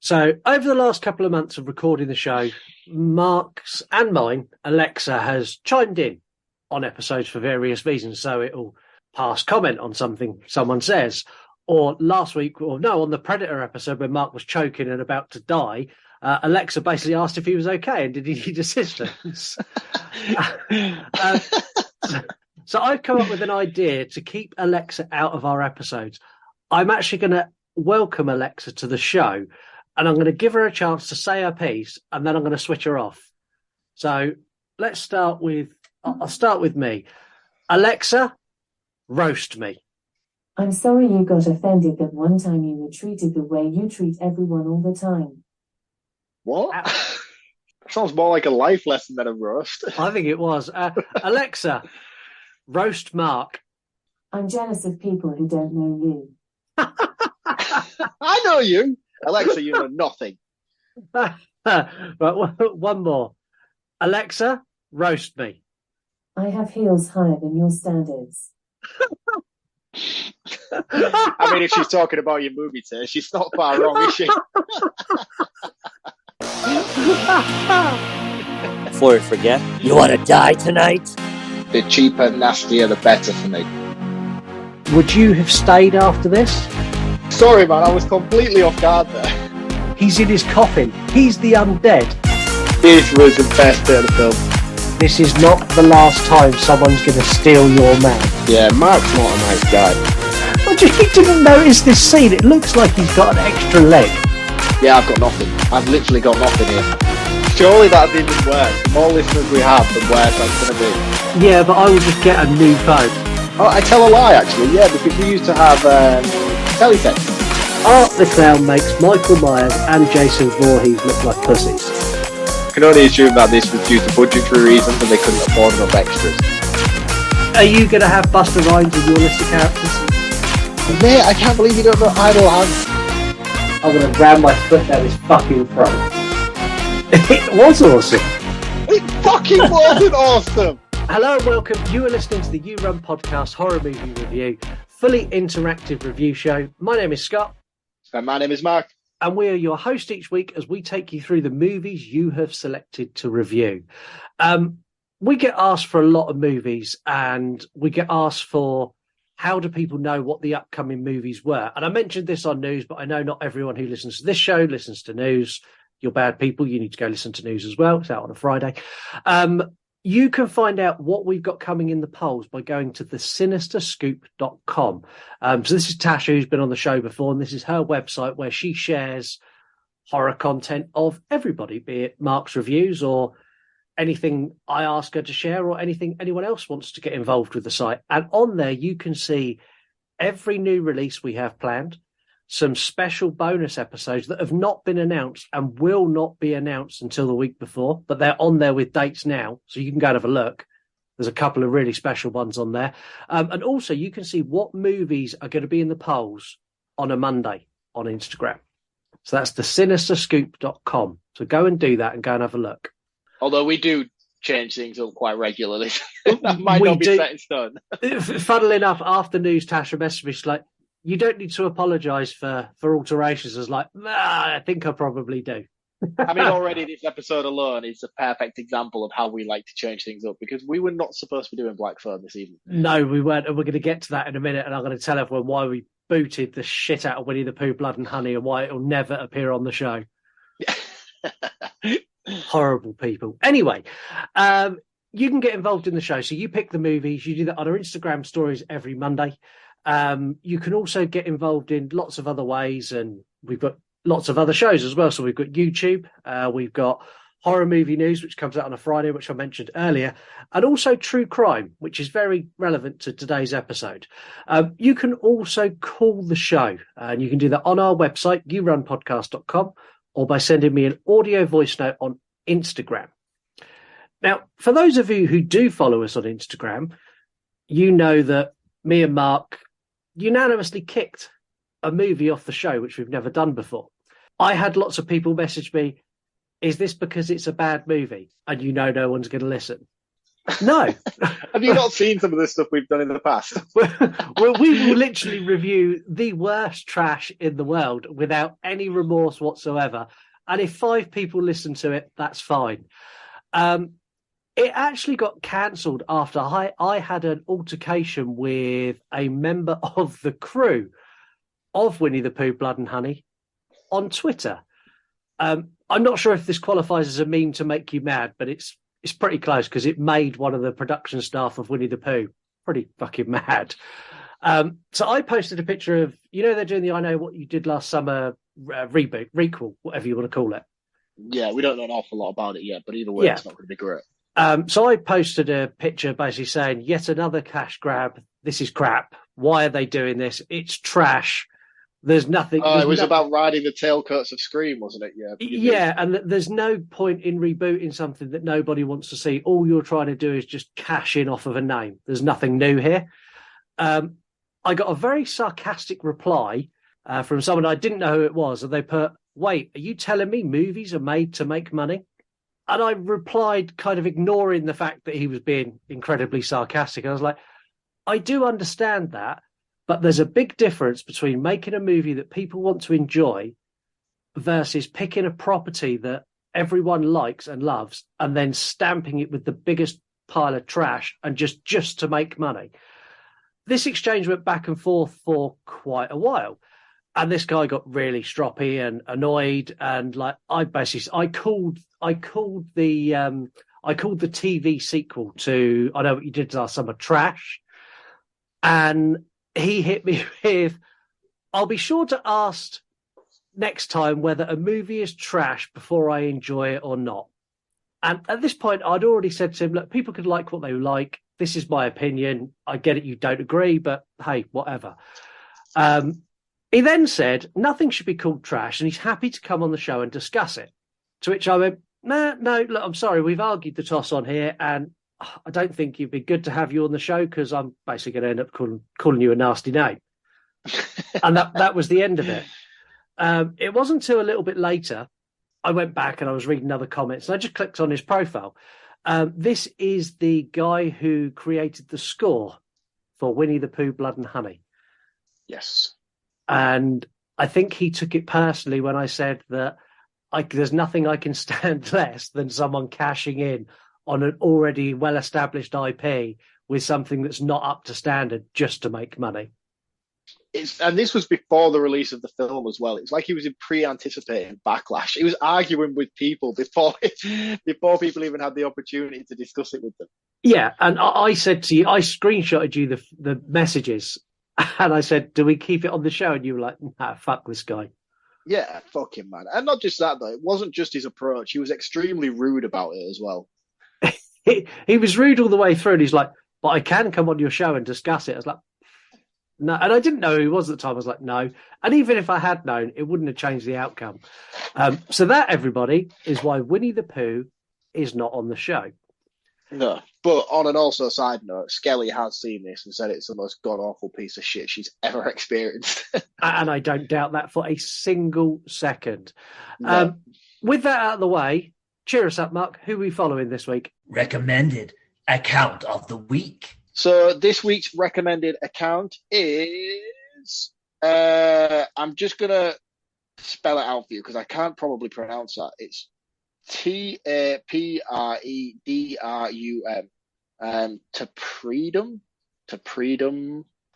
So over the last couple of months of recording the show, Mark's and mine, Alexa has chimed in on episodes for various reasons. So it'll pass comment on something someone says. Or last week, on the Predator episode when Mark was choking and about to die, Alexa basically asked if he was okay and did he need assistance. So I've come up with an idea to keep Alexa out of our episodes. I'm actually going to welcome Alexa to the show, and I'm going to give her a chance to say her piece, and then I'm going to switch her off. So let's start with, I'll start with me. Alexa, roast me. I'm sorry you got offended that one time you were treated the way you treat everyone all the time. What? Sounds more like a life lesson than a roast. I think it was. Alexa, roast Mark. I'm jealous of people who don't know you. I know you. Alexa, you know nothing. Right, one more. Alexa, roast me. I have heels higher than your standards. I mean, if she's talking about your movie taste, she's not far wrong, is she? Before we forget, you want to die tonight? The cheaper, nastier, the better for me. Would you have stayed after this? Sorry, man, I was completely off guard there. He's in his coffin. He's the undead. This was the best bit of the film. This is not the last time someone's going to steal your man. Yeah, Mark's not a nice guy. You didn't notice this scene. It looks like he's got an extra leg. Yeah, I've got nothing. I've literally got nothing here. Surely that's even worse. The more listeners we have, the worse that's going to be. Yeah, but I will just get a new phone. Oh, I tell a lie, actually. Yeah, because we used to have Skelly sets. Art the Clown makes Michael Myers and Jason Voorhees look like pussies. I can only assume that this was due to budgetary reasons and they couldn't afford enough extras. Are you going to have Buster Rhymes in your list of characters? Mate, I can't believe you don't know Idle Hands. I'm going to ram my foot down his fucking throat. It was awesome. It fucking wasn't awesome. Hello and welcome. You are listening to the You Run Podcast Horror Movie Review, fully interactive review show. My name is Scott. And my name is Mark. And we are your host each week as we take you through the movies you have selected to review. We get asked for a lot of movies, and we get asked for how do people know what the upcoming movies were. And I mentioned this on news, but I know not everyone who listens to this show listens to news. You're bad people. You need to go listen to news as well. It's out on a Friday. You can find out what we've got coming in the polls by going to thesinisterscoop.com. So this is Tasha, who's been on the show before, and this is her website where she shares horror content of everybody, be it Mark's reviews or anything I ask her to share or anything anyone else wants to get involved with the site. And on there, you can see every new release we have planned, some special bonus episodes that have not been announced and will not be announced until the week before, but they're on there with dates now, so you can go and have a look. There's a couple of really special ones on there. And also you can see what movies are going to be in the polls on a Monday on Instagram. So that's thesinisterscoop.com. So go and do that and go and have a look. Although we do change things up quite regularly. That might not be set in stone. Funnily enough, after news, Tasha messaged me, she's like, you don't need to apologise for alterations. I was like, I think I probably do. I mean, already this episode alone is a perfect example of how we like to change things up, because we were not supposed to be doing Black Phone this evening. No, we weren't. And we're going to get to that in a minute. And I'm going to tell everyone why we booted the shit out of Winnie the Pooh, Blood and Honey, and why it'll never appear on the show. Horrible people. Anyway, you can get involved in the show. So you pick the movies. You do that on our Instagram stories every Monday. You can also get involved in lots of other ways, and we've got lots of other shows as well. So we've got YouTube, we've got Horror Movie News, which comes out on a Friday, which I mentioned earlier, and also True Crime, which is very relevant to today's episode. You can also call the show, and you can do that on our website, yourunpodcast.com, or by sending me an audio voice note on Instagram. Now, for those of you who do follow us on Instagram, you know that me and Mark unanimously kicked a movie off the show, which we've never done before. I had lots of people message me, is this because it's a bad movie and you know no one's going to listen? No. Have you not seen some of the stuff we've done in the past? Well, we will literally review the worst trash in the world without any remorse whatsoever. And if 5 people listen to it, that's fine. It actually got cancelled after I had an altercation with a member of the crew of Winnie the Pooh, Blood and Honey on Twitter. I'm not sure if this qualifies as a meme to make you mad, but it's pretty close because it made one of the production staff of Winnie the Pooh pretty fucking mad. So I posted a picture of, they're doing the I Know What You Did Last Summer requel, whatever you want to call it. Yeah, we don't know an awful lot about it yet, but either way, It's not going to be great. So I posted a picture basically saying, yet another cash grab. This is crap. Why are they doing this? It's trash. There's nothing. It was about riding the tailcoats of Scream, wasn't it? Yeah. Yeah, and there's no point in rebooting something that nobody wants to see. All you're trying to do is just cash in off of a name. There's nothing new here. I got a very sarcastic reply from someone I didn't know who it was, and they put, "Wait, are you telling me movies are made to make money?" And I replied, kind of ignoring the fact that he was being incredibly sarcastic. I was like, I do understand that, but there's a big difference between making a movie that people want to enjoy versus picking a property that everyone likes and loves and then stamping it with the biggest pile of trash and just to make money. This exchange went back and forth for quite a while. And this guy got really stroppy and annoyed, and I called the TV sequel to I Know What You Did Last Summer trash, and he hit me with, "I'll be sure to ask next time whether a movie is trash before I enjoy it or not." And at this point, I'd already said to him, "Look, people can like what they like. This is my opinion. I get it. You don't agree, but hey, whatever." He then said nothing should be called trash, and he's happy to come on the show and discuss it. To which I went, no, look, I'm sorry, we've argued the toss on here, and I don't think it'd be good to have you on the show because I'm basically going to end up calling you a nasty name. And that was the end of it. It wasn't until a little bit later I went back and I was reading other comments, and I just clicked on his profile. This is the guy who created the score for Winnie the Pooh, Blood and Honey. Yes. And I think he took it personally when I said that there's nothing I can stand less than someone cashing in on an already well-established IP with something that's not up to standard just to make money. And this was before the release of the film as well. It's like he was pre-anticipating backlash. He was arguing with people before people even had the opportunity to discuss it with them. Yeah, and I said to you, I screenshotted you the messages, and I said, "Do we keep it on the show?" And you were like, "Nah, fuck this guy." Yeah, fuck him, man. And not just that, though. It wasn't just his approach. He was extremely rude about it as well. He was rude all the way through, and he's like, "But I can come on your show and discuss it." I was like, no. And I didn't know who he was at the time. I was like, no. And even if I had known, it wouldn't have changed the outcome. So that, everybody, is why Winnie the Pooh is not on the show. No, but on an also side note, Skelly has seen this and said it's the most god-awful piece of shit she's ever experienced. And I don't doubt that for a single second. No. With that out of the way, cheer us up, Mark. Who are we following this week? Recommended account of the week. So this week's recommended account is... I'm just going to spell it out for you because I can't probably pronounce that. It's Tapredum.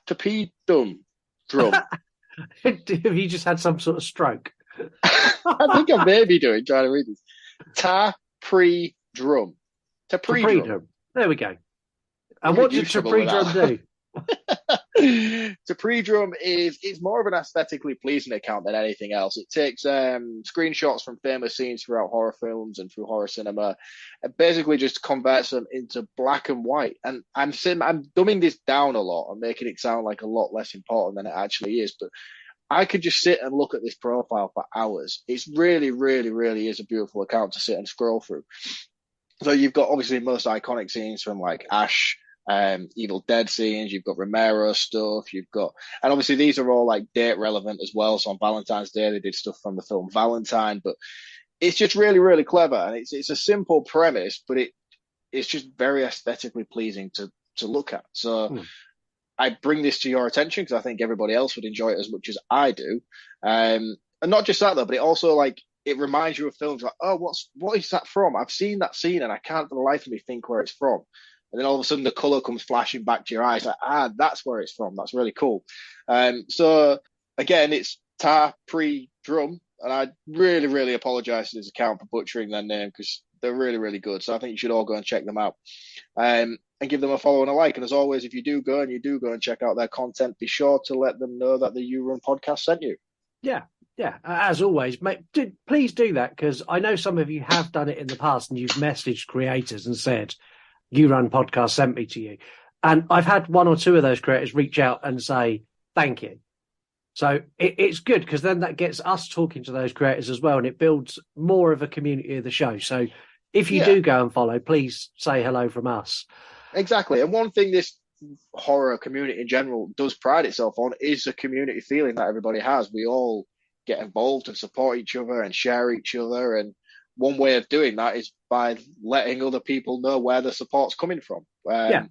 Tapredum drum. Have you just had some sort of stroke? I think I may be trying to read this. Tapredum. Tapredum. There we go. And what did Tapredum do? Tapredum is more of an aesthetically pleasing account than anything else. It takes screenshots from famous scenes throughout horror films and through horror cinema, and basically just converts them into black and white. And I'm dumbing this down a lot and making it sound like a lot less important than it actually is. But I could just sit and look at this profile for hours. It's really, really, really is a beautiful account to sit and scroll through. So you've got obviously most iconic scenes from like Ash, Evil Dead scenes, you've got Romero stuff, and obviously these are all like date relevant as well. So on Valentine's Day they did stuff from the film Valentine, but it's just really, really clever, and it's a simple premise, but it's just very aesthetically pleasing to look at. So I bring this to your attention because I think everybody else would enjoy it as much as I do. And not just that though, but it also like it reminds you of films like, oh, what is that from? I've seen that scene and I can't for the life of me think where it's from. And then all of a sudden the color comes flashing back to your eyes like, that's where it's from. That's really cool. So again, it's tar pre-drum, and I really, really apologize to this account for butchering their name because they're really, really good. So I think you should all go and check them out. And give them a follow and a like. And as always, if you do go and check out their content, be sure to let them know that the You Run podcast sent you. Yeah. As always, please do that, because I know some of you have done it in the past and you've messaged creators and said, You Run podcast sent me to you. And I've had one or two of those creators reach out and say, thank you. So it's good, because then that gets us talking to those creators as well, and it builds more of a community of the show. So if you do go and follow, please say hello from us. Exactly. And one thing this horror community in general does pride itself on is the community feeling that everybody has. We all get involved and support each other and share each other. And one way of doing that is by letting other people know where the support's coming from. That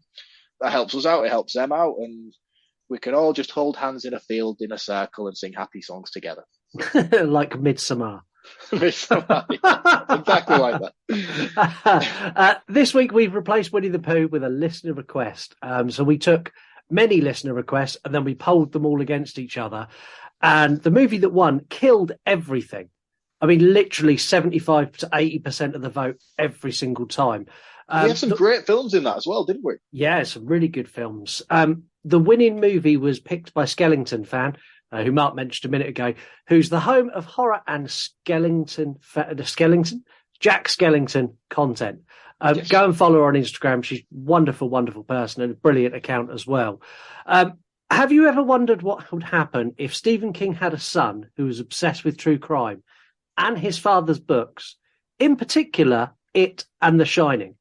helps us out. It helps them out. And we can all just hold hands in a field in a circle and sing happy songs together. Like Midsummer. Exactly like that. This week we've replaced Winnie the Pooh with a listener request. So we took many listener requests and then we polled them all against each other. And the movie that won killed everything. I mean, literally 75 to 80% of the vote every single time. We had some great films in that as well, didn't we? Yeah, some really good films. The winning movie was picked by Skellington fan, who Mark mentioned a minute ago, who's the home of horror and Jack Skellington content. Yes. Go and follow her on Instagram. She's a wonderful, wonderful person and a brilliant account as well. Have you ever wondered what would happen if Stephen King had a son who was obsessed with true crime and his father's books, in particular, It and The Shining?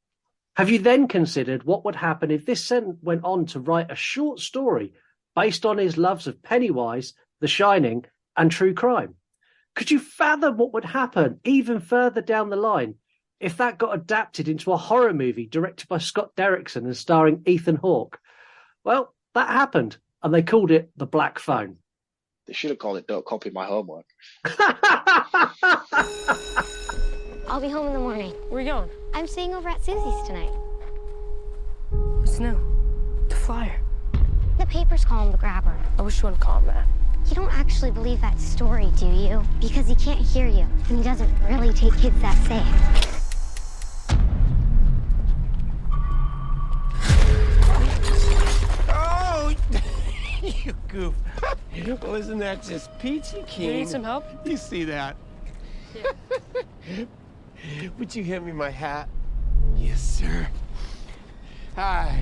Have you then considered what would happen if this son went on to write a short story based on his loves of Pennywise, The Shining, and true crime? Could you fathom what would happen even further down the line if that got adapted into a horror movie directed by Scott Derrickson and starring Ethan Hawke? Well, that happened, and they called it The Black Phone. They should have called it Don't Copy My Homework. I'll be home in the morning. Where are you going? I'm staying over at Susie's tonight. What's new? The flyer. The papers call him the grabber. I wish you wouldn't call him that. You don't actually believe that story, do you? Because he can't hear you, and he doesn't really take kids that safe. Oh, you goof. Well, isn't that just peachy keen? You need some help? You see that? Yeah. Would you hand me my hat? Yes, sir. I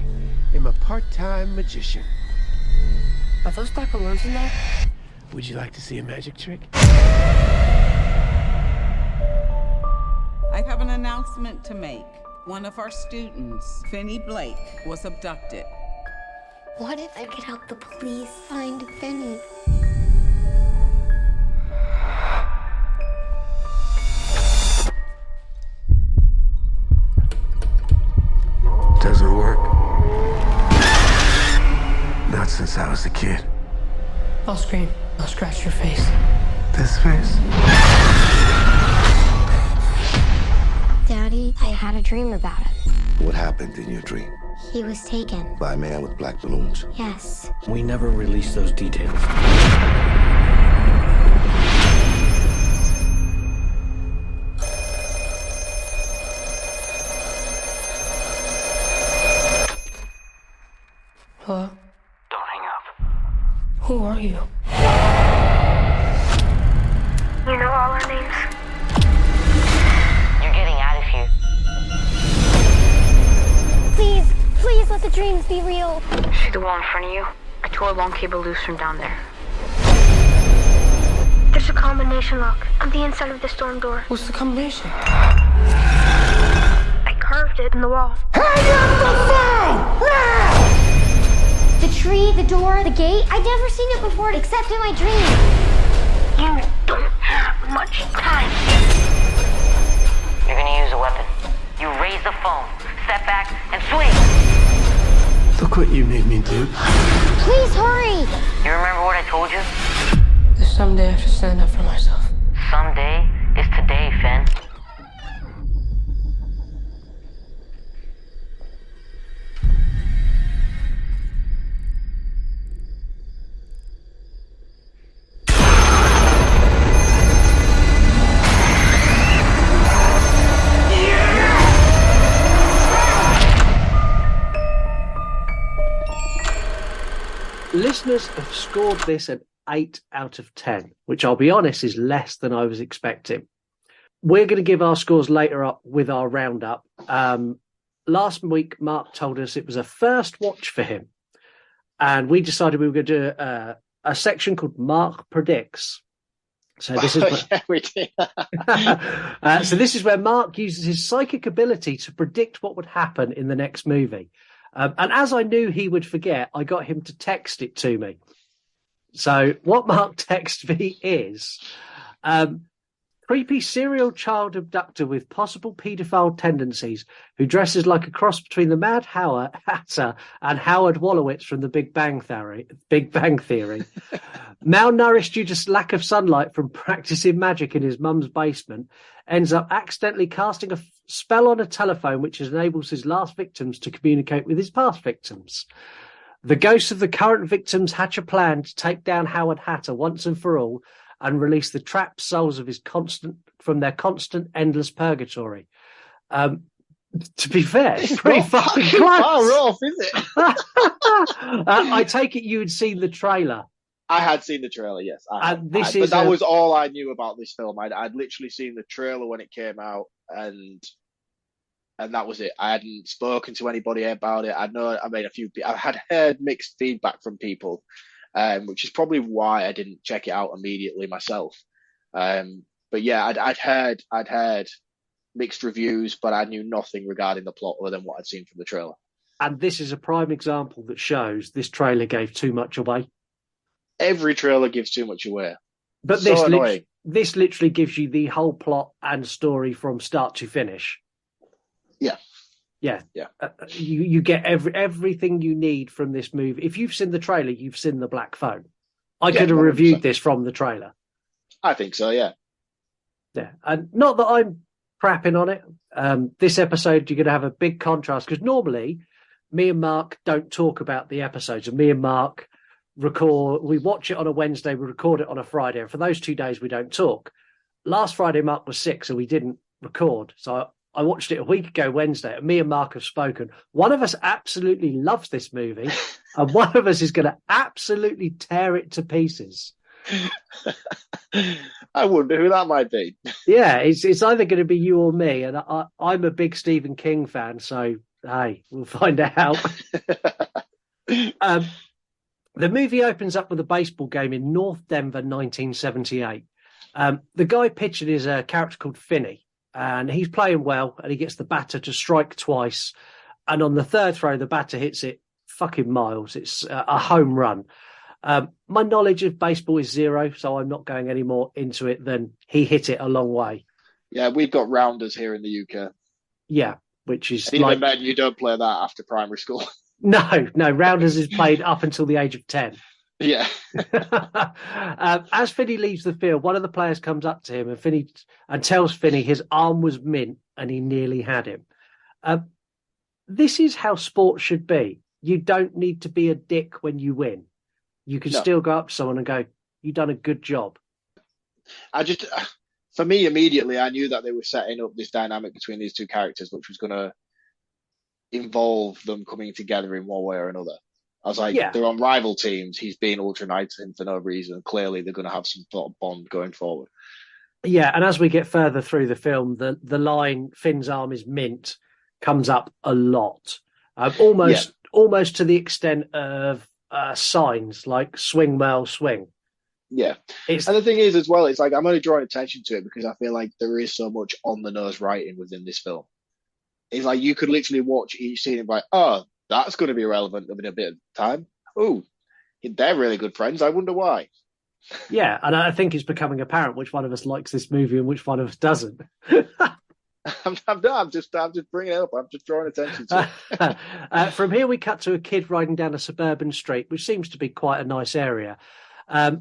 am a part-time magician. Are those black balloons in there? Would you like to see a magic trick? I have an announcement to make. One of our students, Finney Blake, was abducted. What if I could help the police find Finney? Doesn't work. Not since I was a kid. I'll scream. I'll scratch your face. This face? Daddy, I had a dream about him. What happened in your dream? He was taken. By a man with black balloons? Yes. We never released those details. Hello? Don't hang up. Who are you? You know all our names? You're getting out of here. Please let the dreams be real. See the wall in front of you? I tore a long cable loose from down there. There's a combination lock on the inside of the storm door. What's the combination? I carved it in the wall. Hang up the phone! Now! The tree, the door, the gate. I'd never seen it before except in my dream. You don't have much time. You're gonna use a weapon. You raise the phone. step back, and swing. Look what you made me do. Please hurry! You remember what I told you? There's someday I have to stand up for myself. Someday is today, Finn. Listeners have scored this an 8 out of 10, which I'll be honest is less than I was expecting. We're going to give our scores later up with our roundup. Last week, Mark told us it was a first watch for him, and we decided we were going to do a section called Mark Predicts. So this is yeah, we did. so this is where Mark uses his psychic ability to predict what would happen in the next movie. And as I knew he would forget, I got him to text it to me. So what Mark texted me is, creepy serial child abductor with possible paedophile tendencies who dresses like a cross between the Mad Hatter and Howard Wolowitz from the Big Bang Theory. Malnourished due to lack of sunlight from practicing magic in his mum's basement, ends up accidentally casting a spell on a telephone which enables his last victims to communicate with his past victims. The ghosts of the current victims hatch a plan to take down Howard Hatter once and for all and release the trapped souls of from their constant, endless purgatory. To be fair, it's pretty fucking close. Far off, is it? I take it you had seen the trailer. I had seen the trailer, yes. But that was all I knew about this film. I'd literally seen the trailer when it came out, and that was it. I hadn't spoken to anybody about it. I had heard mixed feedback from people, which is probably why I didn't check it out immediately myself. But yeah, I'd heard mixed reviews, but I knew nothing regarding the plot other than what I'd seen from the trailer. And this is a prime example that shows this trailer gave too much away. Every trailer gives too much away. But this literally gives you the whole plot and story from start to finish. Yeah. You get everything you need from this movie. If you've seen the trailer, you've seen the Black Phone. I could have 100%. Reviewed this from the trailer. I think so, yeah. Yeah, and not that I'm crapping on it. This episode, you're going to have a big contrast because normally me and Mark don't talk about the episodes, and me and Mark we watch it on a Wednesday, we record it on a Friday, and for those 2 days we don't talk. Last Friday Mark was sick, so we didn't record. So I watched it a week ago Wednesday, and me and Mark have spoken. One of us absolutely loves this movie, and one of us is going to absolutely tear it to pieces. I wonder who that might be. Yeah, it's either going to be you or me, and I'm a big Stephen King fan, so hey, we'll find out. The movie opens up with a baseball game in North Denver, 1978. The guy pitching is a character called Finney, and he's playing well, and he gets the batter to strike twice, and on the third throw, the batter hits it fucking miles. It's a home run. My knowledge of baseball is zero, so I'm not going any more into it than he hit it a long way. Yeah, we've got rounders here in the UK. Yeah, which is and even then, you don't play that after primary school. No, rounders is played up until the age of 10. Yeah. As Finney leaves the field, one of the players comes up to him and tells Finney his arm was mint and he nearly had him. This is how sports should be. You don't need to be a dick when you win. You can still go up to someone and go, "You've done a good job." For me, immediately, I knew that they were setting up this dynamic between these two characters, which was going to involve them coming together in one way or another. I was like, They're on rival teams. He's being ultra nice to him for no reason. Clearly, they're going to have some sort of bond going forward. Yeah, and as we get further through the film, the line "Finn's arm is mint" comes up a lot, almost to the extent of signs like "Swing well, swing." Yeah, and the thing is, as well, it's like I'm only drawing attention to it because I feel like there is so much on the nose writing within this film. It's like you could literally watch each scene and be like, "Oh, that's going to be relevant in a bit of time. Oh, they're really good friends. I wonder why." Yeah, and I think it's becoming apparent which one of us likes this movie and which one of us doesn't. I'm just bringing it up. I'm just drawing attention to it. From here, we cut to a kid riding down a suburban street, which seems to be quite a nice area.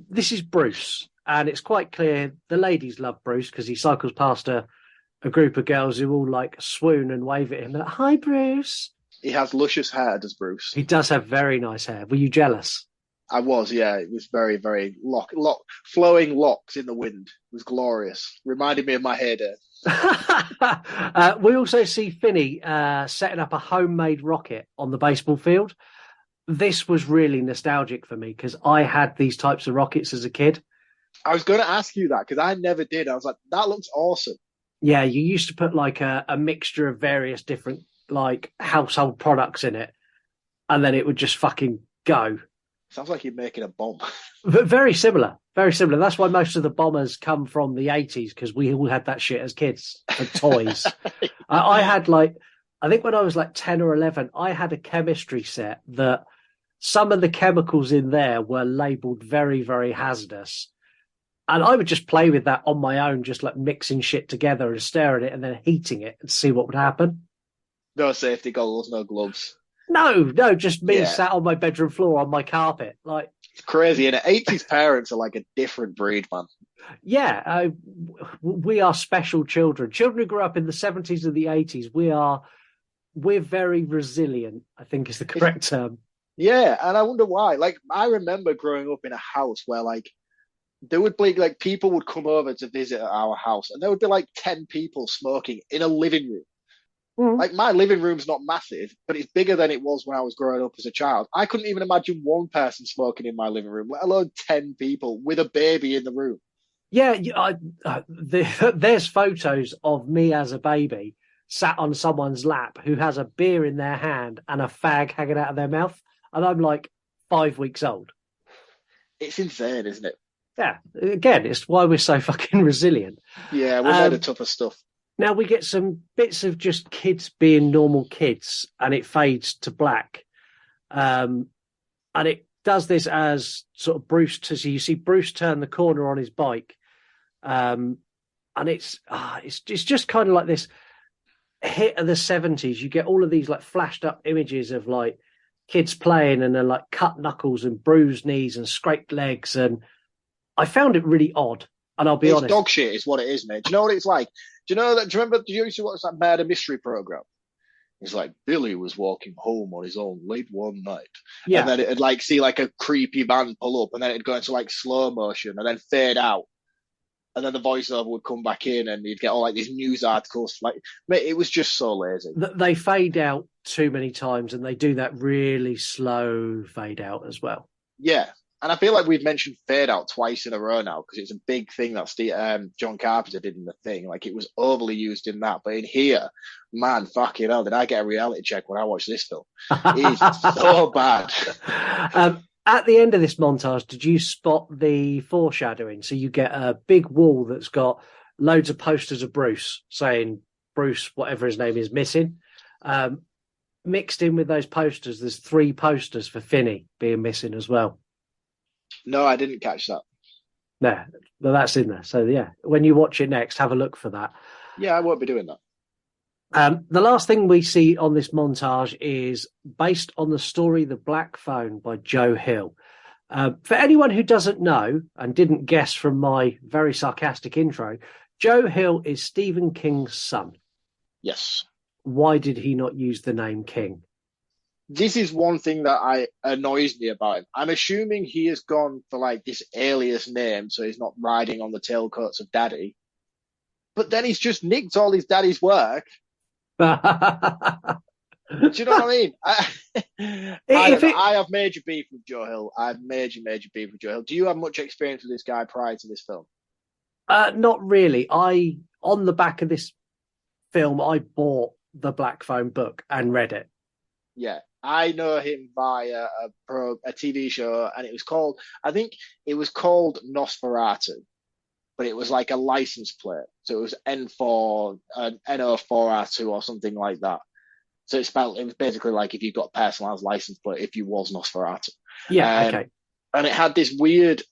This is Bruce, and it's quite clear the ladies love Bruce because he cycles past a group of girls who all like swoon and wave at him. They're like, "Hi, Bruce." He has luscious hair, does Bruce? He does have very nice hair. Were you jealous? I was, yeah. It was very, very flowing locks in the wind. It was glorious. Reminded me of my hair there. We also see Finney setting up a homemade rocket on the baseball field. This was really nostalgic for me because I had these types of rockets as a kid. I was going to ask you that because I never did. I was like, that looks awesome. Yeah, you used to put like a mixture of various different like household products in it, and then it would just fucking go. Sounds like you're making a bomb. Very similar. Very similar. That's why most of the bombers come from the 80s because we all had that shit as kids for toys. I had like, I think when I was like 10 or 11, I had a chemistry set that some of the chemicals in there were labeled very, very hazardous. And I would just play with that on my own, just like mixing shit together and stare at it and then heating it and see what would happen. No safety goggles, no gloves. No, just me sat on my bedroom floor on my carpet. Like, it's crazy, and 80s parents are like a different breed, man. Yeah, we are special children. Children who grew up in the 70s and the 80s, we're very resilient, I think is the correct term. Yeah, and I wonder why. Like, I remember growing up in a house where, like, there would be, like, people would come over to visit at our house, and there would be, like, 10 people smoking in a living room. Like, my living room's not massive, but it's bigger than it was when I was growing up as a child. I couldn't even imagine one person smoking in my living room, let alone 10 people with a baby in the room. Yeah, there's photos of me as a baby sat on someone's lap who has a beer in their hand and a fag hanging out of their mouth, and I'm like 5 weeks old. It's insane, isn't it? Yeah, again, it's why we're so fucking resilient. Yeah, we're made of tougher stuff. Now we get some bits of just kids being normal kids, and it fades to black. And it does this as sort of Bruce. So you see Bruce turn the corner on his bike, and it's just kind of like this hit of the 70s. You get all of these like flashed up images of like kids playing, and then like cut knuckles and bruised knees and scraped legs, and I found it really odd. And I'll be honest, dog shit is what it is, mate. Do you know what it's like? Do you remember? Do you used to watch that murder mystery program? It's like Billy was walking home on his own late one night, and then it'd like see like a creepy van pull up, and then it'd go into like slow motion, and then fade out, and then the voiceover would come back in, and you'd get all like these news articles. Like, mate, it was just so lazy. They fade out too many times, and they do that really slow fade out as well. Yeah. And I feel like we've mentioned fade out twice in a row now because it's a big thing that John Carpenter did in The Thing. Like, it was overly used in that. But in here, man, fucking hell, did I get a reality check when I watched this film? It's so bad. At the end of this montage, did you spot the foreshadowing? So you get a big wall that's got loads of posters of Bruce saying Bruce, whatever his name is, missing. Mixed in with those posters, there's 3 posters for Finney being missing as well. No, I didn't catch that. No, but that's in there. So, yeah, when you watch it next, have a look for that. Yeah, I won't be doing that. The last thing we see on this montage is based on the story The Black Phone by Joe Hill. For anyone who doesn't know and didn't guess from my very sarcastic intro, Joe Hill is Stephen King's son. Yes. Why did he not use the name King? This is one thing that annoys me about him. I'm assuming he has gone for like this alias name, so he's not riding on the tailcoats of Daddy. But then he's just nicked all his daddy's work. Do you know what I mean? I have major beef with Joe Hill. I have major beef with Joe Hill. Do you have much experience with this guy prior to this film? Not really. On the back of this film, I bought the Black Phone book and read it. Yeah. I know him via a TV show, and I think it was called Nosferatu, but it was like a license plate. So it was N04R2 or something like that. So it was basically like if you got a personalized license plate, if you was Nosferatu. Yeah, okay. And it had this weird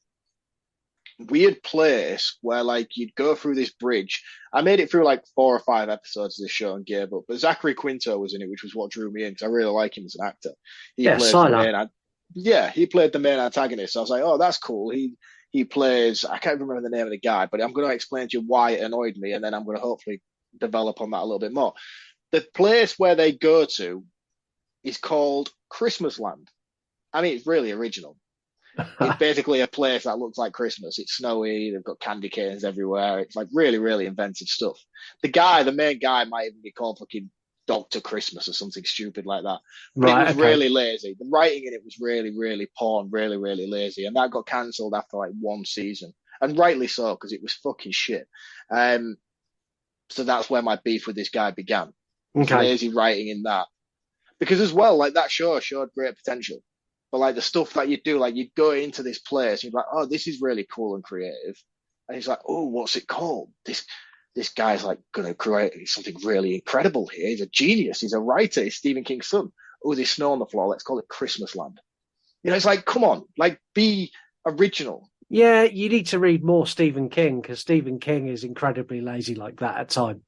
weird place where like you'd go through this bridge. I made it through like 4 or 5 episodes of this show and gave up. But Zachary Quinto was in it, which was what drew me in because I really like him as an actor. He plays the Sylar. main. Yeah, he played the main antagonist. So I was like, oh, that's cool. He plays. I can't remember the name of the guy, but I'm going to explain to you why it annoyed me, and then I'm going to hopefully develop on that a little bit more. The place where they go to is called Christmas Land. I mean, it's really original. It's basically a place that looks like Christmas. It's snowy. They've got candy canes everywhere. It's like really, really inventive stuff. The main guy, might even be called fucking Dr. Christmas or something stupid like that. But it was really lazy. The writing in it was really, really poor and really, really lazy. And that got cancelled after like 1 season. And rightly so, because it was fucking shit. So that's where my beef with this guy began. Lazy writing in that. Because as well, like that show showed great potential. But like the stuff that you do, like you go into this place, and you're like, oh, this is really cool and creative. And he's like, oh, what's it called? This guy's like going to create something really incredible here. He's a genius. He's a writer. He's Stephen King's son. Oh, there's snow on the floor. Let's call it Christmas Land. You know, it's like, come on, like be original. Yeah, you need to read more Stephen King because Stephen King is incredibly lazy like that at times.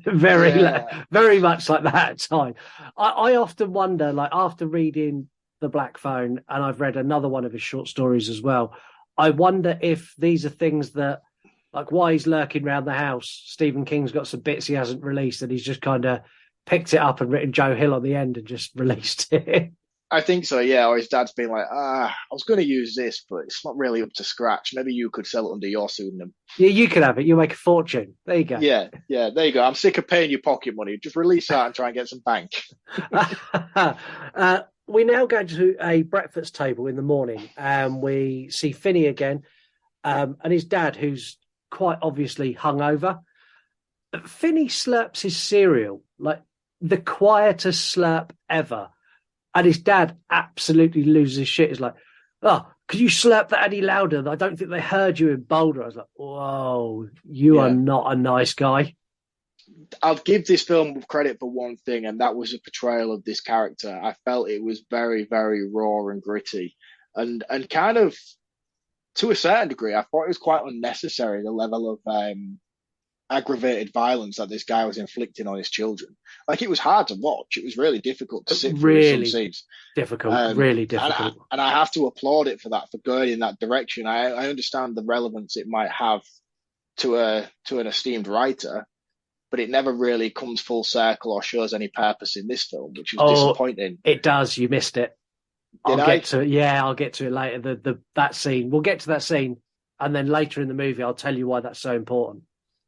Very much like that at times. I often wonder, like after reading The Black Phone, and I've read another one of his short stories as well, I wonder if these are things that, like why he's lurking around the house. Stephen King's got some bits he hasn't released and he's just kind of picked it up and written Joe Hill on the end and just released it. I think so, yeah. Or his dad's been like, I was going to use this, but it's not really up to scratch. Maybe you could sell it under your pseudonym. Yeah, you could have it. You'll make a fortune. There you go. Yeah, there you go. I'm sick of paying you pocket money. Just release that and try and get some bank. We now go to a breakfast table in the morning and we see Finney again and his dad, who's quite obviously hungover. Finney slurps his cereal, like the quietest slurp ever. And his dad absolutely loses his shit. He's like, oh, could you slurp that any louder? I don't think they heard you in Boulder. I was like, whoa, you are not a nice guy. I'll give this film credit for one thing, and that was a portrayal of this character. I felt it was very, very raw and gritty. And kind of, to a certain degree, I thought it was quite unnecessary, the level of aggravated violence that this guy was inflicting on his children. Like, it was hard to watch. It was really difficult to sit through some scenes. Really difficult. And I have to applaud it for that, for going in that direction. I understand the relevance it might have to an esteemed writer, but it never really comes full circle or shows any purpose in this film, which is disappointing. It does. You missed it. I'll get to it later. That scene. We'll get to that scene, and then later in the movie, I'll tell you why that's so important.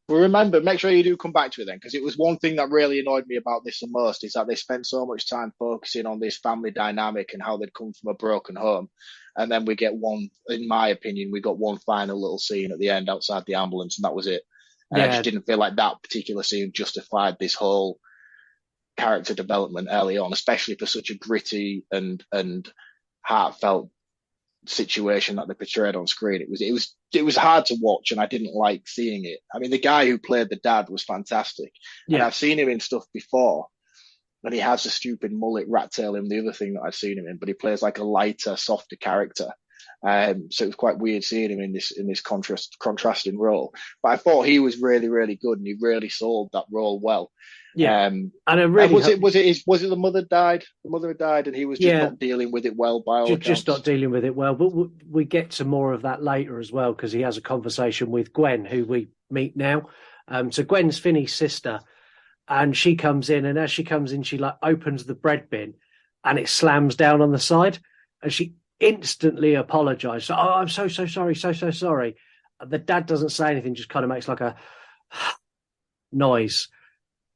Well, remember, make sure you do come back to it then, because it was one thing that really annoyed me about this the most, is that they spent so much time focusing on this family dynamic and how they'd come from a broken home. And then we get one, in my opinion, we got one final little scene at the end outside the ambulance, and that was it. And I just didn't feel like that particular scene justified this whole character development early on, especially for such a gritty and heartfelt situation that they portrayed on screen. It was hard to watch, and I didn't like seeing it. I mean, the guy who played the dad was fantastic, and I've seen him in stuff before, and he has a stupid mullet, rat tail him, the other thing that I've seen him in, but he plays like a lighter, softer character. So it was quite weird seeing him in this contrasting role. But I thought he was really, really good, and he really sold that role well. Yeah, and it really was it the mother died? The mother had died, and he was just not dealing with it well. By all accounts. Just not dealing with it well. But we get to more of that later as well, because he has a conversation with Gwen, who we meet now. So Gwen's Finney's sister, and she comes in, and as she comes in, she like opens the bread bin, and it slams down on the side, and she instantly apologized. So, I'm so sorry, so sorry. The dad doesn't say anything, just kind of makes like a noise.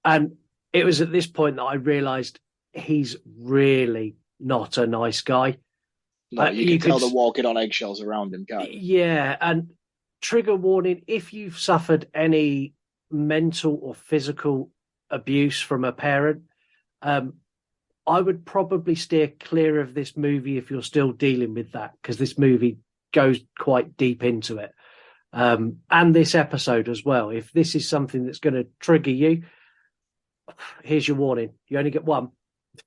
And it was at this point that I realized he's really not a nice guy. No, you can tell they're walking on eggshells around him, can't you? Yeah, and trigger warning, if you've suffered any mental or physical abuse from a parent, I would probably steer clear of this movie if you're still dealing with that, because this movie goes quite deep into it. And this episode as well. If this is something that's going to trigger you, here's your warning. You only get one.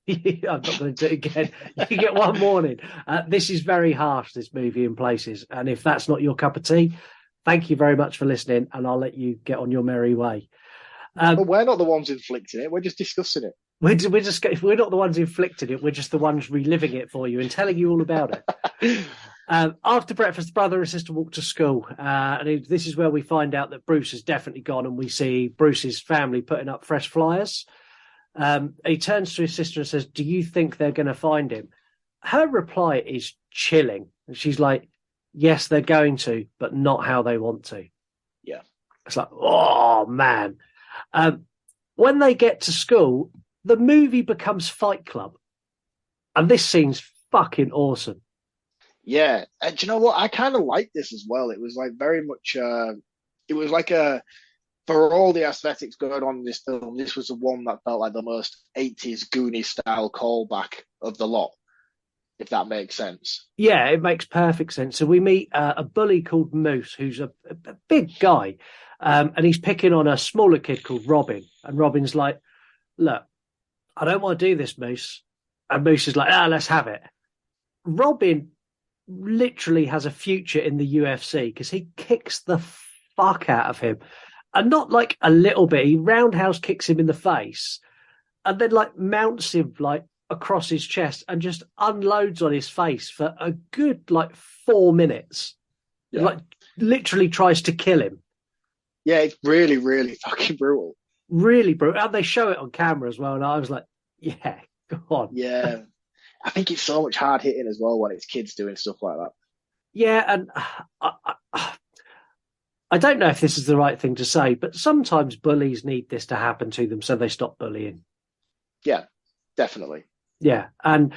I'm not going to do it again. You get one warning. This is very harsh, this movie, in places. And if that's not your cup of tea, Thank you very much for listening, and I'll let you get on your merry way. But we're not the ones inflicting it. We're just discussing it. We're not the ones inflicting it. We're just the ones reliving it for you and telling you all about it. After breakfast, brother and sister walk to school. And this is where we find out that Bruce has definitely gone, and we see Bruce's family putting up fresh flyers. He turns to his sister and says, "Do you think they're going to find him?" Her reply is chilling. And she's like, "Yes, they're going to, but not how they want to." Yeah. It's like, oh, man. When they get to school, the movie becomes Fight Club. And this scene's fucking awesome. Yeah. And do you know what? I kind of like this as well. It was like very much, it was like for all the aesthetics going on in this film, this was the one that felt like the most 80s Goonies style callback of the lot, if that makes sense. Yeah, it makes perfect sense. So we meet a bully called Moose, who's a big guy, and he's picking on a smaller kid called Robin. And Robin's like, "Look, I don't want to do this, Moose." And Moose is like, "Let's have it." Robin literally has a future in the UFC because he kicks the fuck out of him. And not like a little bit. He roundhouse kicks him in the face and then like mounts him like across his chest and just unloads on his face for a good like 4 minutes. Yeah. Like literally tries to kill him. Yeah, it's really, really fucking brutal. Really brutal. And they show it on camera as well. And I was like, yeah, go on. Yeah. I think it's so much hard hitting as well when it's kids doing stuff like that. Yeah, and I don't know if this is the right thing to say, but sometimes bullies need this to happen to them so they stop bullying. Yeah, definitely. Yeah, and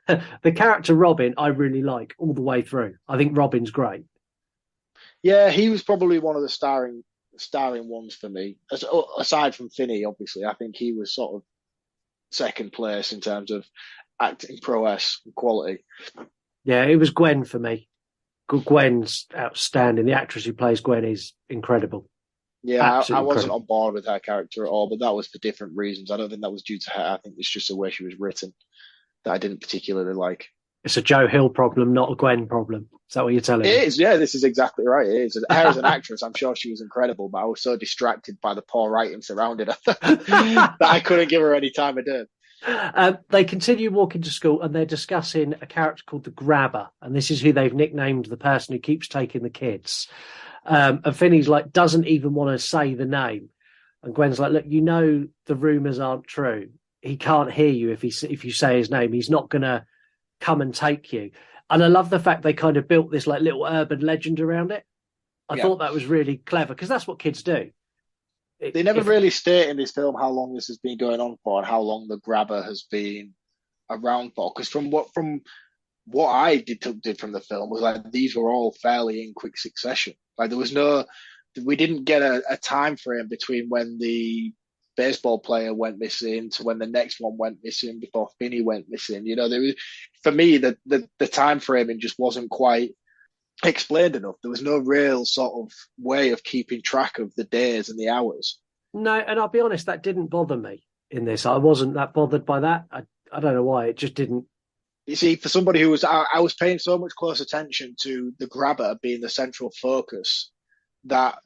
the character Robin I really like all the way through. I think Robin's great. Yeah, he was probably one of the starring ones for me. Aside from Finney, obviously, I think he was sort of second place in terms of acting prowess and quality. Yeah, it was Gwen for me. Gwen's outstanding. The actress who plays Gwen is incredible. Yeah, I wasn't on board with her character at all, but that was for different reasons. I don't think that was due to her. I think it's just the way she was written that I didn't particularly like. It's a Joe Hill problem, not a Gwen problem. Is that what you're telling me? It is, yeah, this is exactly right. It is. Her as an actress, I'm sure she was incredible, but I was so distracted by the poor writing surrounding her that I couldn't give her any time of day. They continue walking to school and they're discussing a character called the Grabber, and this is who they've nicknamed the person who keeps taking the kids. And Finney's like, doesn't even want to say the name, and Gwen's like, look, you know the rumours aren't true. He can't hear you if you say his name. He's not going to come and take you. And I love the fact they kind of built this like little urban legend around it. I thought that was really clever because that's what kids do. They never really state in this film how long this has been going on for and how long the Grabber has been around for. Because from what I did from the film was like these were all fairly in quick succession. Like we didn't get a time frame between when the baseball player went missing to when the next one went missing before Finney went missing. You know, for me the time framing just wasn't quite explained enough. There was no real sort of way of keeping track of the days and the hours. No, and I'll be honest, that didn't bother me in this. I wasn't that bothered by that. I don't know why. It just didn't. You see, for somebody who was, I was paying so much close attention to the Grabber being the central focus that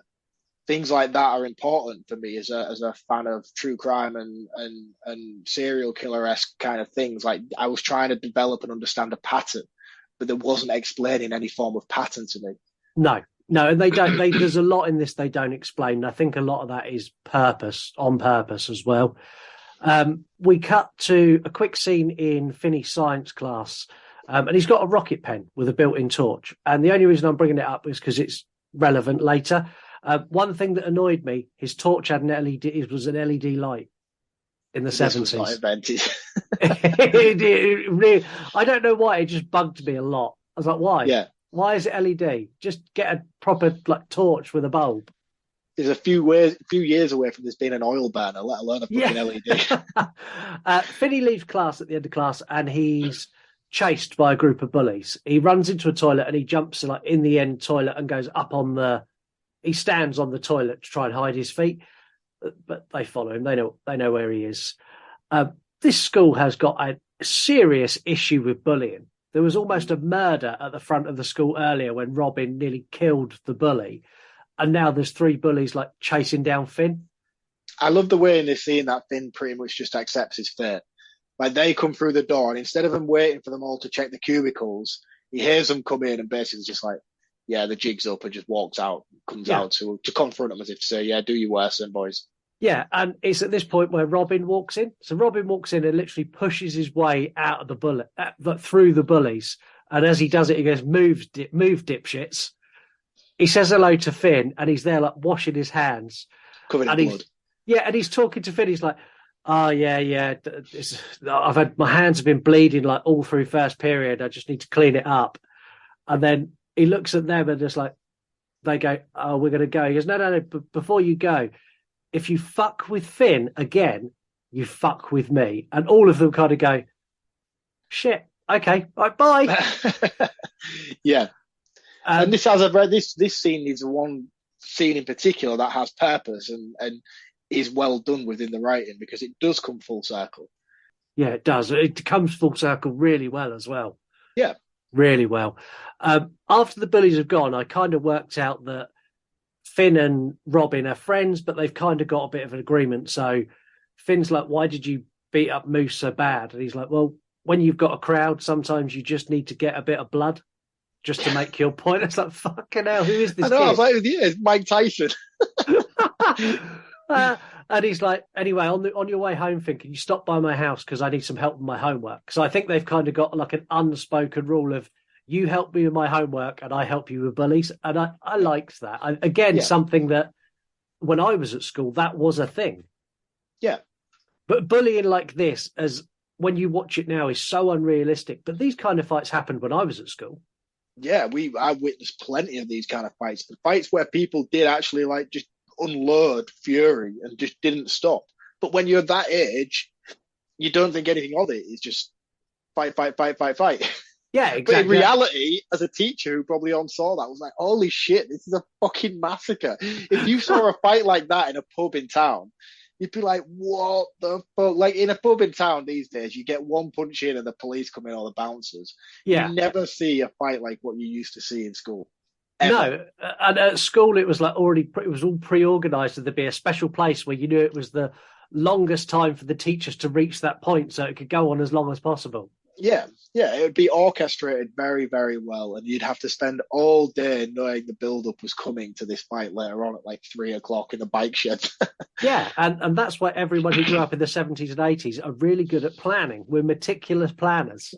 things like that are important for me as a fan of true crime and serial killer-esque kind of things. Like I was trying to develop and understand a pattern, but there wasn't explaining any form of pattern to me. No, and they don't. There's a lot in this they don't explain. I think a lot of that is on purpose as well. We cut to a quick scene in Finney's science class, and he's got a rocket pen with a built-in torch. And the only reason I'm bringing it up is because it's relevant later. One thing that annoyed me, his torch had an LED. It was an LED light in the 70s. This was not invented. I don't know why. It just bugged me a lot. I was like, why? Yeah. Why is it LED? Just get a proper like torch with a bulb. There's a few years away from this being an oil burner, let alone a fucking LED. Finney leaves class at the end of class and he's chased by a group of bullies. He runs into a toilet and he jumps like in the end toilet and goes up on he stands on the toilet to try and hide his feet, but they follow him. They know where he is. This school has got a serious issue with bullying. There was almost a murder at the front of the school earlier when Robin nearly killed the bully. And now there's 3 bullies like chasing down Finn. I love the way in this scene that Finn pretty much just accepts his fate. Like they come through the door, and instead of him waiting for them all to check the cubicles, he hears them come in and basically just like, yeah, the jig's up, and just walks out, comes out to confront them as if to say, yeah, do your worst then, boys. Yeah, and it's at this point where Robin walks in. So Robin walks in and literally pushes his way out of the bullet, through the bullies. And as he does it, he goes, move, dipshits. He says hello to Finn, and he's there like washing his hands. Covered in blood. Yeah, and he's talking to Finn. He's like, oh, yeah. My hands have been bleeding like all through first period. I just need to clean it up. And then he looks at them and just like, they go, oh, we're going to go. He goes, no, before you go, if you fuck with Finn again, you fuck with me. And all of them kind of go, shit, okay, right, bye. Yeah. And this, as I've read, this scene is one scene in particular that has purpose and is well done within the writing, because it does come full circle. Yeah, it does. It comes full circle really well as well. Yeah. Really well. After the bullies have gone, I kind of worked out that Finn and Robin are friends, but they've kind of got a bit of an agreement. So Finn's like, why did you beat up Moose so bad? And he's like, well, when you've got a crowd, sometimes you just need to get a bit of blood just to make your point. It's like, fucking hell, who is this I know, kid? I was like, yeah, it's Mike Tyson. And he's like, anyway, on your way home, Finn, can you stop by my house because I need some help with my homework? So I think they've kind of got like an unspoken rule of you help me with my homework and I help you with bullies. And I liked that. Something that when I was at school, that was a thing. Yeah. But bullying like this, as when you watch it now, is so unrealistic. But these kind of fights happened when I was at school. Yeah, I witnessed plenty of these kind of fights. The fights where people did actually like just unload fury and just didn't stop. But when you're that age, you don't think anything of it. It's just fight. Yeah, exactly. But in reality, as a teacher who probably saw that, was like, holy shit, this is a fucking massacre. If you saw a fight like that in a pub in town, you'd be like, what the fuck? Like in a pub in town these days, you get one punch in and the police come in, or the bouncers. Yeah. You never see a fight like what you used to see in school. Ever. No, and at school it was like it was all pre-organised. There'd be a special place where you knew it was the longest time for the teachers to reach that point, so it could go on as long as possible. Yeah, it would be orchestrated very, very well, and you'd have to spend all day knowing the build-up was coming to this fight later on at like 3:00 in the bike shed. Yeah, and that's why everyone who grew up in the 70s and 80s are really good at planning. We're meticulous planners.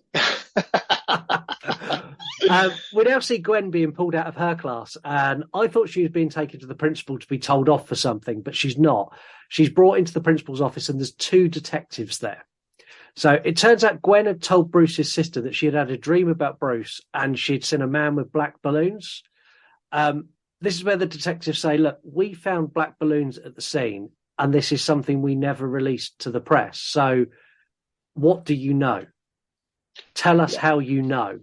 We now see Gwen being pulled out of her class, and I thought she was being taken to the principal to be told off for something, but she's not. She's brought into the principal's office, and there's 2 detectives there. So it turns out Gwen had told Bruce's sister that she had had a dream about Bruce, and she'd seen a man with black balloons. This is where the detectives say, look, we found black balloons at the scene, and this is something we never released to the press. So what do you know? Tell us how you know.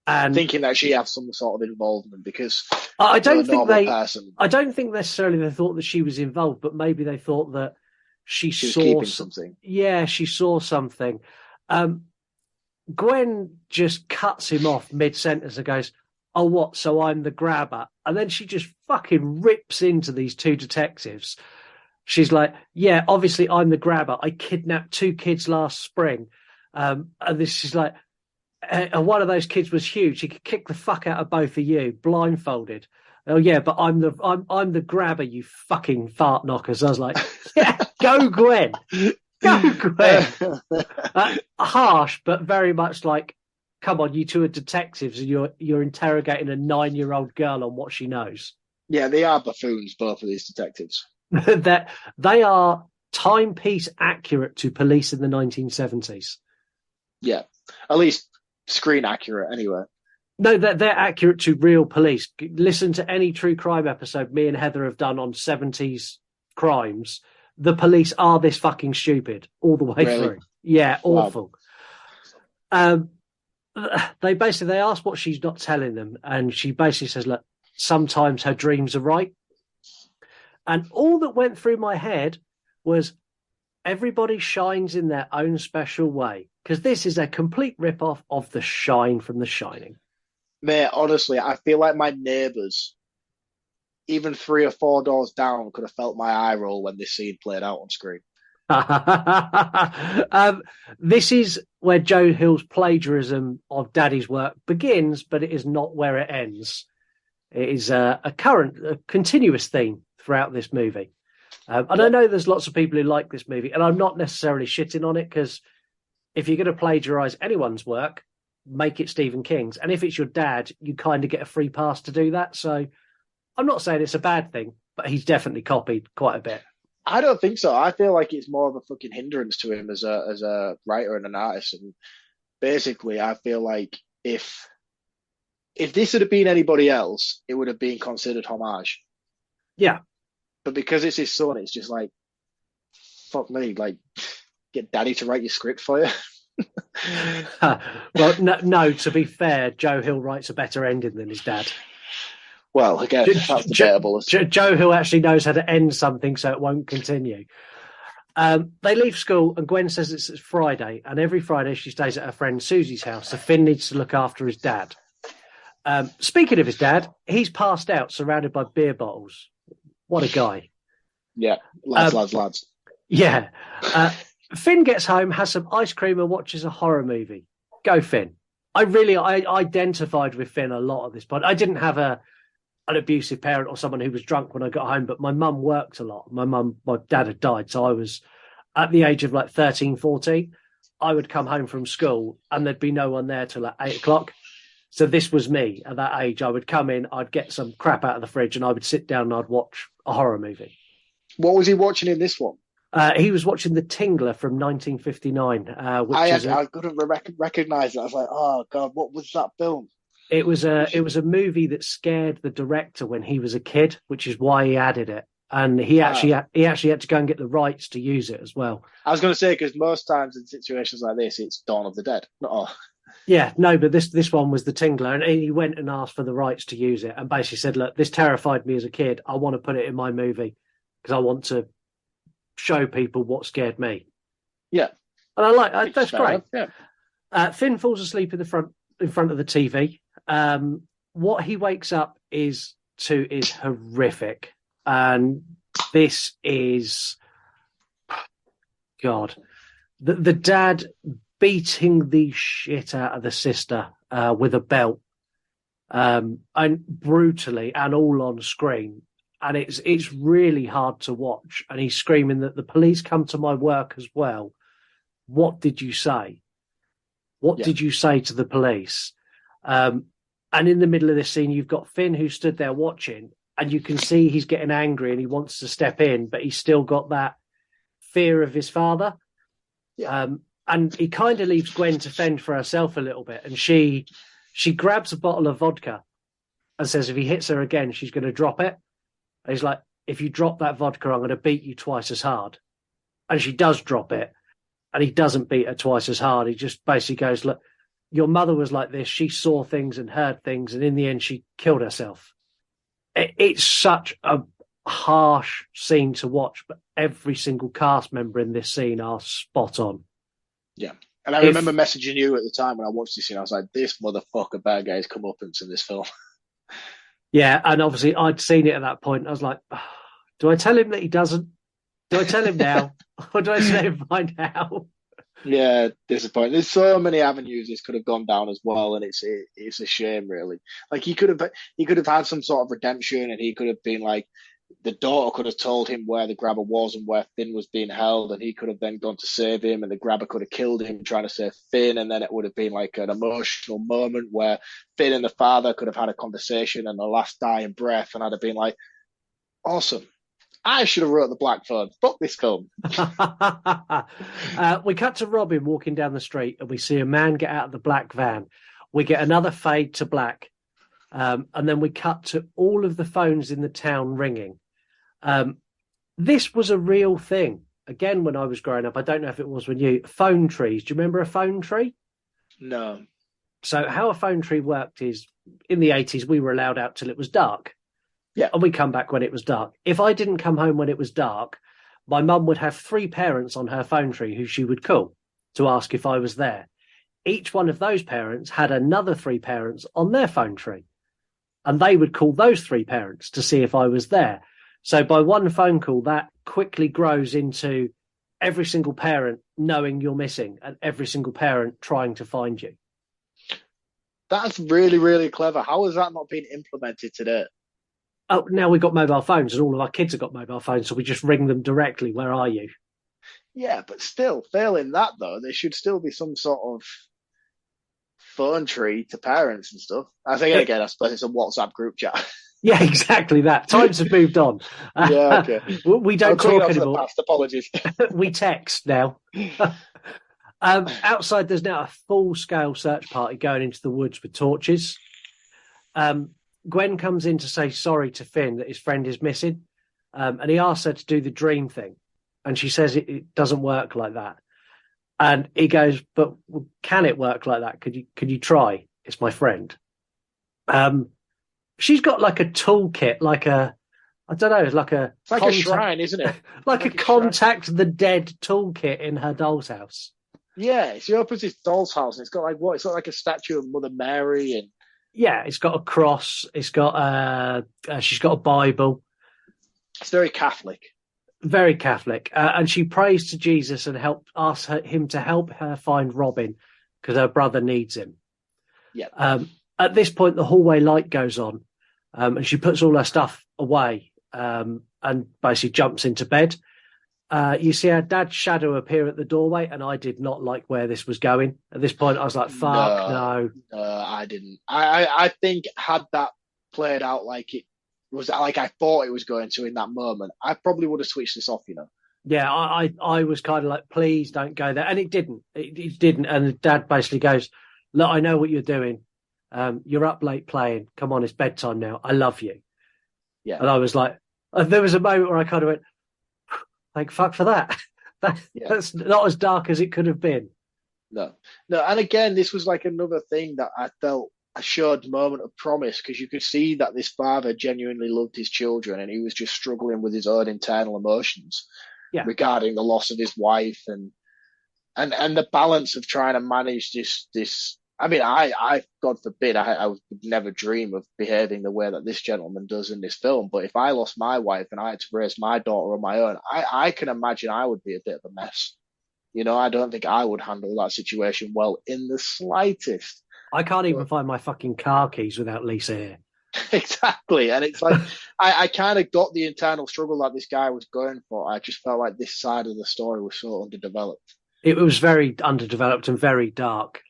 And thinking that she had some sort of involvement, because I don't think I don't think necessarily they thought that she was involved, but maybe they thought that she saw keeping something. Yeah, she saw something. Gwen just cuts him off mid-sentence and goes, oh, what? So I'm the grabber? And then she just fucking rips into these 2 detectives. She's like, yeah, obviously I'm the grabber. I kidnapped 2 kids last spring. And this is like, and one of those kids was huge. He could kick the fuck out of both of you, blindfolded. Oh yeah, but I'm the grabber, you fucking fart knockers. I was like, yeah, go Gwen, go Gwen. Harsh, but very much like, come on, you 2 are detectives, and you're interrogating a 9-year-old girl on what she knows. Yeah, they are buffoons, both of these detectives. That they are timepiece accurate to police in the 1970s. Yeah, at least screen accurate anyway. No, they're accurate to real police. Listen to any true crime episode me and Heather have done on 70s crimes. The police are this fucking stupid all the way through. Yeah, awful. Wow. They ask what she's not telling them, and she basically says, look, sometimes her dreams are right. And all that went through my head was everybody shines in their own special way. because this is a complete rip-off of The Shine from The Shining. Mate, honestly, I feel like my neighbours, even 3 or 4 doors down, could have felt my eye roll when this scene played out on screen. This is where Joe Hill's plagiarism of Daddy's work begins, but it is not where it ends. It is a continuous theme throughout this movie. And I know there's lots of people who like this movie, and I'm not necessarily shitting on it, because if you're going to plagiarize anyone's work, make it Stephen King's. And if it's your dad, you kind of get a free pass to do that. So I'm not saying it's a bad thing, but he's definitely copied quite a bit. I don't think so. I feel like it's more of a fucking hindrance to him as a writer and an artist. And basically, I feel like if this had been anybody else, it would have been considered homage. Yeah. But because it's his son, it's just like, fuck me, like, get daddy to write your script for you. Well, no, to be fair, Joe Hill writes a better ending than his dad. Well, again, that's debatable. Joe Hill actually knows how to end something so it won't continue. They leave school and Gwen says it's Friday, and every Friday she stays at her friend Susie's house, so Finn needs to look after his dad. Speaking of his dad, he's passed out surrounded by beer bottles. What a guy. Yeah, lads. Yeah. Finn gets home, has some ice cream and watches a horror movie. Go Finn. I identified with Finn a lot at this point. I didn't have an abusive parent or someone who was drunk when I got home, but my mum worked a lot. My dad had died, so I was at the age of like 13, 14. I would come home from school and there'd be no one there till like 8 o'clock. So this was me at that age. I would come in, I'd get some crap out of the fridge and I would sit down and I'd watch a horror movie. What was he watching in this one? He was watching The Tingler from 1959. I couldn't recognise it. I was like, oh God, what was that film? It was a movie that scared the director when he was a kid, which is why he added it. And he actually had to go and get the rights to use it as well. I was going to say, because most times in situations like this, it's Dawn of the Dead. Yeah, no, but this one was The Tingler, and he went and asked for the rights to use it and basically said, look, this terrified me as a kid. I want to put it in my movie because I want to show people what scared me. Yeah. And that's great. Yeah. Finn falls asleep in front of the TV. What he wakes up is horrific. And this is, God, the dad beating the shit out of the sister with a belt, and brutally and all on screen. And it's really hard to watch. And he's screaming that the police come to my work as well. What did you say? What did you say to the police? And in the middle of this scene, you've got Finn who stood there watching, and you can see he's getting angry and he wants to step in, but he's still got that fear of his father. Yeah. And he kind of leaves Gwen to fend for herself a little bit. And she grabs a bottle of vodka and says if he hits her again, she's going to drop it. And he's like, if you drop that vodka, I'm going to beat you twice as hard. And she does drop it. And he doesn't beat her twice as hard. He just basically goes, look, your mother was like this. She saw things and heard things. And in the end, she killed herself. It's such a harsh scene to watch, but every single cast member in this scene are spot on. Yeah. And I remember messaging you at the time when I watched this scene. I was like, this motherfucker bad guy's comeuppance in this film. Yeah. And obviously I'd seen it at that point. I was like, oh, do I tell him that he doesn't? Do I tell him now? Or do I let him find out? Yeah, disappointing. There's so many avenues this could have gone down as well, and it's a shame, really. Like he could have had some sort of redemption, and he could have been like, the daughter could have told him where the grabber was and where Finn was being held, and he could have then gone to save him, and the grabber could have killed him trying to save Finn, and then it would have been like an emotional moment where Finn and the father could have had a conversation and the last dying breath, and I'd have been like, awesome. I should have wrote the black phone. Fuck this film. We cut to Robin walking down the street and we see a man get out of the black van. We get another fade to black. And then we cut to all of the phones in the town ringing. This was a real thing. Again, when I was growing up, I don't know if it was when you... Phone trees. Do you remember a phone tree? No. So how a phone tree worked is, in the 80s, we were allowed out till it was dark. Yeah. And we come back when it was dark. If I didn't come home when it was dark, my mum would have 3 parents on her phone tree who she would call. to ask if I was there. Each one of those parents had another 3 parents on their phone tree, and they would call those 3 parents to see if I was there. So by one phone call, that quickly grows into every single parent knowing you're missing and every single parent trying to find you. That's really, really clever. How has that not been implemented today? Oh, now we've got mobile phones and all of our kids have got mobile phones, so we just ring them directly. Where are you? Yeah, but still, failing that though, there should still be some sort of phone tree to parents and stuff. I think again, I suppose it's a WhatsApp group chat. Yeah, exactly that. Times have moved on. Yeah, okay. We don't talk anymore. Past. Apologies. We text now. Outside, there's now a full-scale search party going into the woods with torches. Gwen comes in to say sorry to Finn that his friend is missing, and he asks her to do the dream thing, and she says it doesn't work like that. And he goes, "But can it work like that? Could you try? It's my friend." She's got like a toolkit, like a, I don't know, like a... It's like a shrine, isn't it? like a contact the dead toolkit in her doll's house. Yeah, she opens this doll's house and it's got like what? It's got like a statue of Mother Mary and... Yeah, it's got a cross. It's got she's got a Bible. It's very Catholic. Very Catholic. And she prays to Jesus and asks him to help her find Robin because her brother needs him. Yeah. At this point, the hallway light goes on. And she puts all her stuff away and basically jumps into bed. You see her dad's shadow appear at the doorway, and I did not like where this was going. At this point, I was like, fuck, no. I didn't. I think had that played out like it was, like I thought it was going to in that moment, I probably would have switched this off, you know? Yeah, I was kind of like, please don't go there. And it didn't. It didn't. And the dad basically goes, look, I know what you're doing. You're up late playing. Come on, it's bedtime now. I love you. Yeah. And I was like, there was a moment where I kind of went, thank fuck for that. That's not as dark as it could have been. No. And again, this was like another thing that I felt a showed moment of promise because you could see that this father genuinely loved his children and he was just struggling with his own internal emotions regarding the loss of his wife and the balance of trying to manage this. I mean, I God forbid, I would never dream of behaving the way that this gentleman does in this film. But if I lost my wife and I had to raise my daughter on my own, I can imagine I would be a bit of a mess. You know, I don't think I would handle that situation well in the slightest. I can't even find my fucking car keys without Lisa here. Exactly. And it's like, I kind of got the internal struggle that this guy was going for. I just felt like this side of the story was so underdeveloped. It was very underdeveloped and very dark.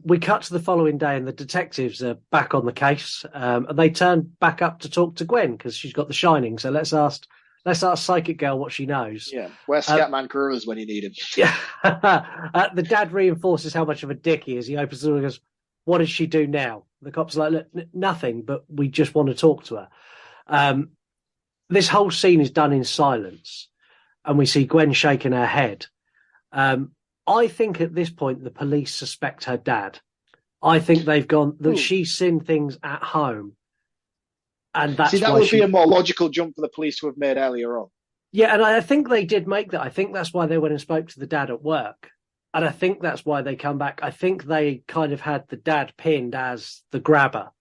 We cut to the following day and the detectives are back on the case and they turn back up to talk to Gwen because she's got the shining. So let's ask Psychic Girl what she knows. Yeah, where's Scatman Crothers when you need him? Yeah. The dad reinforces how much of a dick he is. He opens the door and goes, what does she do now? The cops are like, look, nothing, but we just want to talk to her. This whole scene is done in silence and we see Gwen shaking her head. I think at this point the police suspect her dad. I think they've gone that she's seen things at home, and that's that would be a more logical jump for the police to have made earlier on. Yeah, and I think they did make that. I think that's why they went and spoke to the dad at work, and I think that's why they come back. I think they kind of had the dad pinned as the grabber.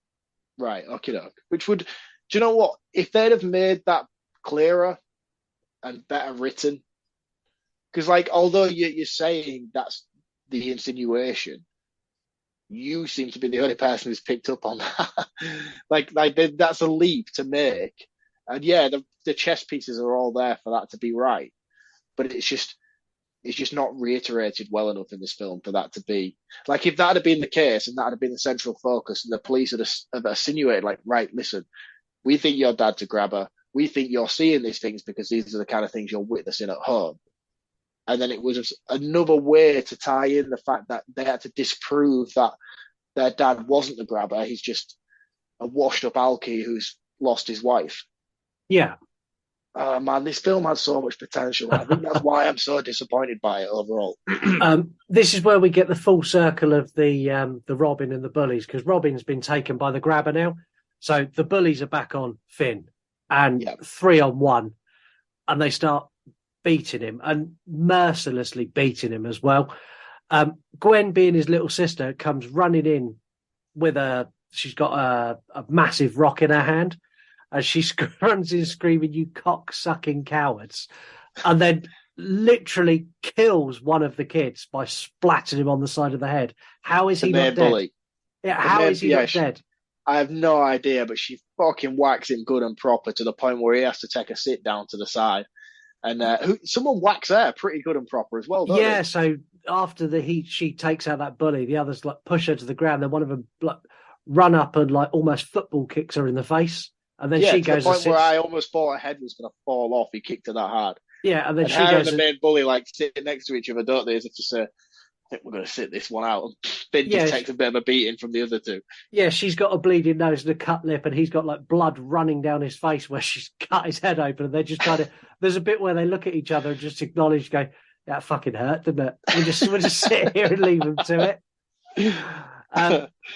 Right. Okay. Which would, do you know what? If they'd have made that clearer and better written. Because, like, although you're saying that's the insinuation, you seem to be the only person who's picked up on that. like that's a leap to make. And yeah, the chess pieces are all there for that to be right, but it's just not reiterated well enough in this film for that to be like. If that had been the case and that had been the central focus, and the police had insinuated, like, right, listen, we think your dad's a grabber. We think you're seeing these things because these are the kind of things you're witnessing at home. And then it was another way to tie in the fact that they had to disprove that their dad wasn't the grabber. He's just a washed-up alkie who's lost his wife. Yeah. Man, this film has so much potential. I think that's why I'm so disappointed by it overall. This is where we get the full circle of the Robin and the bullies, because Robin's been taken by the grabber now. So the bullies are back on Finn and 3-on-1, and they start beating him and mercilessly beating him as well. Gwen, being his little sister, comes running in with she's got a massive rock in her hand, and she runs in screaming, "You cock-sucking cowards," and then literally kills one of the kids by splatting him on the side of the head. How is he not dead? Bully. Yeah, how is he not dead? I have no idea, but she fucking whacks him good and proper to the point where he has to take a sit down to the side. And someone whacks her pretty good and proper as well, don't they? So after she takes out that bully, the others like push her to the ground. Then one of them like run up and like almost football kicks her in the face. And then she goes to the point where I almost thought her head was going to fall off. He kicked her that hard. Yeah, and then she her goes and the main bully like sitting next to each other, don't they? As if to say, I think we're going to sit this one out. Finn just takes a bit of a beating from the other two. Yeah, she's got a bleeding nose and a cut lip, and he's got like blood running down his face where she's cut his head open. And they're just trying to. There's a bit where they look at each other and just acknowledge, go, "That fucking hurt, didn't it?" We'll just sit here and leave them to it.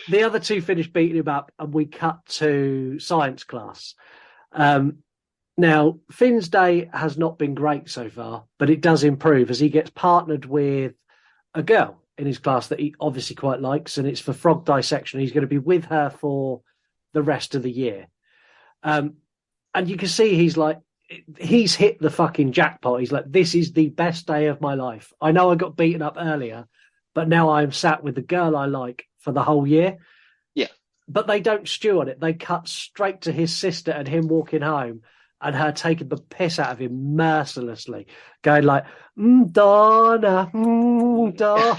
The other two finish beating him up, and we cut to science class. Now, Finn's day has not been great so far, but it does improve as he gets partnered with a girl in his class that he obviously quite likes, and it's for frog dissection. He's going to be with her for the rest of the year. And you can see he's hit the fucking jackpot. He's like, this is the best day of my life. I know I got beaten up earlier, but now I'm sat with the girl I like for the whole year. Yeah. But they don't stew on it. They cut straight to his sister and him walking home and her taking the piss out of him mercilessly, going like, Donna, Donna.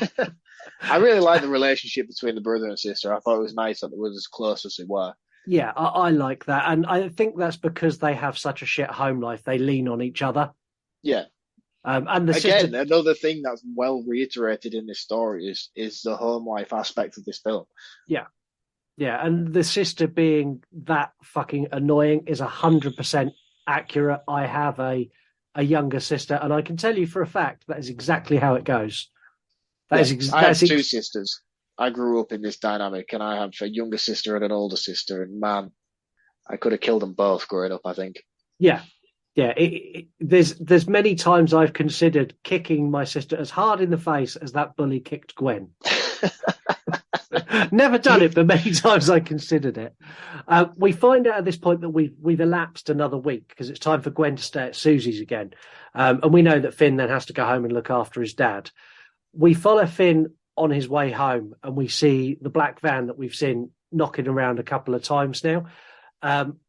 I really like the relationship between the brother and sister. I thought it was nice that they were as close as they were. Yeah, I like that. And I think that's because they have such a shit home life. They lean on each other. Yeah. And Again, another thing that's well reiterated in this story is the home life aspect of this film. Yeah. Yeah, and the sister being that fucking annoying is 100% accurate. I have a younger sister, and I can tell you for a fact that is exactly how it goes. I have two sisters. I grew up in this dynamic, and I have a younger sister and an older sister, and man, I could have killed them both growing up, I think. Yeah. Yeah, there's many times I've considered kicking my sister as hard in the face as that bully kicked Gwen. Never done it, but many times I considered it. We find out at this point that we've elapsed another week because it's time for Gwen to stay at Susie's again. And we know that Finn then has to go home and look after his dad. We follow Finn on his way home and we see the black van that we've seen knocking around a couple of times now.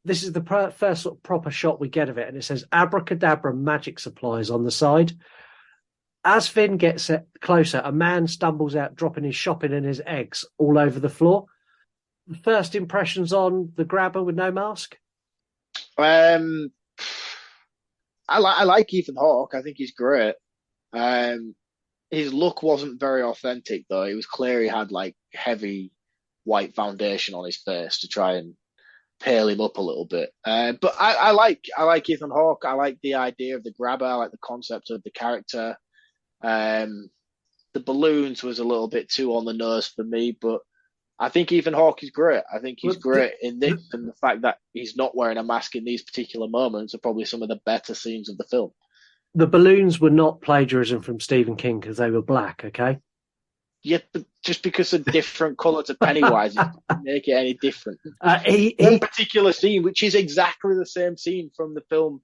This is the first sort of proper shot we get of it, and it says abracadabra magic supplies on the side. As Finn gets closer, a man stumbles out, dropping his shopping and his eggs all over the floor. First impressions on the grabber with no mask? I like Ethan Hawke. I think he's great. His look wasn't very authentic, though. It was clear he had like heavy white foundation on his face to try and pale him up a little bit. But I like Ethan Hawke. I like the idea of the grabber. I like the concept of the character. The balloons was a little bit too on the nose for me, but I think Ethan Hawke is great. I think he's great in this, and the fact that he's not wearing a mask in these particular moments are probably some of the better scenes of the film. The balloons were not plagiarism from Stephen King because they were black, okay? Yeah, but just because they're different colour to Pennywise, it doesn't make it any different. One particular scene, which is exactly the same scene from the film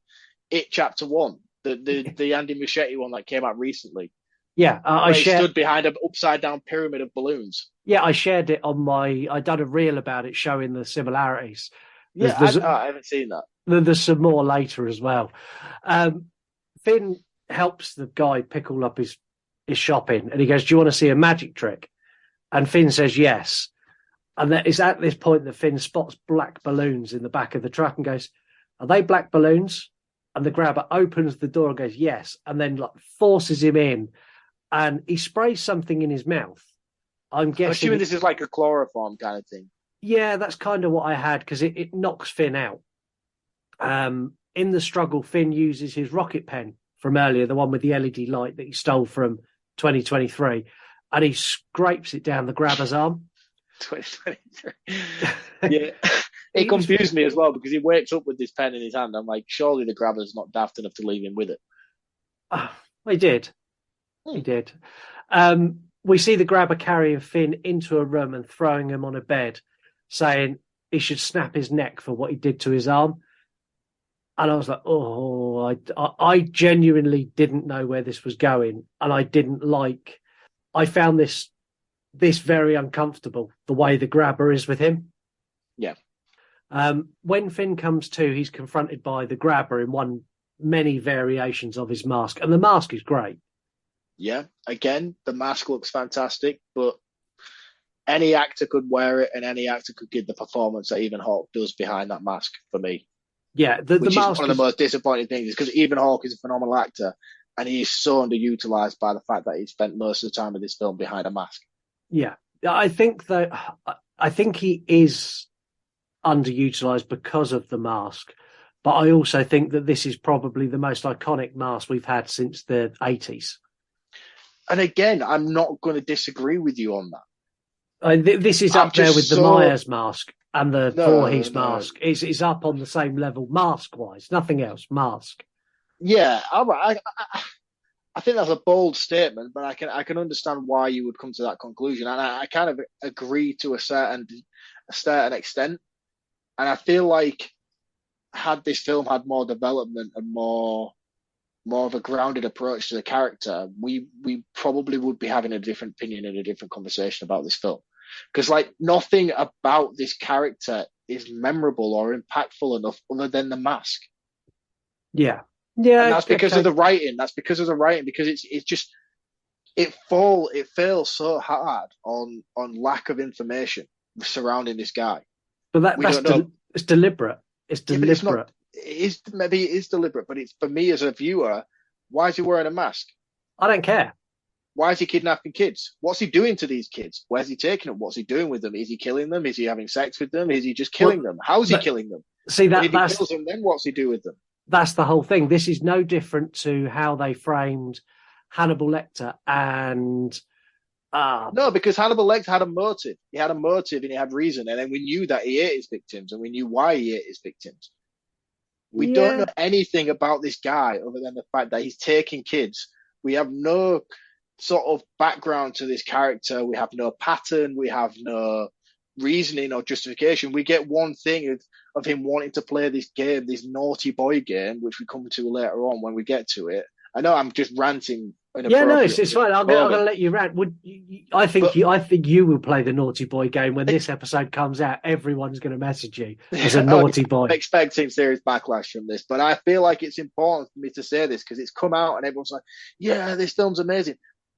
It Chapter 1, the Andy Muschietti one that came out recently. Yeah, I stood behind an upside down pyramid of balloons. Yeah, I shared it on I done a reel about it showing the similarities. I haven't seen that. There's some more later as well. Finn helps the guy pick all up his shopping, and he goes, "Do you want to see a magic trick?" And Finn says yes. And it's at this point that Finn spots black balloons in the back of the truck and goes, "Are they black balloons?" And the grabber opens the door and goes, "Yes," and then like forces him in. And he sprays something in his mouth. I'm assuming this is like a chloroform kind of thing. Yeah, that's kind of what I had because it knocks Finn out. In the struggle, Finn uses his rocket pen from earlier, the one with the LED light that he stole from 2023, and he scrapes it down the grabber's arm. 2023. Yeah. It confused me as well because he wakes up with this pen in his hand. I'm like, surely the grabber's not daft enough to leave him with it. He did. He did. We see the grabber carrying Finn into a room and throwing him on a bed, saying he should snap his neck for what he did to his arm. And I was like, oh, I genuinely didn't know where this was going. And I found this very uncomfortable, the way the grabber is with him. Yeah. When Finn comes to, he's confronted by the grabber in many variations of his mask. And the mask is great. Yeah. Again, the mask looks fantastic, but any actor could wear it and any actor could give the performance that Ethan Hawke does behind that mask for me. Yeah, the which mask is one of the most disappointing things, because Ethan Hawke is a phenomenal actor, and he is so underutilized by the fact that he spent most of the time in this film behind a mask. Yeah, I think he is underutilized because of the mask, but I also think that this is probably the most iconic mask we've had since the 80s. And again, I'm not going to disagree with you on that. This is up there with the Myers mask and the Voorhees mask. It's up on the same level, mask-wise, nothing else, mask. Yeah, I think that's a bold statement, but I can understand why you would come to that conclusion, and I kind of agree to a certain extent. And I feel like had this film had more development and more of a grounded approach to the character, we probably would be having a different opinion and a different conversation about this film. Because like nothing about this character is memorable or impactful enough other than the mask. Yeah. And that's because of the writing. That's because of the writing, because it fails so hard on lack of information surrounding this guy. But it's deliberate. It's deliberate. Maybe it is deliberate, but it's, for me as a viewer, why is he wearing a mask? I don't care. Why is he kidnapping kids? What's he doing to these kids? Where's he taking them? What's he doing with them? Is he killing them? Is he having sex with them? Is he just killing them? How is he killing them? See, if he kills them, then what's he do with them? That's the whole thing. This is no different to how they framed Hannibal Lecter and... No, because Hannibal Lecter had a motive. He had a motive and he had reason. And then we knew that he ate his victims and we knew why he ate his victims. We don't know anything about this guy other than the fact that he's taking kids. We have no sort of background to this character. We have no pattern. We have no reasoning or justification. We get one thing of him wanting to play this game, this naughty boy game, which we come to later on when we get to it. I know I'm just ranting. Yeah, no, it's fine. I'm going to let you rant. I think you will play the naughty boy game when this episode comes out. Everyone's going to message you as a naughty boy. I'm expecting serious backlash from this, but I feel like it's important for me to say this because it's come out and everyone's like, "Yeah, this film's amazing,"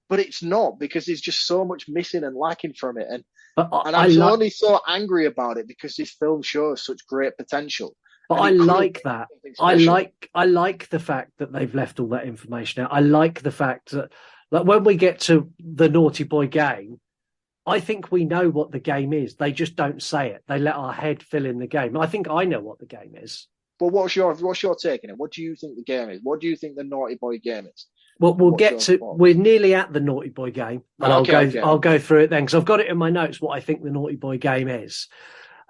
but it's not, because there's just so much missing and lacking from it. And I'm only so angry about it because this film shows such great potential. But I like that. I like the fact that they've left all that information out. I like the fact that, like, when we get to the naughty boy game, I think we know what the game is. They just don't say it. They let our head fill in the game. I think I know what the game is. Well, what's your take on it? What do you think the game is? What do you think the naughty boy game is? Well, we're nearly at the naughty boy game, and I'll go through it then, because I've got it in my notes what I think the naughty boy game is.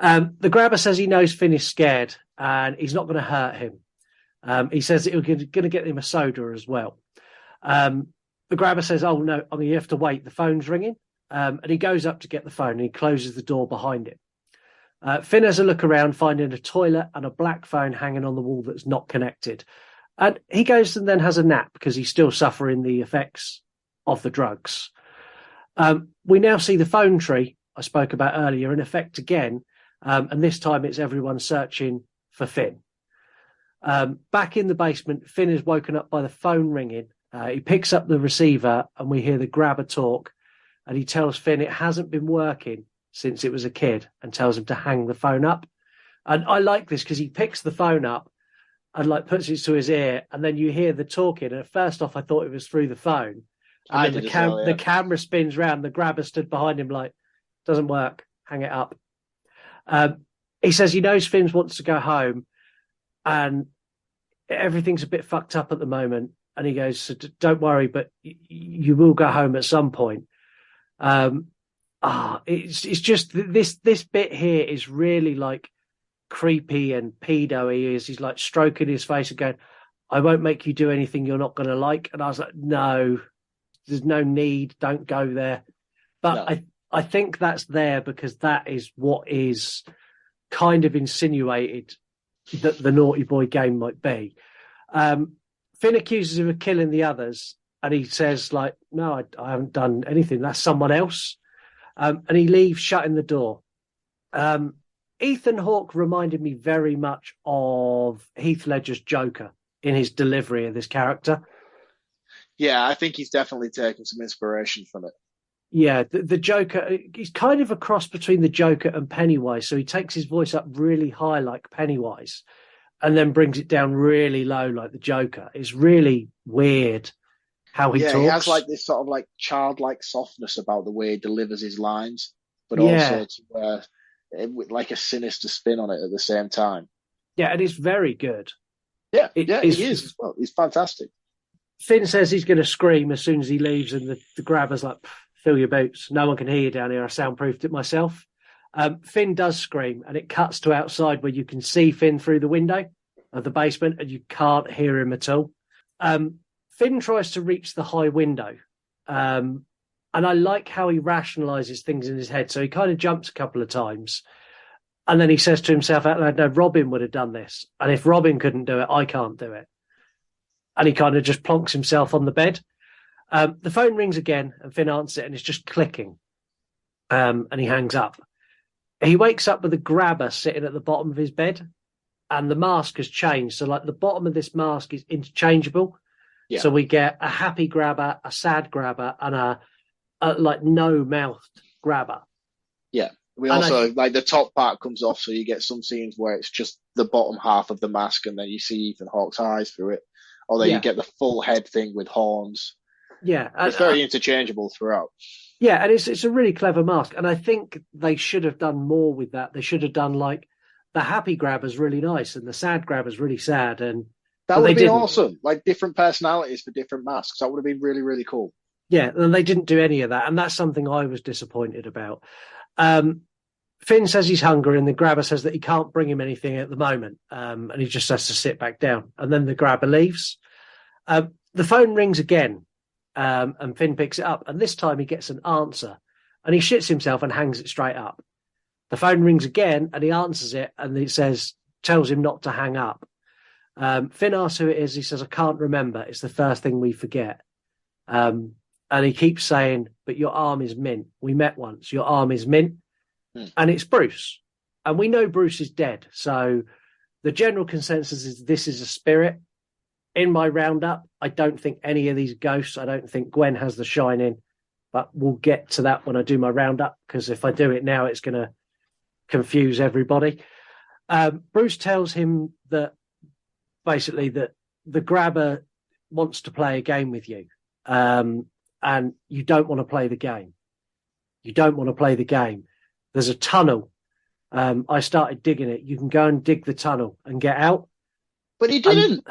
The grabber says he knows Finn is scared and he's not going to hurt him. He says that he's going to get him a soda as well. The grabber says, "Oh no, I mean, you have to wait. The phone's ringing." And he goes up to get the phone and he closes the door behind him. Finn has a look around, finding a toilet and a black phone hanging on the wall that's not connected. And he goes and then has a nap because he's still suffering the effects of the drugs. We now see the phone tree I spoke about earlier in effect again. And this time it's everyone searching for Finn. Back in the basement, Finn is woken up by the phone ringing. He picks up the receiver and we hear the grabber talk, and he tells Finn it hasn't been working since it was a kid and tells him to hang the phone up. And I like this because he picks the phone up and like puts it to his ear, and then you hear the talking. And first off, I thought it was through the phone. And then the camera spins round, the grabber stood behind him like, "Doesn't work, hang it up." He says he knows Finn wants to go home and everything's a bit fucked up at the moment. And he goes, "So don't worry, but you will go home at some point." It's just this bit here is really like creepy and pedo-y. He's like stroking his face and going, I won't make you do anything you're not going to like. And I was like, no, there's no need. Don't go there. But No. I think that's there because that is what is kind of insinuated that the Naughty Boy game might be. Finn accuses him of killing the others, and he says, like, no, I haven't done anything. That's someone else. And he leaves, shutting the door. Ethan Hawke reminded me very much of Heath Ledger's Joker in his delivery of this character. Yeah, I think he's definitely taken some inspiration from it. Yeah, the Joker, he's kind of a cross between the Joker and Pennywise. So he takes his voice up really high like Pennywise and then brings it down really low like the Joker. It's really weird how he talks. He has like this sort of like childlike softness about the way he delivers his lines, but also with like a sinister spin on it at the same time. Yeah, and it's very good. Yeah, he is as well. He's fantastic. Finn says he's going to scream as soon as he leaves, and the grabber's like, fill your boots. No one can hear you down here. I soundproofed it myself. Finn does scream, and it cuts to outside where you can see Finn through the window of the basement, and you can't hear him at all. Finn tries to reach the high window, and I like how he rationalizes things in his head. So he kind of jumps a couple of times, and then he says to himself out loud, no, Robin would have done this. And if Robin couldn't do it, I can't do it. And he kind of just plonks himself on the bed. The phone rings again, and Finn answers it, and it's just clicking. And he hangs up. He wakes up with a grabber sitting at the bottom of his bed, and the mask has changed. So, like, the bottom of this mask is interchangeable. Yeah. So we get a happy grabber, a sad grabber, and a like no-mouthed grabber. Yeah. We also, like, the top part comes off, so you get some scenes where it's just the bottom half of the mask, and then you see Ethan Hawke's eyes through it. Or then you get the full head thing with horns. Yeah. It's very interchangeable throughout. Yeah, and it's a really clever mask. And I think they should have done more with that. They should have done, like, the happy grabber's really nice and the sad grabber's really sad. And that would have been awesome. Like, different personalities for different masks. That would have been really, really cool. Yeah, and they didn't do any of that. And that's something I was disappointed about. Finn says he's hungry, and the grabber says that he can't bring him anything at the moment, and he just has to sit back down. And then the grabber leaves. The phone rings again, and Finn picks it up, and this time he gets an answer, and he shits himself and hangs it straight up. The phone rings again, and he answers it, and it tells him not to hang up. Finn asks who it is. He says, I can't remember. It's the first thing we forget. And he keeps saying, but your arm is mint. We met once. Your arm is mint. And it's Bruce. And we know Bruce is dead. So the general consensus is this is a spirit. In my roundup, I don't think any of these ghosts, I don't think Gwen has the Shining, but we'll get to that when I do my roundup, because if I do it now, it's going to confuse everybody. Bruce tells him that basically that the grabber wants to play a game with you, and you don't want to play the game. You don't want to play the game. There's a tunnel. I started digging it. You can go and dig the tunnel and get out. But he didn't.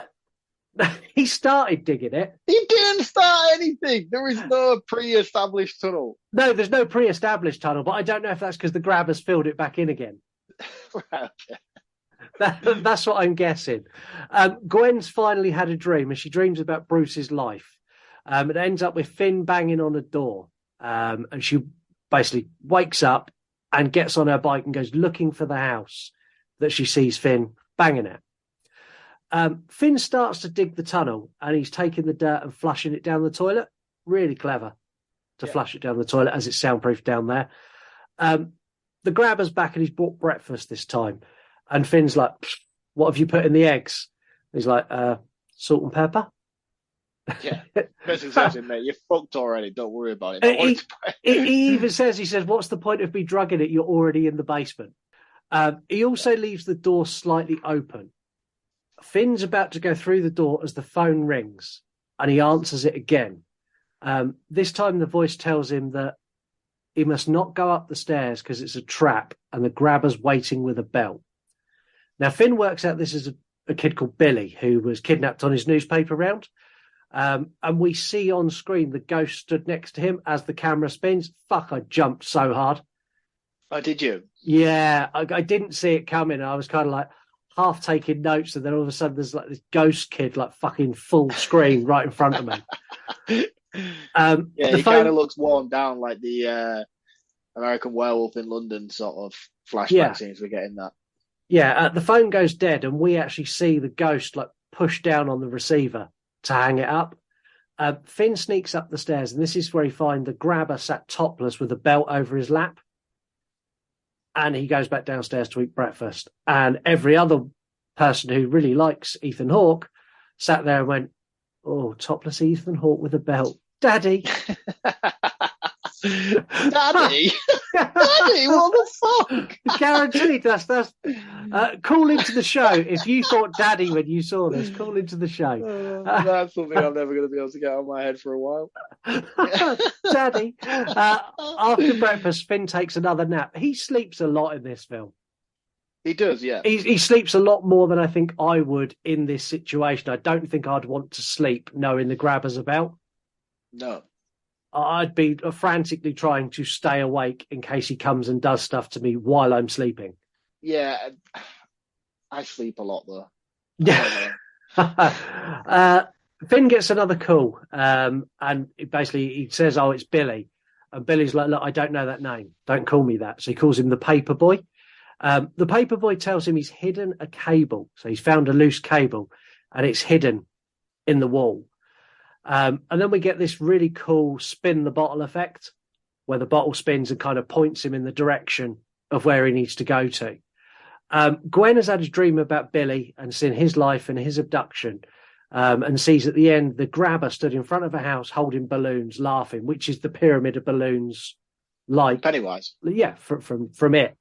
He started digging it. He didn't start anything. There is no pre-established tunnel. No, there's no pre-established tunnel, but I don't know if that's because the grabber's filled it back in again. Okay. That's what I'm guessing. Gwen's finally had a dream, and she dreams about Bruce's life. It ends up with Finn banging on a door, and she basically wakes up and gets on her bike and goes looking for the house that she sees Finn banging at. Finn starts to dig the tunnel, and he's taking the dirt and flushing it down the toilet. Really clever to flush it down the toilet, as it's soundproof down there. The grabber's back, and he's bought breakfast this time. And Finn's like, what have you put in the eggs? He's like, salt and pepper. Yeah, basically says him, mate, you're fucked already. Don't worry about it. He even says, what's the point of me drugging it? You're already in the basement. He also leaves the door slightly open. Finn's about to go through the door as the phone rings, and he answers it again. This time the voice tells him that he must not go up the stairs because it's a trap, and the grabber's waiting with a belt. Now, Finn works out this is a kid called Billy who was kidnapped on his newspaper round. And we see on screen the ghost stood next to him as the camera spins. Fuck, I jumped so hard. Oh, did you? Yeah, I didn't see it coming. I was kind of like, half taking notes, and then all of a sudden there's like this ghost kid, like fucking full screen right in front of me. He kind of looks worn down, like the American Werewolf in London sort of flashback scenes we get in that. Yeah, the phone goes dead, and we actually see the ghost like push down on the receiver to hang it up. Finn sneaks up the stairs, and this is where he finds the grabber sat topless with a belt over his lap. And he goes back downstairs to eat breakfast. And every other person who really likes Ethan Hawke sat there and went, "Oh, topless Ethan Hawke with a belt. Daddy." Daddy? Daddy, what the fuck? Guaranteed. That's call into the show. If you thought Daddy when you saw this, call into the show. That's something I'm never going to be able to get out of my head for a while. Daddy. After breakfast, Finn takes another nap. He sleeps a lot in this film. He does, yeah. He sleeps a lot more than I think I would in this situation. I don't think I'd want to sleep knowing the grabber's about. No. I'd be frantically trying to stay awake in case he comes and does stuff to me while I'm sleeping. Yeah, I sleep a lot though. Yeah. Finn gets another call, and basically he says, "Oh, it's Billy," and Billy's like, "Look, I don't know that name. Don't call me that." So he calls him the paper boy. The paper boy tells him he's hidden a cable, so he's found a loose cable, and it's hidden in the wall. And then we get this really cool spin the bottle effect, where the bottle spins and kind of points him in the direction of where he needs to go to. Gwen has had a dream about Billy and seen his life and his abduction, and sees at the end the grabber stood in front of a house holding balloons, laughing, which is the pyramid of balloons, like Pennywise. Yeah, from it.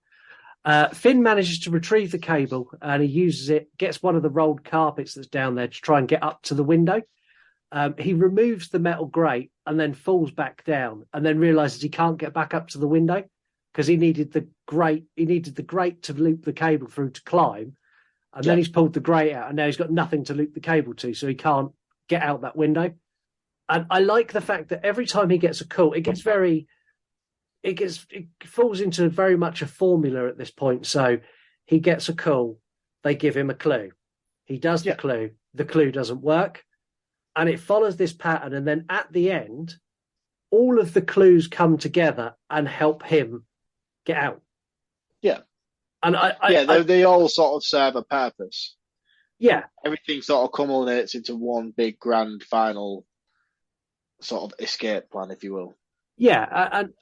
Finn manages to retrieve the cable, and he uses it, gets one of the rolled carpets that's down there to try and get up to the window. He removes the metal grate and then falls back down, and then realizes he can't get back up to the window because he needed the grate. He needed the grate to loop the cable through to climb, and then he's pulled the grate out, and now he's got nothing to loop the cable to, so he can't get out that window. And I like the fact that every time he gets a call, it falls into very much a formula at this point. So he gets a call, they give him a clue, he does the clue doesn't work. And it follows this pattern. And then at the end, all of the clues come together and help him get out. Yeah. And they all sort of serve a purpose. Yeah. Everything sort of culminates into one big grand final sort of escape plan, if you will. Yeah. And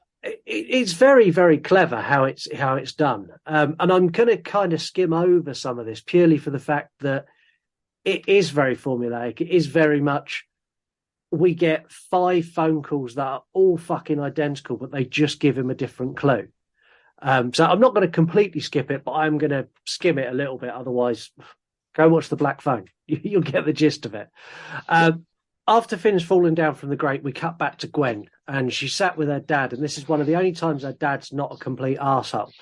it's very, very clever how it's done. And I'm going to kind of skim over some of this purely for the fact that it is very formulaic. It is very much, we get 5 phone calls that are all fucking identical, but they just give him a different clue. So I'm not going to completely skip it, but I'm going to skim it a little bit. Otherwise, go watch The Black Phone. You'll get the gist of it. After Finn's fallen down from the grate, we cut back to Gwen, and she sat with her dad. And this is one of the only times her dad's not a complete arsehole.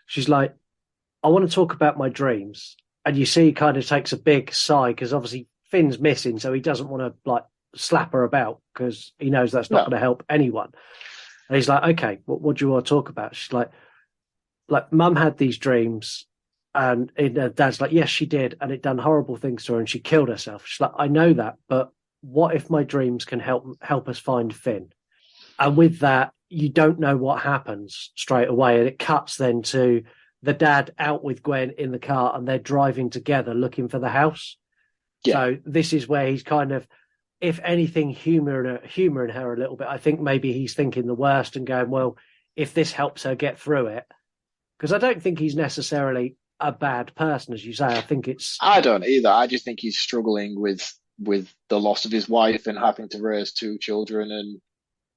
She's like, "I want to talk about my dreams." And you see he kind of takes a big sigh because obviously Finn's missing, so he doesn't want to like slap her about because he knows that's not going to help anyone. And he's like, "Okay, what do you want to talk about?" She's like Mum had these dreams, and Dad's like, "Yes, she did, and it done horrible things to her, and she killed herself." She's like, "I know that, but what if my dreams can help us find Finn?" And with that, you don't know what happens straight away, and it cuts then to the dad out with Gwen in the car, and they're driving together looking for the house. Yeah. So this is where he's kind of, if anything, humouring her a little bit. I think maybe he's thinking the worst and going, well, if this helps her get through it, because I don't think he's necessarily a bad person, as you say. I think I don't either. I just think he's struggling with the loss of his wife and having to raise 2 children, and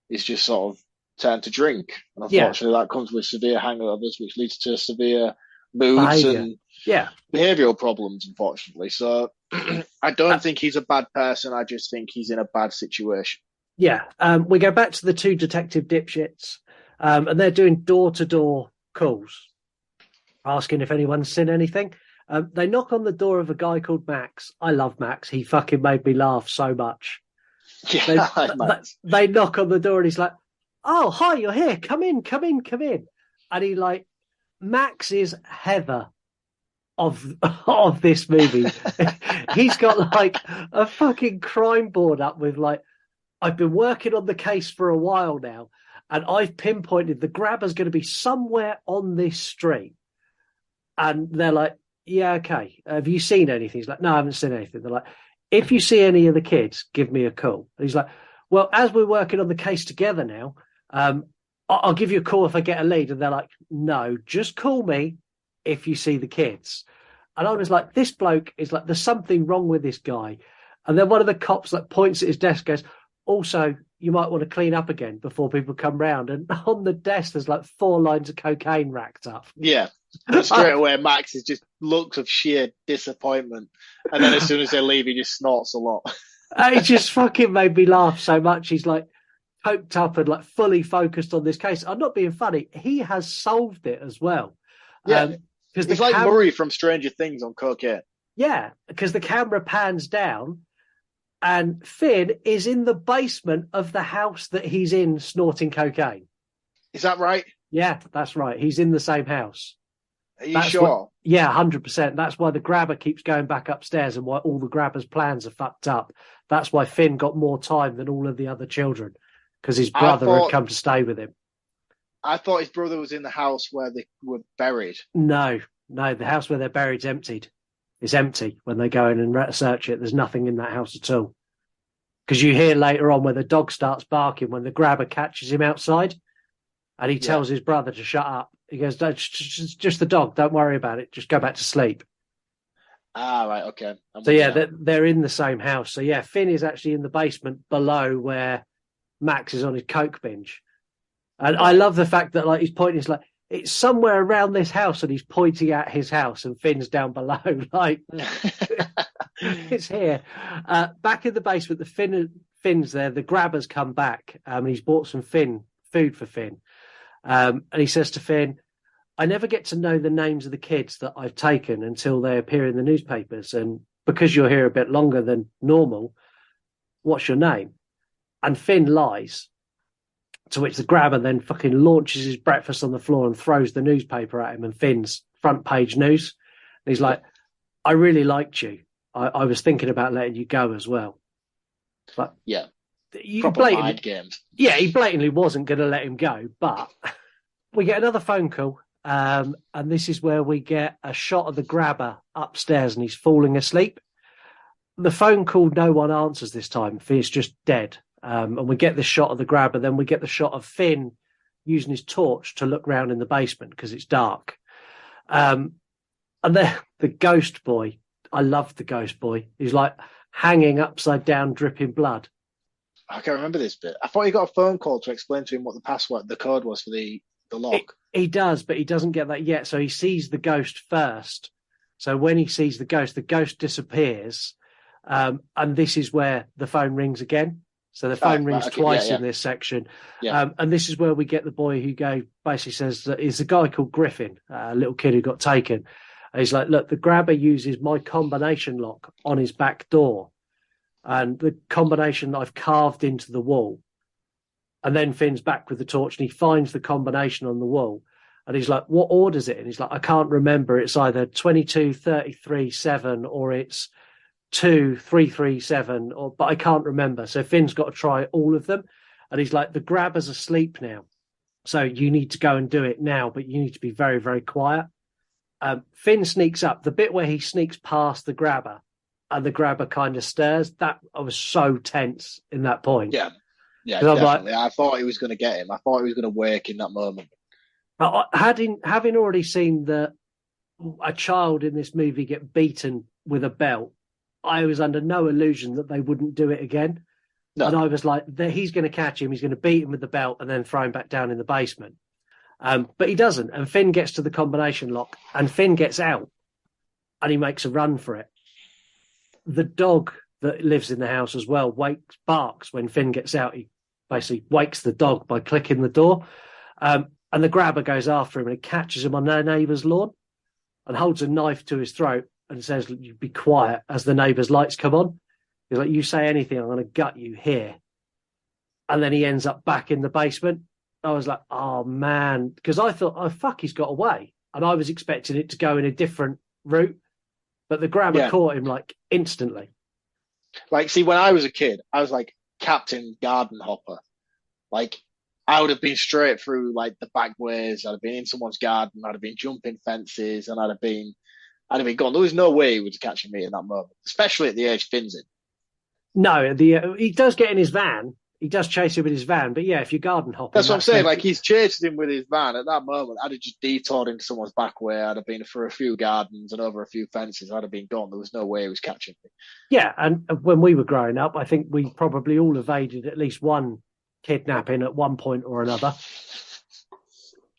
he's just sort of turned to drink, and unfortunately that comes with severe hangovers, which leads to severe moods and behavioural problems, unfortunately. So I don't think he's a bad person. I just think he's in a bad situation. Yeah. We go back to the 2 detective dipshits, and they're doing door-to-door calls, asking if anyone's seen anything. They knock on the door of a guy called Max. I love Max. He fucking made me laugh so much. Yeah, they knock on the door, and he's like, "Oh, hi, you're here. Come in. And he Max is Heather of this movie. He's got like a fucking crime board up with like, I've been working on the case for a while now, and I've pinpointed the grabber's going to be somewhere on this street. And they're like, yeah, okay. Have you seen anything? He's like, no, I haven't seen anything. They're like, if you see any of the kids, give me a call. And he's like, well, as we're working on the case together now, I'll give you a call if I get a lead. And they're like, no, just call me if you see the kids. And I was like, this bloke is like, there's something wrong with this guy. And then one of the cops like points at his desk, goes, also, you might want to clean up again before people come round. And on the desk, there's like 4 lines of cocaine racked up. Yeah. And straight away, Max is just looks of sheer disappointment. And then as soon as they leave, he just snorts a lot. It just fucking made me laugh so much. He's like coked up and like fully focused on this case. I'm not being funny. He has solved it as well. Yeah. Because it's like Murray from Stranger Things on cocaine. Yeah, because the camera pans down and Finn is in the basement of the house that he's in snorting cocaine. Is that right? Yeah, that's right. He's in the same house. Are you sure? Yeah, 100%. That's why the grabber keeps going back upstairs and why all the grabber's plans are fucked up. That's why Finn got more time than all of the other children, because his brother had come to stay with him. I thought his brother was in the house where they were buried. No, the house where they're buried is emptied. It's empty when they go in and search it. There's nothing in that house at all. Because you hear later on where the dog starts barking when the grabber catches him outside and he tells his brother to shut up. He goes, just the dog. Don't worry about it. Just go back to sleep. Ah, right. Okay. They're in the same house. So, yeah, Finn is actually in the basement below where Max is on his coke binge. And I love the fact that, like, he's pointing, it's like, it's somewhere around this house and he's pointing at his house and Finn's down below. Like, it's here. Back in the basement, Finn's there. The grabber's come back. He's bought some food for Finn. And he says to Finn, I never get to know the names of the kids that I've taken until they appear in the newspapers. And because you're here a bit longer than normal, what's your name? And Finn lies, to which the grabber then fucking launches his breakfast on the floor and throws the newspaper at him and Finn's front page news. And he's like, I really liked you. I was thinking about letting you go as well. But yeah. Proper mind games. Yeah, he blatantly wasn't going to let him go, but we get another phone call, and this is where we get a shot of the grabber upstairs, and he's falling asleep. The phone call, no one answers this time. Finn's just dead, and we get the shot of the grabber. Then we get the shot of Finn using his torch to look round in the basement because it's dark. And then the ghost boy. I love the ghost boy. He's like hanging upside down, dripping blood. I can't remember this bit. I thought he got a phone call to explain to him what the code was for the lock. He does, but he doesn't get that yet. So he sees the ghost first. So when he sees the ghost disappears. And this is where the phone rings again. So the phone rings twice in this section. Yeah. And this is where we get the boy who basically says that he's a guy called Griffin, a little kid who got taken. And he's like, look, the grabber uses my combination lock on his back door. And the combination that I've carved into the wall. And then Finn's back with the torch and he finds the combination on the wall. And he's like, what order's it? And he's like, I can't remember. It's either 22, 33, 7 or it's 2, 3, 3, 7, but I can't remember. So Finn's got to try all of them. And he's like, the grabber's asleep now. So you need to go and do it now, but you need to be very, very quiet. Finn sneaks up. The bit where he sneaks past the grabber and the grabber kind of stirs, that I was so tense in that point. Yeah, definitely. I thought he was going to get him. I thought he was going to wake in that moment. Having already seen a child in this movie get beaten with a belt, I was under no illusion that they wouldn't do it again. No. And I was like, he's going to catch him, he's going to beat him with the belt and then throw him back down in the basement. But he doesn't. And Finn gets to the combination lock and Finn gets out and he makes a run for it. The dog that lives in the house as well barks when Finn gets out. He basically wakes the dog by clicking the door. And the grabber goes after him and he catches him on their neighbour's lawn and holds a knife to his throat and says, you be quiet as the neighbour's lights come on. He's like, you say anything, I'm going to gut you here. And then he ends up back in the basement. I was like, oh, man, because I thought, oh, fuck, he's got away. And I was expecting it to go in a different route, but the grammar caught him like instantly. Like, see, when I was a kid, I was like Captain Garden Hopper. Like, I would have been straight through like the back ways. I'd have been in someone's garden. I'd have been jumping fences, and I'd have been gone. There was no way he was catching me in that moment, especially at the age Finn's in. No, he does get in his van. He does chase him with his van, but yeah, if you're garden hopping, that's what I'm saying. Like, he's chasing him with his van. At that moment, I'd have just detoured into someone's back way. I'd have been through a few gardens and over a few fences. I'd have been gone. There was no way he was catching me. Yeah, and when we were growing up, I think we probably all evaded at least one kidnapping at one point or another.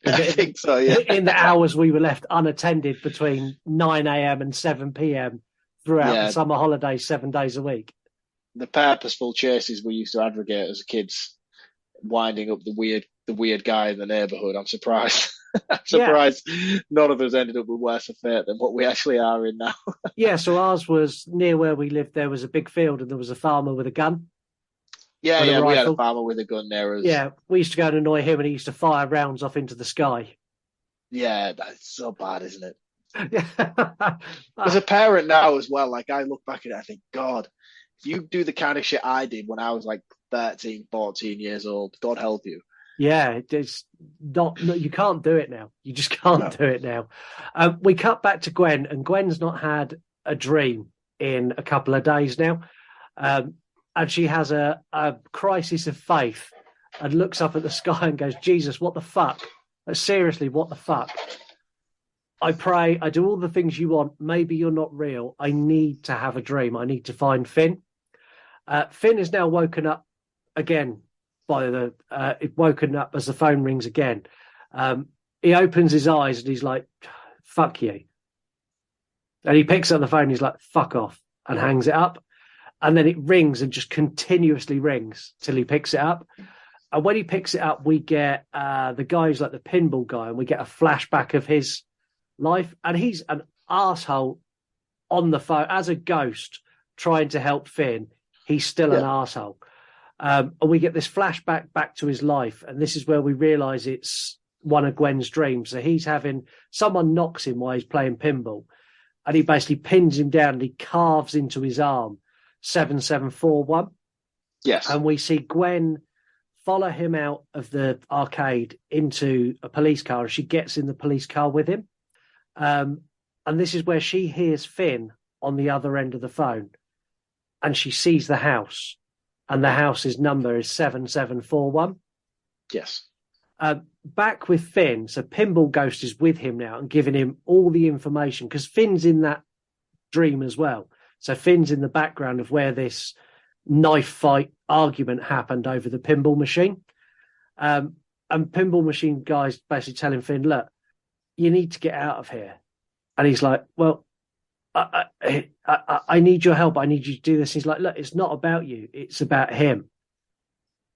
I think so, yeah. In the hours we were left unattended between 9 a.m. and 7 p.m. throughout the summer holidays, 7 days a week. The purposeful chases we used to advocate as kids, winding up the weird guy in the neighbourhood. I'm surprised. None of us ended up with worse a fate than what we actually are in now. Yeah, so ours was near where we lived. There was a big field and there was a farmer with a gun. Yeah, we had a farmer with a gun there. Yeah, we used to go and annoy him and he used to fire rounds off into the sky. Yeah, that's so bad, isn't it? As a parent now as well, like, I look back at it, I think, God, you do the kind of shit I did when I was like 13, 14 years old. God help you. Yeah, it's not. You can't do it now. You just can't do it now. We cut back to Gwen, and Gwen's not had a dream in a couple of days now. And she has a crisis of faith and looks up at the sky and goes, Jesus, what the fuck? Seriously, what the fuck? I pray, I do all the things you want. Maybe you're not real. I need to have a dream. I need to find Finn. Finn is now woken up again woken up as the phone rings again. He opens his eyes and he's like, fuck you. And he picks up the phone and he's like, fuck off, and hangs it up. And then it rings and just continuously rings till he picks it up. And when he picks it up, we get the guy who's like the pinball guy, and we get a flashback of his life. And he's an asshole on the phone as a ghost trying to help Finn. He's still an asshole. And we get this flashback back to his life. And this is where we realise it's one of Gwen's dreams. So he's having someone knocks him while he's playing pinball, and he basically pins him down and he carves into his arm 7741. Yes. And we see Gwen follow him out of the arcade into a police car, and she gets in the police car with him. And this is where she hears Finn on the other end of the phone, and she sees the house, and the house's number is 7741. Yes. Back with Finn, so Pinball Ghost is with him now and giving him all the information, because Finn's in that dream as well. So Finn's in the background of where this knife fight argument happened over the pinball machine. And pinball machine guys basically telling Finn, look, you need to get out of here. And he's like, well, I need your help. I need you to do this. He's like, look, it's not about you. It's about him.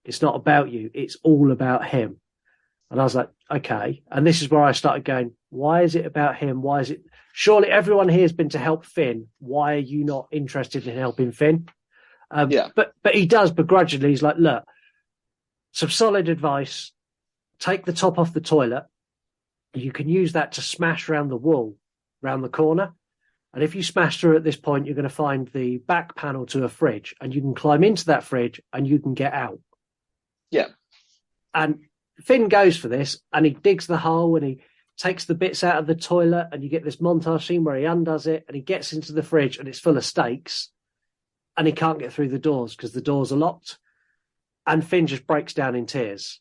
It's not about you. It's all about him. And I was like, okay. And this is where I started going, why is it about him? Why is it? Surely everyone here has been to help Finn. Why are you not interested in helping Finn? But he does begrudgingly. He's like, look, some solid advice. Take the top off the toilet. You can use that to smash around the wall, around the corner. And if you smash through at this point, you're going to find the back panel to a fridge, and you can climb into that fridge and you can get out. Yeah. And Finn goes for this, and he digs the hole and he takes the bits out of the toilet, and you get this montage scene where he undoes it and he gets into the fridge and it's full of steaks, and he can't get through the doors because the doors are locked. And Finn just breaks down in tears.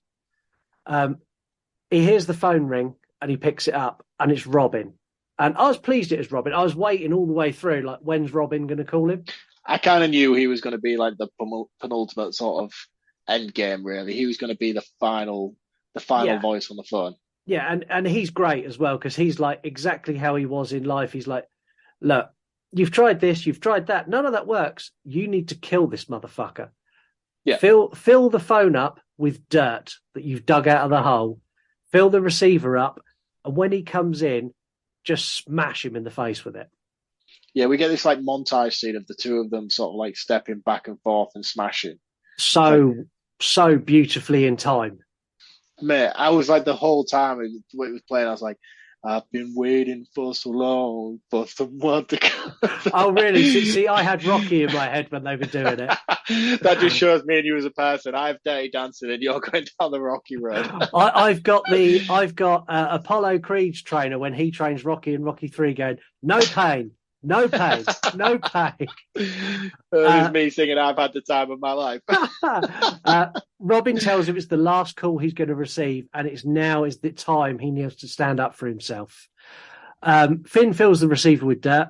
He hears the phone ring and he picks it up, and it's Robin. And I was pleased it was Robin. I was waiting all the way through, like, when's Robin going to call him? I kind of knew he was going to be like the penultimate sort of end game, really. He was going to be the final voice on the phone. Yeah, and he's great as well, because he's like exactly how he was in life. He's like, look, you've tried this, you've tried that. None of that works. You need to kill this motherfucker. Yeah. Fill the phone up with dirt that you've dug out of the hole. Fill the receiver up. And when he comes in, just smash him in the face with it. Yeah, we get this like montage scene of the two of them sort of like stepping back and forth and smashing. So beautifully in time. Mate, I was like the whole time it was playing, I was like, I've been waiting for so long for someone to come. Oh, really? See, I had Rocky in my head when they were doing it. That just shows me and you as a person. I've Dirty Dancing, and you're going down the Rocky road. I've got Apollo Creed's trainer when he trains Rocky in Rocky 3 going, no pain, no pain, no pain. It's me singing I've had the time of my life. Robin tells him it's the last call he's going to receive, and it's the time he needs to stand up for himself. Finn fills the receiver with dirt,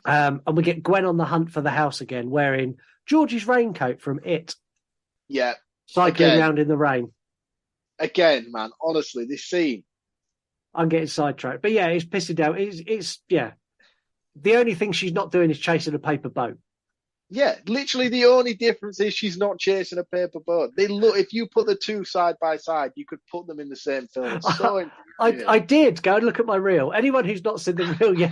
and we get Gwen on the hunt for the house again, wearing George's raincoat from It. Yeah. Cycling around in the rain. Again, man, honestly, this scene. I'm getting sidetracked. But yeah, it's pissing down. It's the only thing she's not doing is chasing a paper boat. Yeah, literally the only difference is she's not chasing a paper boat. If you put the two side by side, you could put them in the same film. It's so I did go and look at my reel. Anyone who's not seen the reel yet,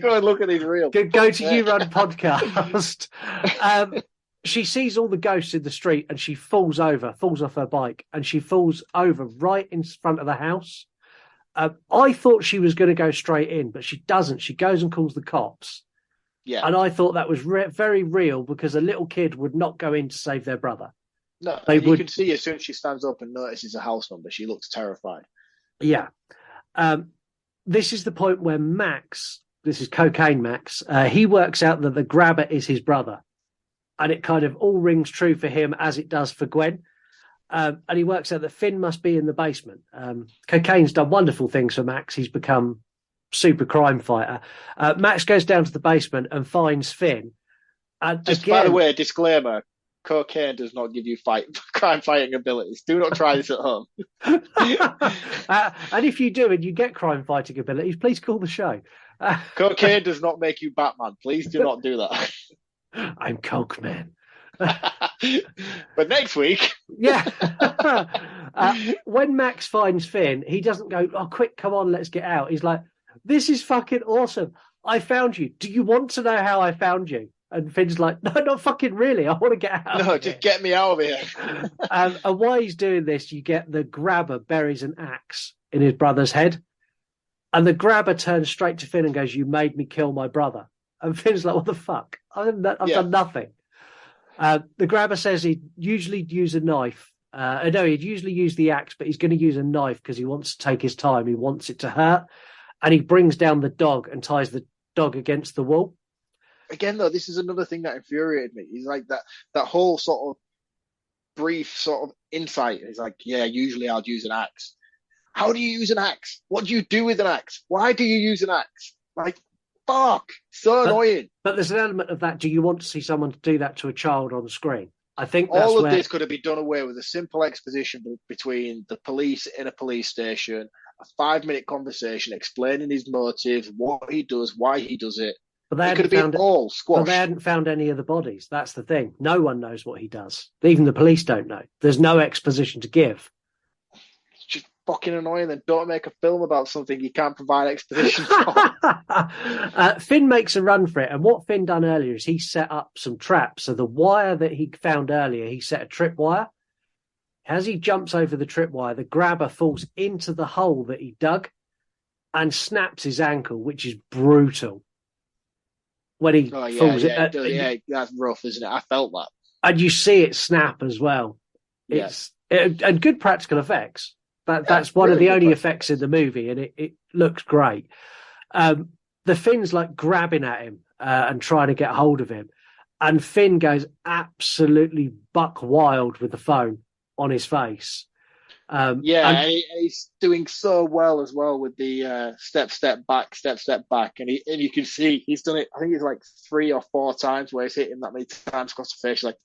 go and look at his reel. Go to You Run podcast. She sees all the ghosts in the street and she falls off her bike, and she falls over right in front of the house. I thought she was going to go straight in, but she doesn't. She goes and calls the cops. Yeah. And I thought that was very real, because a little kid would not go in to save their brother. No, you can see as soon as she stands up and notices a house number, she looks terrified. Yeah. This is the point where Max, this is Cocaine Max, he works out that the grabber is his brother. And it kind of all rings true for him as it does for Gwen. And he works out that Finn must be in the basement. Cocaine's done wonderful things for Max. He's become super crime fighter. Max goes down to the basement and finds Finn. And just again, by the way, disclaimer: cocaine does not give you crime fighting abilities. Do not try this at home. And if you do and you get crime fighting abilities, please call the show. Cocaine does not make you Batman. Please do not do that. I'm Coke Man. But next week, yeah. When Max finds Finn, he doesn't go, "Oh, quick, come on, let's get out." He's like, "This is fucking awesome. I found you. Do you want to know how I found you?" And Finn's like, "No, not fucking really. I want to get out." No, just get me out of here. And while he's doing this, you get the grabber buries an axe in his brother's head, and the grabber turns straight to Finn and goes, "You made me kill my brother." And Finn's like, "What the fuck? I've done nothing." The grabber says he'd usually use a knife. He'd usually use the axe, but he's going to use a knife because he wants to take his time. He wants it to hurt. And he brings down the dog and ties the dog against the wall. Again, though, this is another thing that infuriated me. He's like that whole sort of brief sort of insight. He's like, "Yeah, usually I'd use an axe." How do you use an axe? What do you do with an axe? Why do you use an axe? Like, fuck, so annoying. But there's an element of that. Do you want to see someone do that to a child on screen? I think that's all of this could have been done away with a simple exposition between the police in a police station, a 5-minute conversation explaining his motives, what he does, why he does it. But they could have been all squashed. But they hadn't found any of the bodies. That's the thing. No one knows what he does. Even the police don't know. There's no exposition to give. It's just fucking annoying. Then don't make a film about something you can't provide exposition for. Finn makes a run for it, and what Finn done earlier is he set up some traps. So the wire that he found earlier, he set a tripwire. As he jumps over the tripwire, the grabber falls into the hole that he dug and snaps his ankle, which is brutal. When he falls that's rough, isn't it? I felt that. And you see it snap as well. And good practical effects. That's one of the only effects in the movie, and it looks great. The Finn's like grabbing at him and trying to get hold of him, and Finn goes absolutely buck wild with the phone on his face. And he's doing so well as well with the step back, and you can see he's done it. I think it's like 3 or 4 times where he's hit him that many times across the face. Like,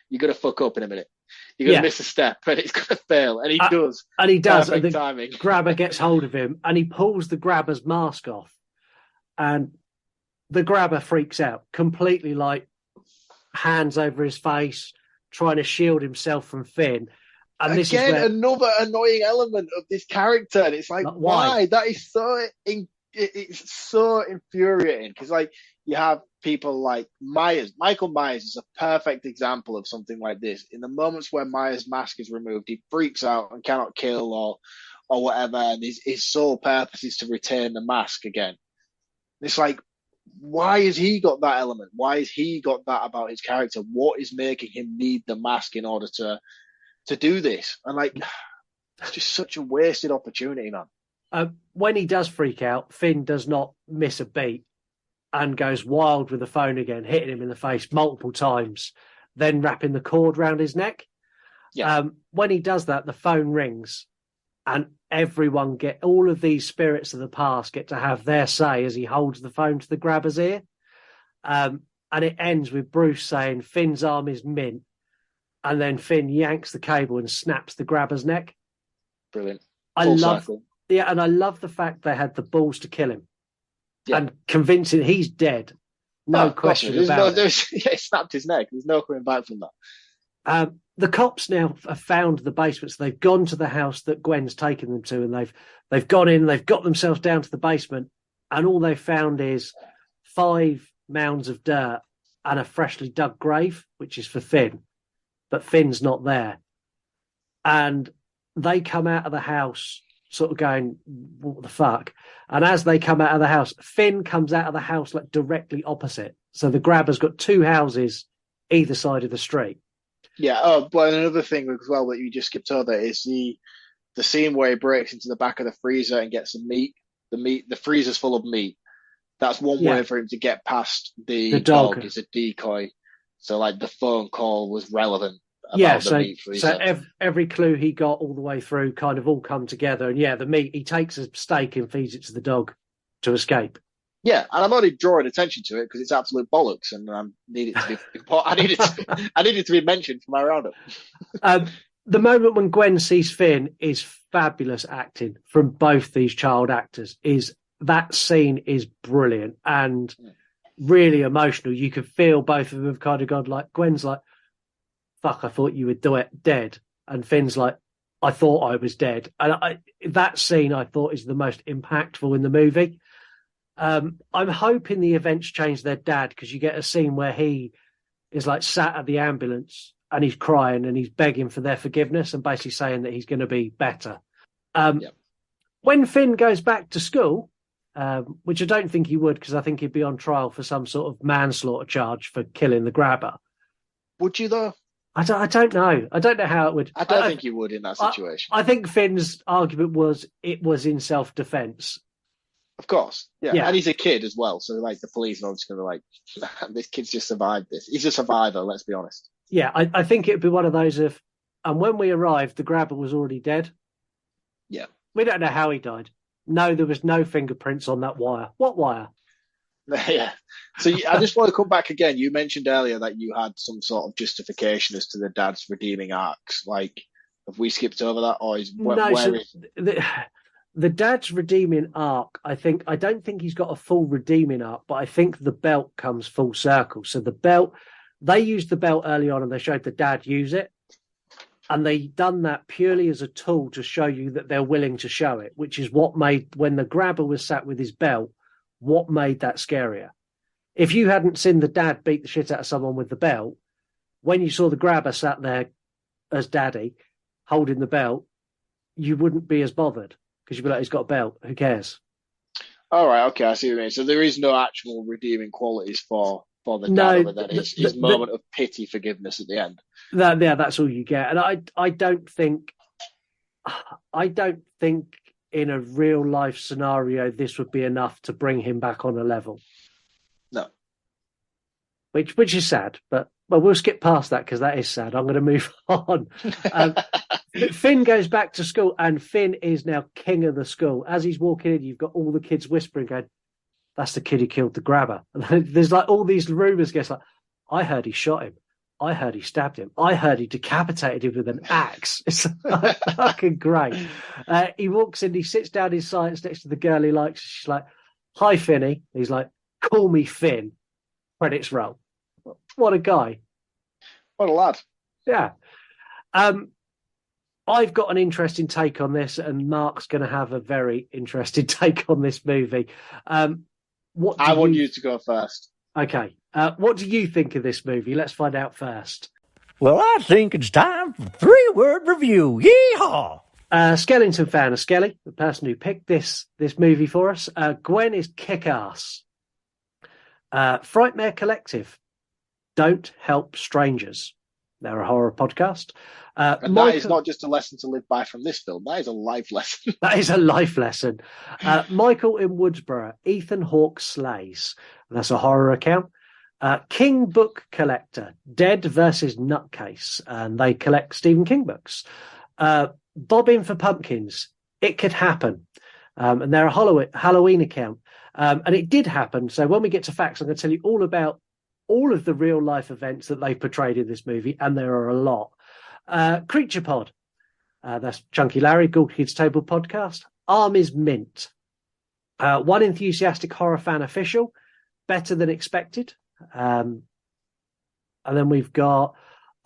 you're gonna fuck up in a minute. You're going to miss a step, and it's going to fail. And he does. And he does. Perfect and the timing. Grabber gets hold of him, and he pulls the grabber's mask off. And the grabber freaks out, completely like hands over his face, trying to shield himself from Finn. And this is where... another annoying element of this character. And it's like, why? That is so... It's so infuriating, because like you have people like Myers. Michael Myers is a perfect example of something like this. In the moments where Myers' mask is removed, he freaks out and cannot kill or whatever, and his sole purpose is to retain the mask again. It's like, why has he got that element? Why has he got that about his character? What is making him need the mask in order to do this? And like, it's just such a wasted opportunity, man. When he does freak out, Finn does not miss a beat and goes wild with the phone again, hitting him in the face multiple times, then wrapping the cord round his neck. Yeah. When he does that, the phone rings and everyone all of these spirits of the past get to have their say as he holds the phone to the grabber's ear. And it ends with Bruce saying Finn's arm is mint. And then Finn yanks the cable and snaps the grabber's neck. Brilliant. I love the fact they had the balls to kill him and convincing he's dead. No question about it. He snapped his neck. There's no coming back from that. The cops now have found the basement, so they've gone to the house that Gwen's taken them to, and they've gone in, they've got themselves down to the basement, and all they've found is 5 mounds of dirt and a freshly dug grave, which is for Finn. But Finn's not there. And they come out of the house sort of going, what the fuck? And as they come out of the house, Finn comes out of the house like directly opposite. So the grabber's got 2 houses either side of the street. Yeah. Oh, but another thing as well that you just skipped over is the scene where he breaks into the back of the freezer and gets some meat. The freezer's full of meat. That's one way for him to get past the dog. Is a decoy. So like the phone call was relevant. So every clue he got all the way through kind of all come together. And the meat, he takes a steak and feeds it to the dog to escape. Yeah, and I'm only drawing attention to it because it's absolute bollocks, and I need it to be. I need it to be mentioned for my roundup. The moment when Gwen sees Finn is fabulous acting from both these child actors. That scene is brilliant and really emotional. You can feel both of them have kind of gone like, Gwen's like, "Fuck, I thought you were dead," and Finn's like, "I thought I was dead." And that scene I thought is the most impactful in the movie. I'm hoping the events change their dad, because you get a scene where he is like sat at the ambulance and he's crying and he's begging for their forgiveness and basically saying that he's going to be better. When Finn goes back to school, which I don't think he would, because I think he'd be on trial for some sort of manslaughter charge for killing the grabber. Would you though? I don't know. I don't know how it would. I don't think you would in that situation. I think Finn's argument was it was in self-defense. Of course, yeah, and he's a kid as well, so like the police are just going to like, this kid's just survived this. He's a survivor, let's be honest. Yeah, I think it'd be one of those of, and when we arrived, the grabber was already dead. Yeah, we don't know how he died. No, there was no fingerprints on that wire. What wire? Yeah. So I just want to come back again. You mentioned earlier that you had some sort of justification as to the dad's redeeming arcs. Like, have we skipped over that, or the dad's redeeming arc, I don't think he's got a full redeeming arc, but I think the belt comes full circle. So the belt, they used the belt early on and they showed the dad use it. And they done that purely as a tool to show you that they're willing to show it, which is what made, when the grabber was sat with his belt, what made that scarier. If you hadn't seen the dad beat the shit out of someone with the belt, when you saw the grabber sat there as daddy holding the belt, you wouldn't be as bothered. Because you'd be like, he's got a belt. Who cares? All right, okay, I see what you mean. So there is no actual redeeming qualities for the dad, other than his moment of pity, forgiveness at the end. That's all you get. And I don't think in a real life scenario this would be enough to bring him back on a level. No. Which is sad, but we'll skip past that because that is sad. I'm going to move on. Finn goes back to school and Finn is now king of the school. As he's walking in, you've got all the kids whispering, going, "That's the kid who killed the grabber." And there's like all these rumours, like, I heard he shot him. I heard he stabbed him. I heard he decapitated him with an axe. It's fucking great. He walks in, he sits down in science next to the girl he likes. She's like, "Hi, Finny." He's like, "Call me Finn." Credits roll. What a guy. What a lad. Yeah. I've got an interesting take on this, and Mark's going to have a very interesting take on this movie. I want you to go first. Okay. What do you think of this movie? Let's find out first. Well, I think it's time for 3-word review. Yeehaw! Skellington fan of Skelly, the person who picked this movie for us. Gwen is kick-ass. Frightmare Collective, Don't Help Strangers. They're a horror podcast. And that is not just a lesson to live by from this film. That is a life lesson. That is a life lesson. Michael in Woodsboro, Ethan Hawke Slays. That's a horror account. King Book Collector, Dead versus Nutcase. And they collect Stephen King books. Bob in for Pumpkins, It Could Happen. And they're a Halloween account. And it did happen. So when we get to facts, I'm going to tell you all about all of the real life events that they portrayed in this movie, and there are a lot. Creature Pod, that's Chunky Larry, Gold Kids Table podcast. Arm is Mint. One Enthusiastic Horror Fan Official, Better Than Expected. And then we've got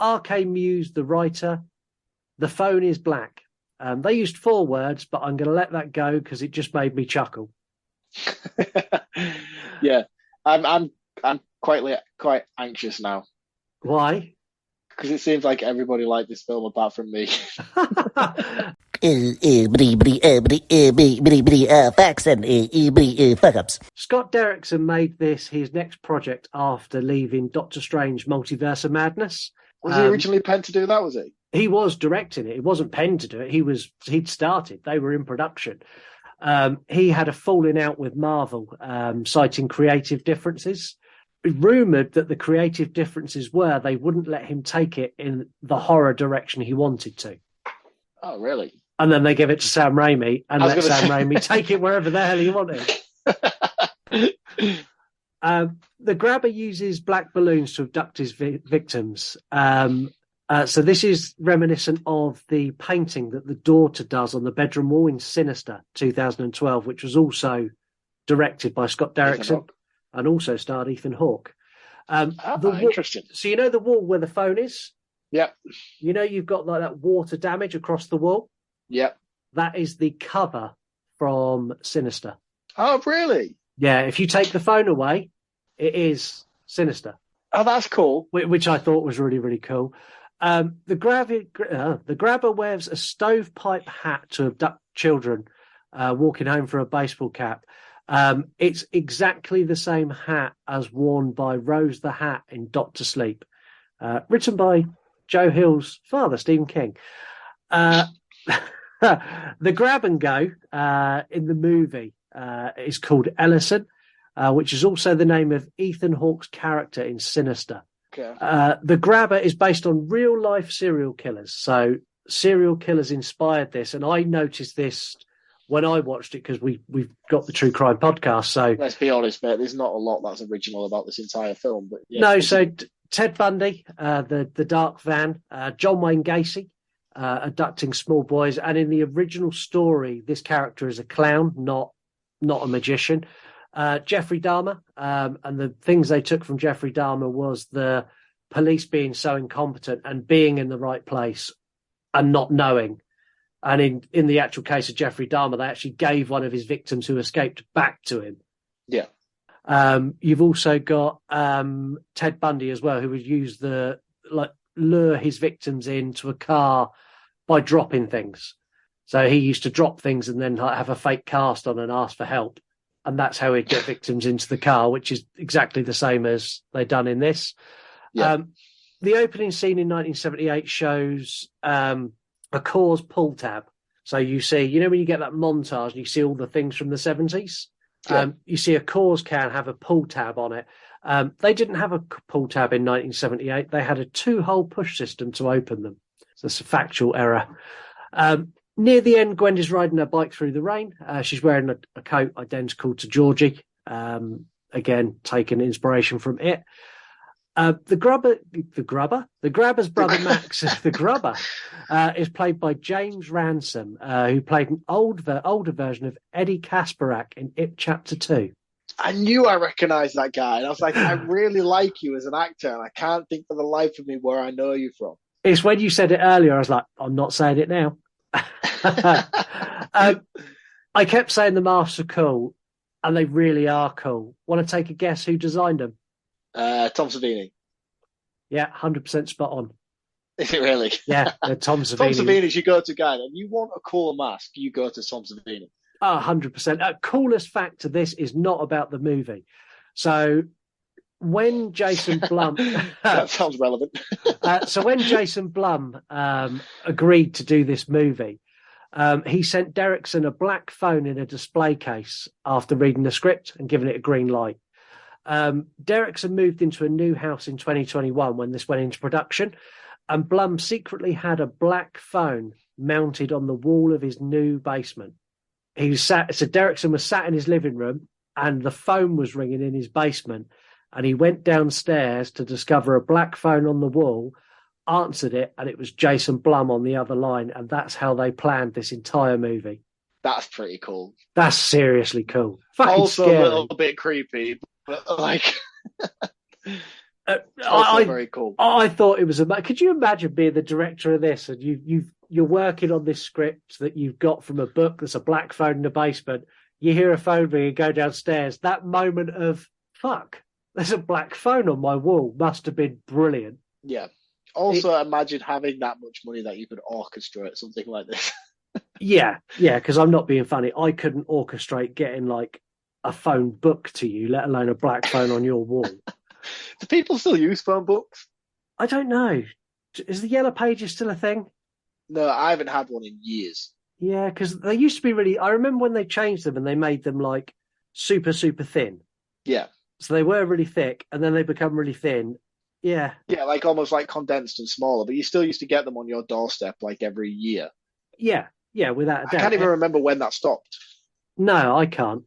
RK Muse, the writer. The Phone is Black. They used 4 words, but I'm going to let that go because it just made me chuckle. Yeah, I'm quite anxious now. Why? Because it seems like everybody liked this film apart from me. Facts and fuck-ups. Scott Derrickson made this his next project after leaving Doctor Strange Multiverse of Madness. Was he originally penned to do that, was he? He was directing it. It wasn't penned to do it. He'd started. They were in production. He had a falling out with Marvel, citing creative differences. Rumoured that the creative differences were they wouldn't let him take it in the horror direction he wanted to. Oh, really? And then they give it to Sam Raimi and let Sam Raimi take it wherever the hell he wanted. The grabber uses black balloons to abduct his victims. So this is reminiscent of the painting that the daughter does on the bedroom wall in Sinister 2012, which was also directed by Scott Derrickson and also starred Ethan Hawke. Interesting. So you know the wall where the phone is? Yep. You know you've got like that water damage across the wall? Yep. That is the cover from Sinister. Oh, really? Yeah, if you take the phone away, it is Sinister. Oh, that's cool. Which I thought was really, really cool. The grabber wears a stovepipe hat to abduct children walking home for a baseball cap. It's exactly the same hat as worn by Rose the Hat in Doctor Sleep, written by Joe Hill's father, Stephen King. The grab and go in the movie is called Ellison, which is also the name of Ethan Hawke's character in Sinister. Okay. The grabber is based on real life serial killers. So serial killers inspired this. And I noticed this when I watched it because we've got the True Crime podcast. So let's be honest, mate, there's not a lot that's original about this entire film. But yeah, no, so Ted Bundy, the dark van, John Wayne Gacy, abducting small boys. And in the original story, this character is a clown, not a magician. Jeffrey Dahmer, and the things they took from Jeffrey Dahmer was the police being so incompetent and being in the right place and not knowing. And in the actual case of Jeffrey Dahmer, they actually gave one of his victims who escaped back to him. Yeah. You've also got Ted Bundy as well, who would use lure his victims into a car by dropping things. So he used to drop things and then have a fake cast on and ask for help. And that's how he'd get victims into the car, which is exactly the same as they've done in this. Yeah. The opening scene in 1978 shows a Coors pull tab. So you see, when you get that montage and you see all the things from the 70s, you see a Coors can have a pull tab on it. They didn't have a pull tab in 1978. They had a 2-hole push system to open them. So that's a factual error. Near the end, Gwen is riding her bike through the rain. She's wearing a coat identical to Georgie. Again, taking inspiration from it. The grabber's brother Max, the grubber, is played by James Ransom, who played an older version of Eddie Kasparak in It Chapter 2. I knew I recognised that guy, and I was like, I really like you as an actor, and I can't think for the life of me where I know you from. It's when you said it earlier, I was like, I'm not saying it now. I kept saying the masks are cool, and they really are cool. Want to take a guess who designed them? Tom Savini. Yeah, 100% spot on. Is it really? Yeah, Tom Savini. Tom Savini's your go-to guy. And you want a cooler mask, you go to Tom Savini. 100%. Coolest fact to this is not about the movie. So when Jason Blum... that sounds relevant. So when Jason Blum agreed to do this movie, he sent Derrickson a black phone in a display case after reading the script and giving it a green light. Derrickson moved into a new house in 2021 when this went into production, and Blum secretly had a black phone mounted on the wall of his new basement. Derrickson was sat in his living room and the phone was ringing in his basement, and he went downstairs to discover a black phone on the wall, answered it, and it was Jason Blum on the other line, and that's how they planned this entire movie. That's pretty cool. That's seriously cool. Fucking also scary. A little bit creepy, but like... very cool. I thought it was could you imagine being the director of this and you're working on this script that you've got from a book that's a black phone in the basement, you hear a phone ring and go downstairs, that moment of fuck, there's a black phone on my wall must have been brilliant. Yeah. Also, imagine having that much money that you could orchestrate something like this. yeah, because I'm not being funny. I couldn't orchestrate getting like a phone book to you, let alone a black phone on your wall. Do people still use phone books? I don't know. Is the Yellow Pages still a thing? No, I haven't had one in years. Yeah, because they used to be really... I remember when they changed them and they made them like super, super thin. Yeah. So they were really thick and then they become really thin. Yeah. Yeah, like almost like condensed and smaller, but you still used to get them on your doorstep like every year. Yeah, without a doubt. I can't even remember when that stopped. No, I can't.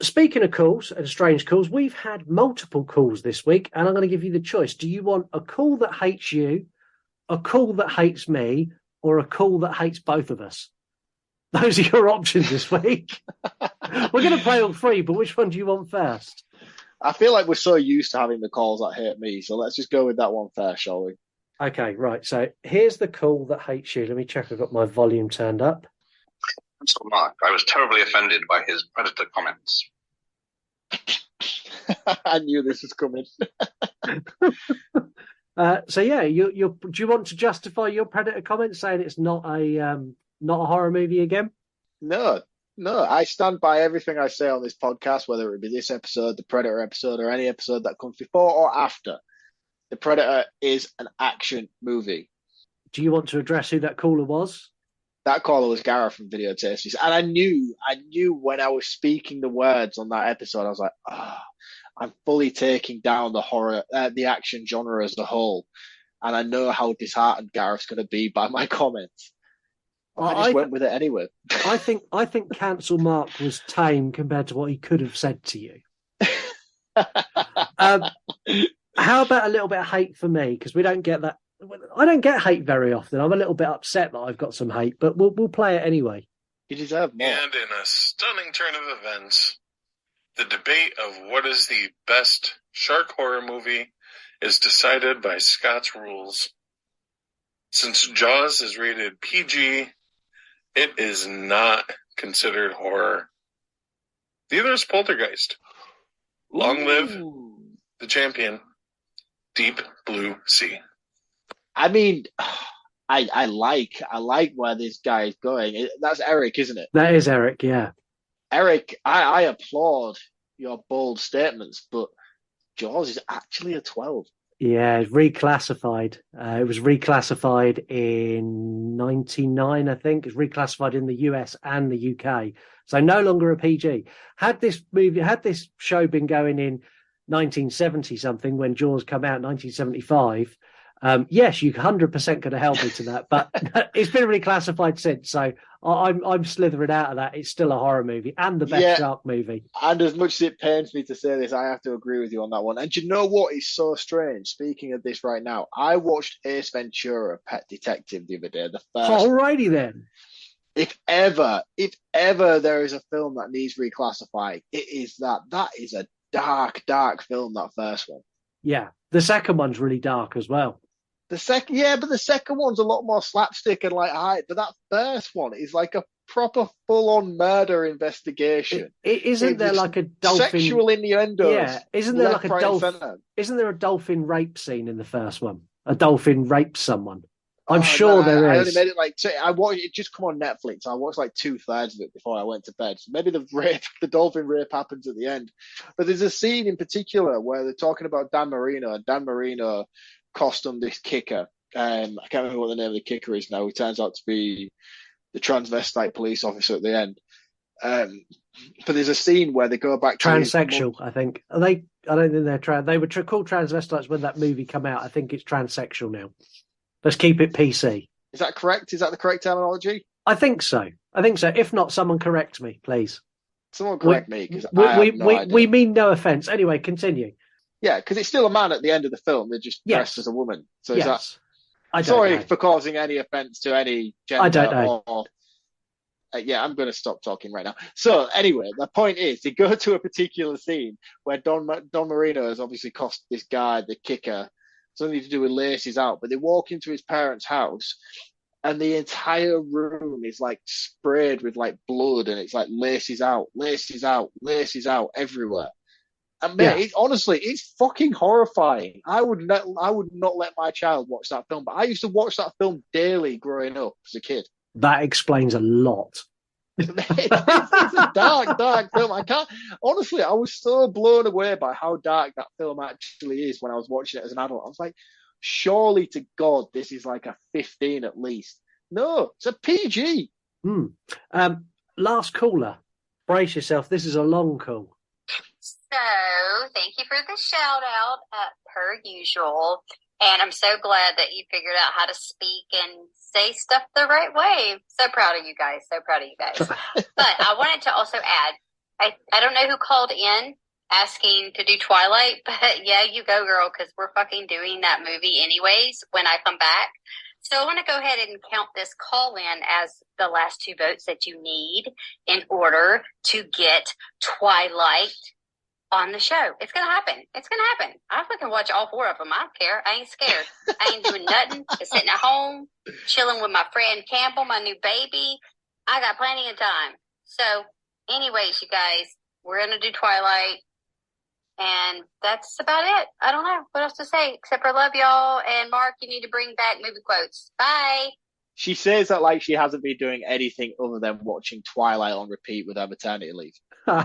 Speaking of calls and strange calls, we've had multiple calls this week, and I'm going to give you the choice. Do you want a call that hates you, a call that hates me, or a call that hates both of us? Those are your options this week. We're going to play all three, but which one do you want first? I feel like we're so used to having the calls that hate me, so let's just go with that one first, shall we? Okay, right. So here's the call that hates you. Let me check I've got my volume turned up. So, Mark, I was terribly offended by his predator comments. I knew this was coming. So yeah, do you want to justify your predator comment, saying it's not a horror movie again? No. I stand by everything I say on this podcast, whether it be this episode, the Predator episode, or any episode that comes before or after. The Predator is an action movie. Do you want to address who that caller was? That caller was Gareth from Video Tasties. And I knew when I was speaking the words on that episode, I was like, I'm fully taking down the horror, the action genre as a whole. And I know how disheartened Gareth's going to be by my comments. I just went with it anyway. I think Cancel Mark was tame compared to what he could have said to you. How about a little bit of hate for me? Because we don't get that. I don't get hate very often. I'm a little bit upset that I've got some hate, but we'll play it anyway. You deserve more. And in a stunning turn of events, the debate of what is the best shark horror movie is decided by Scott's rules. Since Jaws is rated PG, it is not considered horror. Neither is Poltergeist. Long live the champion, Deep Blue Sea. I mean, I like where this guy is going. That's Eric, isn't it? That is Eric, yeah. Eric, I applaud your bold statements, but Jaws is actually a 12. Yeah, it's reclassified. It was reclassified in 99, I think. It's reclassified in the US and the UK. So no longer a PG. Had this show been going in 1970 something when Jaws come out, 1975, yes, you 100% could have held me to that, but it's been reclassified since, so I'm slithering out of that. It's still a horror movie and the best shark movie. And as much as it pains me to say this, I have to agree with you on that one. And you know what is so strange? Speaking of this right now, I watched Ace Ventura: Pet Detective the other day. The first. Alrighty then. If ever there is a film that needs reclassifying, it is that. That is a dark film. That first one. Yeah, the second one's really dark as well. But the second one's a lot more slapstick and like hype. But that first one is like a proper full-on murder investigation. Isn't there like a dolphin sexual innuendos? Yeah, isn't there like a dolphin? Isn't there a dolphin rape scene in the first one? A dolphin rapes someone. I'm sure there I is. only made it like I watched it just come on Netflix. I watched like 2/3 of it before I went to bed. So maybe the dolphin rape happens at the end. But there's a scene in particular where they're talking about Dan Marino. And Dan Marino cost them this kicker. I can't remember what the name of the kicker is now. He turns out to be the transvestite police officer at the end. But there's a scene where they go back to transsexual. I think are they. I don't think they're trans. They were called transvestites when that movie came out. I think it's transsexual now. Let's keep it PC. Is that correct? Is that the correct terminology? I think so. If not, someone correct me, please. Someone correct me, because I have no idea. We mean no offence. Anyway, continue. Yeah, because it's still a man at the end of the film. They're just dressed as a woman. So is that... Sorry for causing any offence to any gender. I don't know. Yeah, I'm going to stop talking right now. So anyway, the point is, they go to a particular scene where Don Marino has obviously cost this guy, the kicker, something to do with laces out, but they walk into his parents' house and the entire room is like sprayed with like blood, and it's like laces out everywhere. And man, honestly, it's fucking horrifying. I would not let my child watch that film, but I used to watch that film daily growing up as a kid. That explains a lot. It's a dark film. I was so blown away by how dark that film actually is when I was watching it as an adult. I was like, surely to God, this is like a 15 at least. No, it's a PG. Last caller. Brace yourself. This is a long call. So, thank you for the shout out, per usual. And I'm so glad that you figured out how to speak and say stuff the right way. So proud of you guys. But I wanted to also add, I don't know who called in asking to do Twilight, but yeah, you go, girl, because we're fucking doing that movie anyways when I come back. So I want to go ahead and count this call in as the last 2 votes that you need in order to get Twilight on the show. It's going to happen. I fucking watch all 4 of them. I don't care. I ain't scared. I ain't doing nothing. Just sitting at home, chilling with my friend Campbell, my new baby. I got plenty of time. So anyways, you guys, we're going to do Twilight. And that's about it. I don't know what else to say, except I love y'all. And Mark, you need to bring back movie quotes. Bye. She says that like she hasn't been doing anything other than watching Twilight on repeat with her maternity leave. I'll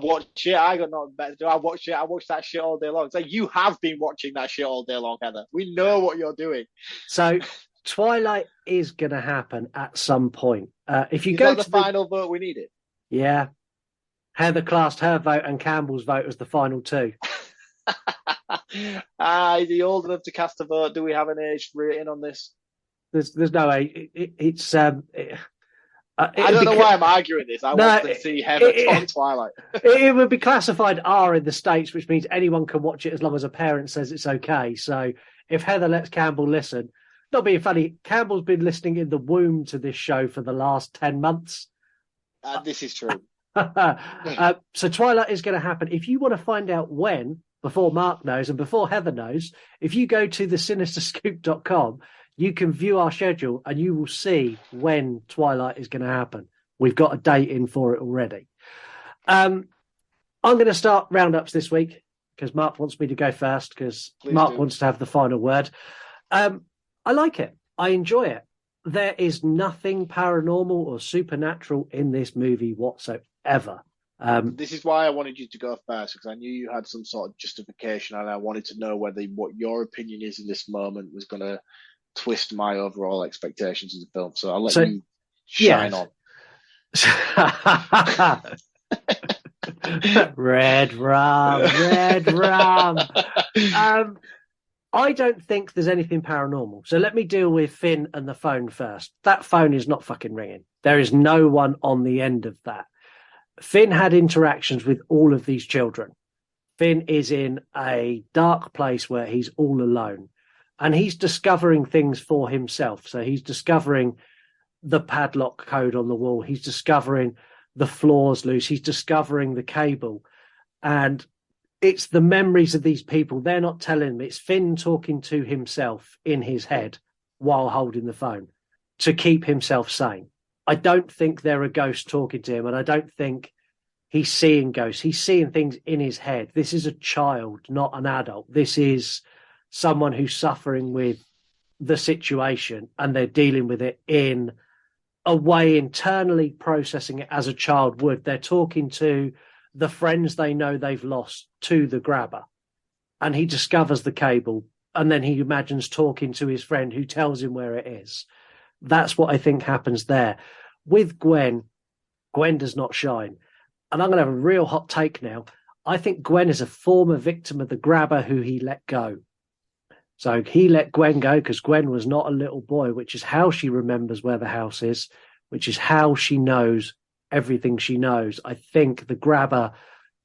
watch it. I got nothing better to do. I watch that shit all day long. So you have been watching that shit all day long, Heather. We know what you're doing. So Twilight is going to happen at some point. If you is go that to the final vote we needed. Yeah. Heather classed her vote and Campbell's vote as the final 2. Is he old enough to cast a vote? Do we have an age rating on this? There's no age. It's I don't know why I'm arguing this. I want to see Heather on Twilight. It would be classified R in the States, which means anyone can watch it as long as a parent says it's okay. So if Heather lets Campbell listen, not being funny, Campbell's been listening in the womb to this show for the last 10 months. This is true. So Twilight is going to happen. If you want to find out when, before Mark knows and before Heather knows, if you go to thesinisterscoop.com, you can view our schedule and you will see when Twilight is going to happen. We've got a date in for it already. I'm going to start roundups this week because Mark wants me to go first because Mark wants to have the final word. I like it. I enjoy it. There is nothing paranormal or supernatural in this movie whatsoever. This is why I wanted you to go first, because I knew you had some sort of justification and I wanted to know whether what your opinion is in this moment was going to twist my overall expectations of the film. So I'll let you shine on. Red rum. I don't think there's anything paranormal. So let me deal with Finn and the phone first. That phone is not fucking ringing. There is no one on the end of that. Finn had interactions with all of these children. Finn is in a dark place where he's all alone and he's discovering things for himself. So he's discovering the padlock code on the wall. He's discovering the floor's loose. He's discovering the cable. And it's the memories of these people. They're not telling him. It's Finn talking to himself in his head while holding the phone to keep himself sane. I don't think they're a ghost talking to him, and I don't think he's seeing ghosts. He's seeing things in his head. This is a child, not an adult. This is someone who's suffering with the situation and they're dealing with it in a way internally processing it as a child would. They're talking to the friends they know they've lost to the grabber, and he discovers the cable, and then he imagines talking to his friend who tells him where it is. That's what I think happens there. With Gwen does not shine. And I'm going to have a real hot take now. I think Gwen is a former victim of the grabber who he let go. So he let Gwen go because Gwen was not a little boy, which is how she remembers where the house is, which is how she knows everything she knows. I think the grabber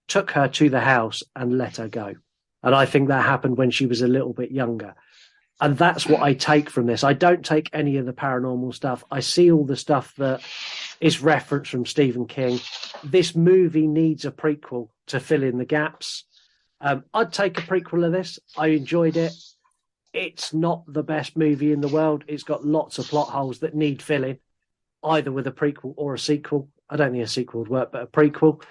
took her to the house and let her go. And I think that happened when she was a little bit younger. And that's what I take from this. I don't take any of the paranormal stuff. I see all the stuff that is referenced from Stephen King. This movie needs a prequel to fill in the gaps. I'd take a prequel of this. I enjoyed it. It's not the best movie in the world. It's got lots of plot holes that need filling, either with a prequel or a sequel. I don't think a sequel would work, but a prequel.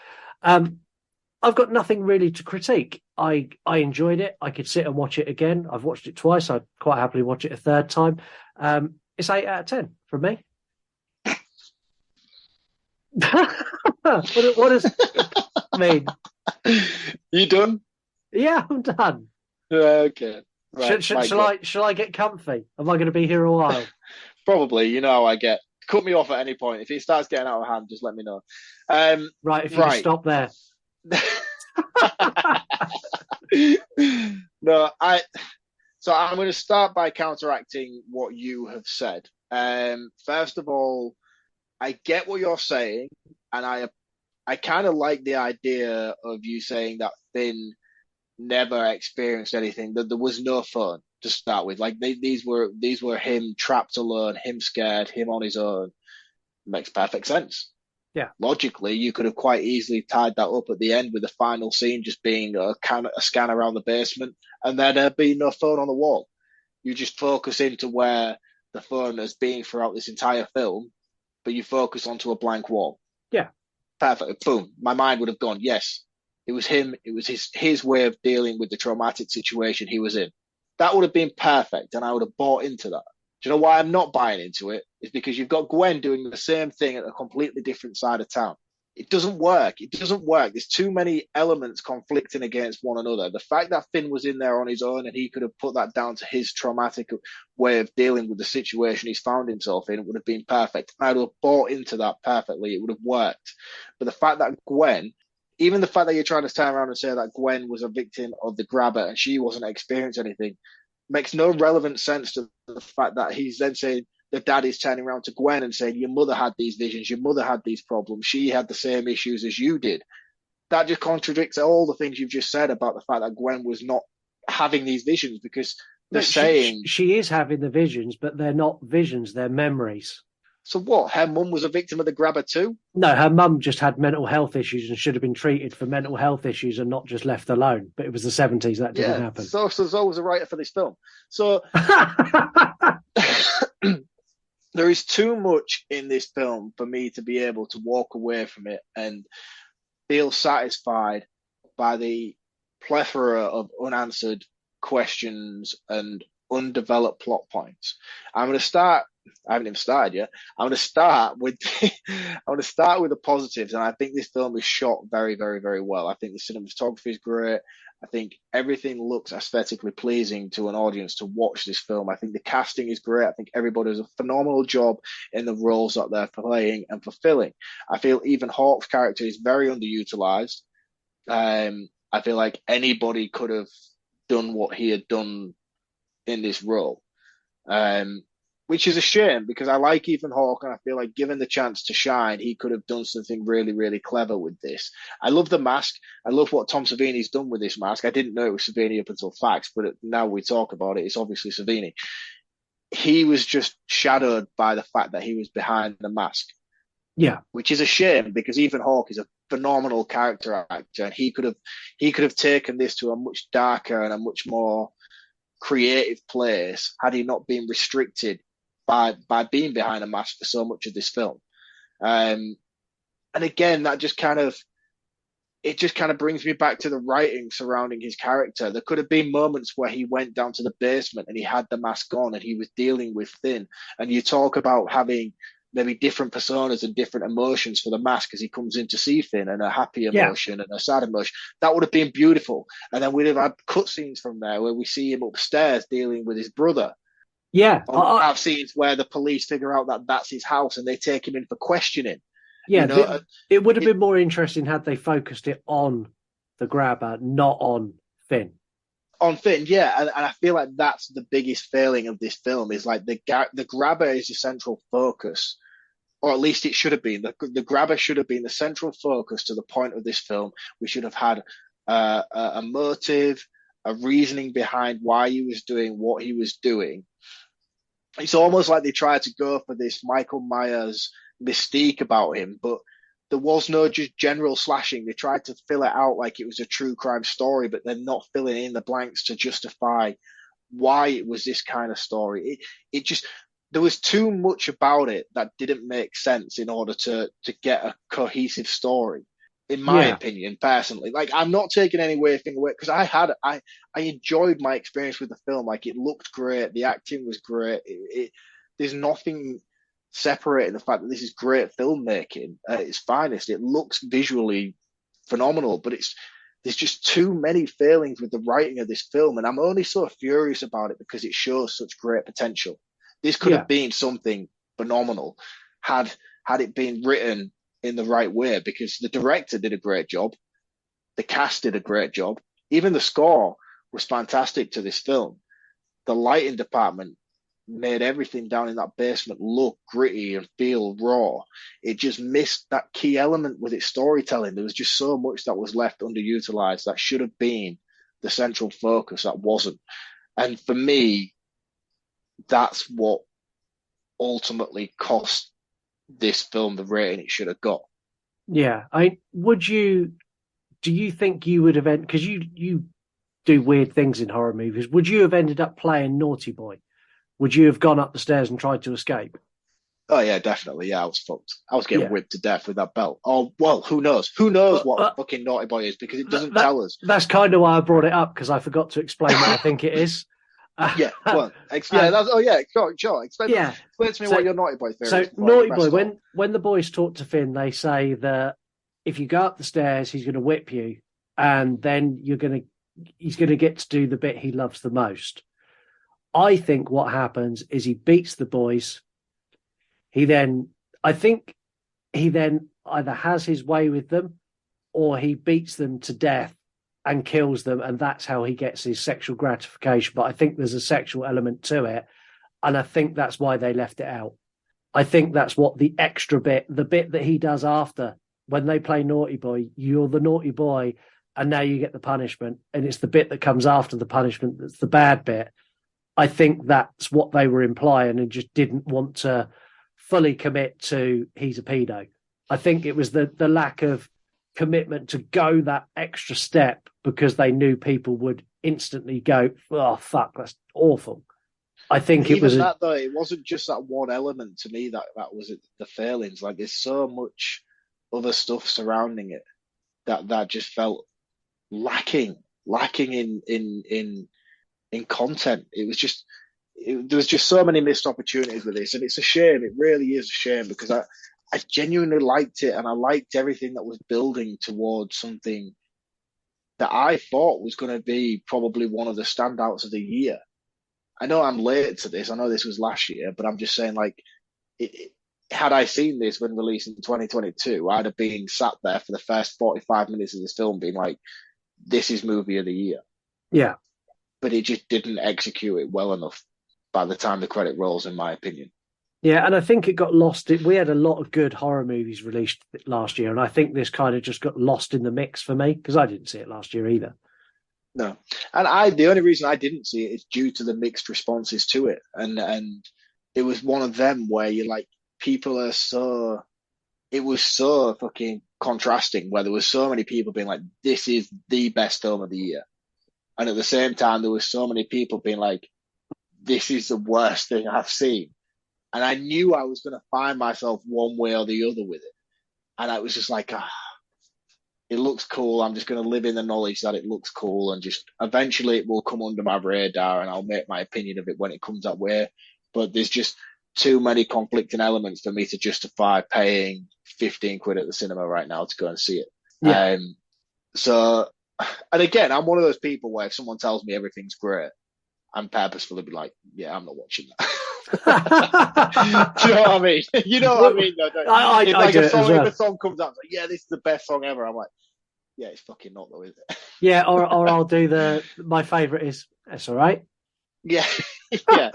I've got nothing really to critique. I enjoyed it. I could sit and watch it again. I've watched it twice. I'd quite happily watch it a third time. It's 8 out of 10 from me. What does I mean? You done? Yeah, I'm done. Okay. Right, shall I get comfy? Am I going to be here a while? Probably. You know how I get. Cut me off at any point. If it starts getting out of hand, just let me know. Right, if you can stop there. No, so I'm going to start by counteracting what you have said. First of all, I get what you're saying, and I kind of like the idea of you saying that Finn never experienced anything, that there was no fun to start with. Like these were him trapped alone, him scared, him on his own. Makes perfect sense. Yeah. Logically, you could have quite easily tied that up at the end with the final scene just being a scan around the basement, and then there'd be no phone on the wall. You just focus into where the phone has been throughout this entire film, but you focus onto a blank wall. Yeah. Perfect. Boom. My mind would have gone, yes, it was him. It was his way of dealing with the traumatic situation he was in. That would have been perfect, and I would have bought into that. Do you know why I'm not buying into it? It's because you've got Gwen doing the same thing at a completely different side of town. It doesn't work. It doesn't work. There's too many elements conflicting against one another. The fact that Finn was in there on his own and he could have put that down to his traumatic way of dealing with the situation he's found himself in would have been perfect. I would have bought into that perfectly. It would have worked. But the fact that Gwen, even the fact that you're trying to turn around and say that Gwen was a victim of the grabber and she wasn't experiencing anything, makes no relevant sense to the fact that he's then saying the dad is turning around to Gwen and saying, your mother had these visions, your mother had these problems, she had the same issues as you did. That just contradicts all the things you've just said about the fact that Gwen was not having these visions, because they're saying... She is having the visions, but they're not visions, they're memories. So what? Her mum was a victim of the grabber too? No, her mum just had mental health issues and should have been treated for mental health issues and not just left alone. But it was the 70s, that didn't happen. So there's always a writer for this film. So there is too much in this film for me to be able to walk away from it and feel satisfied by the plethora of unanswered questions and undeveloped plot points. I'm going to start. I haven't even started yet. I'm going to start with the positives, and I think this film is shot very, very, very well. I think the cinematography is great. I think everything looks aesthetically pleasing to an audience to watch this film. I think the casting is great. I think everybody does a phenomenal job in the roles that they're playing and fulfilling. I feel Ethan Hawke's character is very underutilized. I feel like anybody could have done what he had done in this role. Which is a shame, because I like Ethan Hawke, and I feel like given the chance to shine, he could have done something really, really clever with this. I love the mask. I love what Tom Savini's done with this mask. I didn't know it was Savini up until Facts, but now we talk about it, it's obviously Savini. He was just shadowed by the fact that he was behind the mask. Yeah. Which is a shame, because Ethan Hawke is a phenomenal character actor, and he could have taken this to a much darker and a much more creative place had he not been restricted by being behind a mask for so much of this film. And again, that just kind of it just kind of brings me back to the writing surrounding his character. There could have been moments where he went down to the basement and he had the mask on and he was dealing with Finn. And you talk about having maybe different personas and different emotions for the mask as he comes in to see Finn, and a happy emotion and a sad emotion. That would have been beautiful. And then we'd have had cutscenes from there where we see him upstairs dealing with his brother. Yeah. Or have scenes where the police figure out that that's his house and they take him in for questioning. Yeah, you know, it would have been more interesting had they focused it on the grabber, not on Finn. On Finn, yeah, and I feel like that's the biggest failing of this film is like the grabber is the central focus, or at least it should have been. The grabber should have been the central focus to the point of this film. We should have had a motive, a reasoning behind why he was doing what he was doing. It's almost like they tried to go for this Michael Myers mystique about him, but there was no just general slashing. They tried to fill it out like it was a true crime story, but they're not filling in the blanks to justify why it was this kind of story. It just, there was too much about it that didn't make sense in order to get a cohesive story, in my opinion, personally. Like, I'm not taking anything away, because I enjoyed my experience with the film. Like, it looked great, the acting was great. There's nothing separating the fact that this is great filmmaking at its finest. It looks visually phenomenal, but there's just too many failings with the writing of this film, and I'm only so furious about it because it shows such great potential. This could have been something phenomenal had it been written in the right way, because the director did a great job, the cast did a great job, even the score was fantastic to this film. The lighting department made everything down in that basement look gritty and feel raw. It just missed that key element with its storytelling. There was just so much that was left underutilized that should have been the central focus that wasn't. And for me, that's what ultimately cost this film the rating it should have got. Yeah. Do you think you would have, because you do weird things in horror movies, would you have ended up playing Naughty Boy? Would you have gone up the stairs and tried to escape? Oh, yeah, definitely. Yeah, I was fucked. I was getting whipped to death with that belt. Oh, well, who knows? Who knows what fucking Naughty Boy is, because it doesn't tell us. That's kind of why I brought it up, because I forgot to explain what I think it is. Sure. Explain to me what your Naughty Boy theory is. So, Naughty Boy, when the boys talk to Finn, they say that if you go up the stairs, he's going to whip you, and then he's going to get to do the bit he loves the most. I think what happens is he beats the boys. I think he then either has his way with them, or he beats them to death and kills them, and that's how he gets his sexual gratification. But I think there's a sexual element to it, and I think that's why they left it out. I think that's what the extra bit, the bit that he does after, when they play Naughty Boy, you're the naughty boy, and now you get the punishment, and it's the bit that comes after the punishment that's the bad bit. I think that's what they were implying, and just didn't want to fully commit to he's a pedo. I think it was the lack of commitment to go that extra step, because they knew people would instantly go, oh, fuck, that's awful. I think it was that, though. It wasn't just that one element to me that was the failings. Like, there's so much other stuff surrounding it that just felt lacking in content. It was just there was just so many missed opportunities with this, and it's a shame. It really is a shame, because I genuinely liked it, and I liked everything that was building towards something that I thought was going to be probably one of the standouts of the year. I know I'm late to this. I know this was last year, but I'm just saying, like, had I seen this when released in 2022, I'd have been sat there for the first 45 minutes of this film being like, this is movie of the year. Yeah. But it just didn't execute it well enough by the time the credit rolls, in my opinion. Yeah, and I think it got lost. We had a lot of good horror movies released last year, and I think this kind of just got lost in the mix for me, because I didn't see it last year either. No. And the only reason I didn't see it is due to the mixed responses to it. And it was one of them where you're like, people are so... It was so fucking contrasting, where there was so many people being like, this is the best film of the year. And at the same time, there was so many people being like, this is the worst thing I've seen. And I knew I was going to find myself one way or the other with it. And I was just like, it looks cool. I'm just going to live in the knowledge that it looks cool, and just eventually it will come under my radar, and I'll make my opinion of it when it comes that way. But there's just too many conflicting elements for me to justify paying 15 quid at the cinema right now to go and see it. Yeah. So, and again, I'm one of those people where if someone tells me everything's great, I'm purposefully be like, yeah, I'm not watching that. Do you know what I mean? You know what I mean, though, don't you? If a song comes out, it's like, yeah, this is the best song ever. I'm like, yeah, it's fucking not though, is it? Yeah, or I'll do my favourite is, that's all right. Yeah, yeah.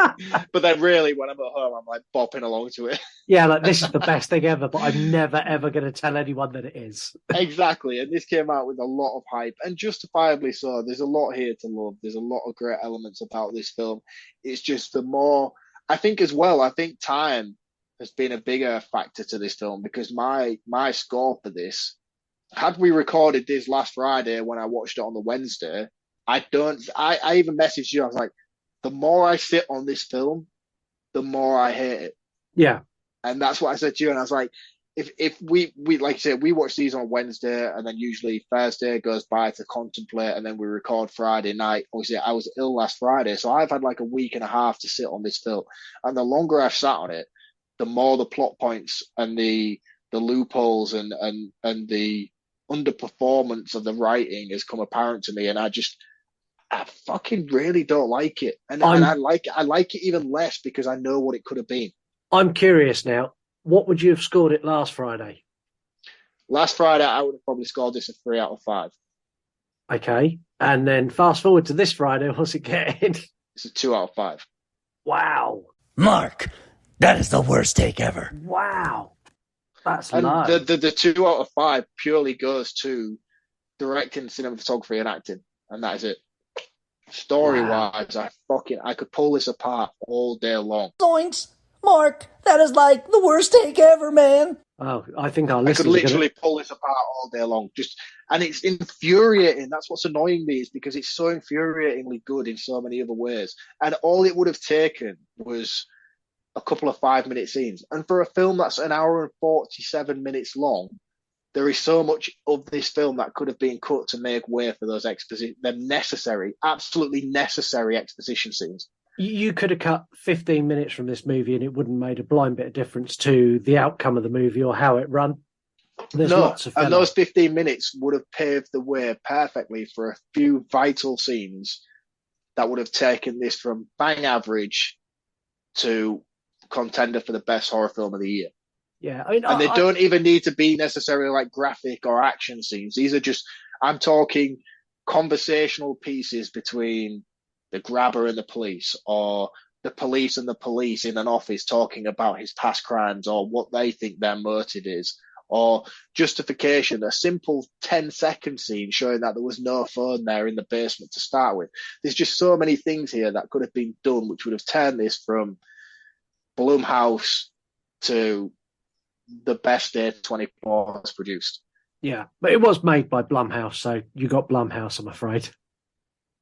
But then really, when I'm at home, I'm like bopping along to it. Yeah, like this is the best thing ever, but I'm never ever going to tell anyone that it is. Exactly, and this came out with a lot of hype, and justifiably so. There's a lot here to love. There's a lot of great elements about this film. It's just the more, I think as well, I think time has been a bigger factor to this film, because my score for this, had we recorded this last Friday when I watched it on the Wednesday, I even messaged you, I was like, the more I sit on this film, the more I hate it. Yeah. And that's what I said to you. And I was like, if we like I said, we watch these on Wednesday, and then usually Thursday goes by to contemplate, and then we record Friday night. Obviously, I was ill last Friday, so I've had like a week and a half to sit on this film. And the longer I've sat on it, the more the plot points and the loopholes and the underperformance of the writing has come apparent to me. And I fucking really don't like it. And I like it even less because I know what it could have been. I'm curious now. What would you have scored it last Friday? Last Friday, I would have probably scored this a 3 out of 5. Okay. And then fast forward to this Friday, what's it getting? It's a 2 out of 5. Wow. Mark, that is the worst take ever. Wow. That's and low. The 2 out of 5 purely goes to directing, cinematography, and acting. And that is it. Story-wise, I could pull this apart all day long. Zoinks! Mark, that is like the worst take ever, man. Oh, I think our I could listeners literally pull this apart all day long. And it's infuriating. That's what's annoying me, is because it's so infuriatingly good in so many other ways. And all it would have taken was a couple of 5-minute scenes. And for a film that's an hour and 47 minutes long, there is so much of this film that could have been cut to make way for those absolutely necessary exposition scenes. You could have cut 15 minutes from this movie and it wouldn't have made a blind bit of difference to the outcome of the movie or how it run. There's lots of and those 15 minutes would have paved the way perfectly for a few vital scenes that would have taken this from bang average to contender for the best horror film of the year. Yeah, and they don't even need to be necessarily like graphic or action scenes. These are just, I'm talking conversational pieces between the grabber and the police, or the police and the police in an office talking about his past crimes or what they think their motive is, or justification, a simple 10-second scene showing that there was no phone there in the basement to start with. There's just so many things here that could have been done, which would have turned this from Blumhouse to the best A24 has produced. Yeah, but it was made by Blumhouse, so you got Blumhouse, I'm afraid.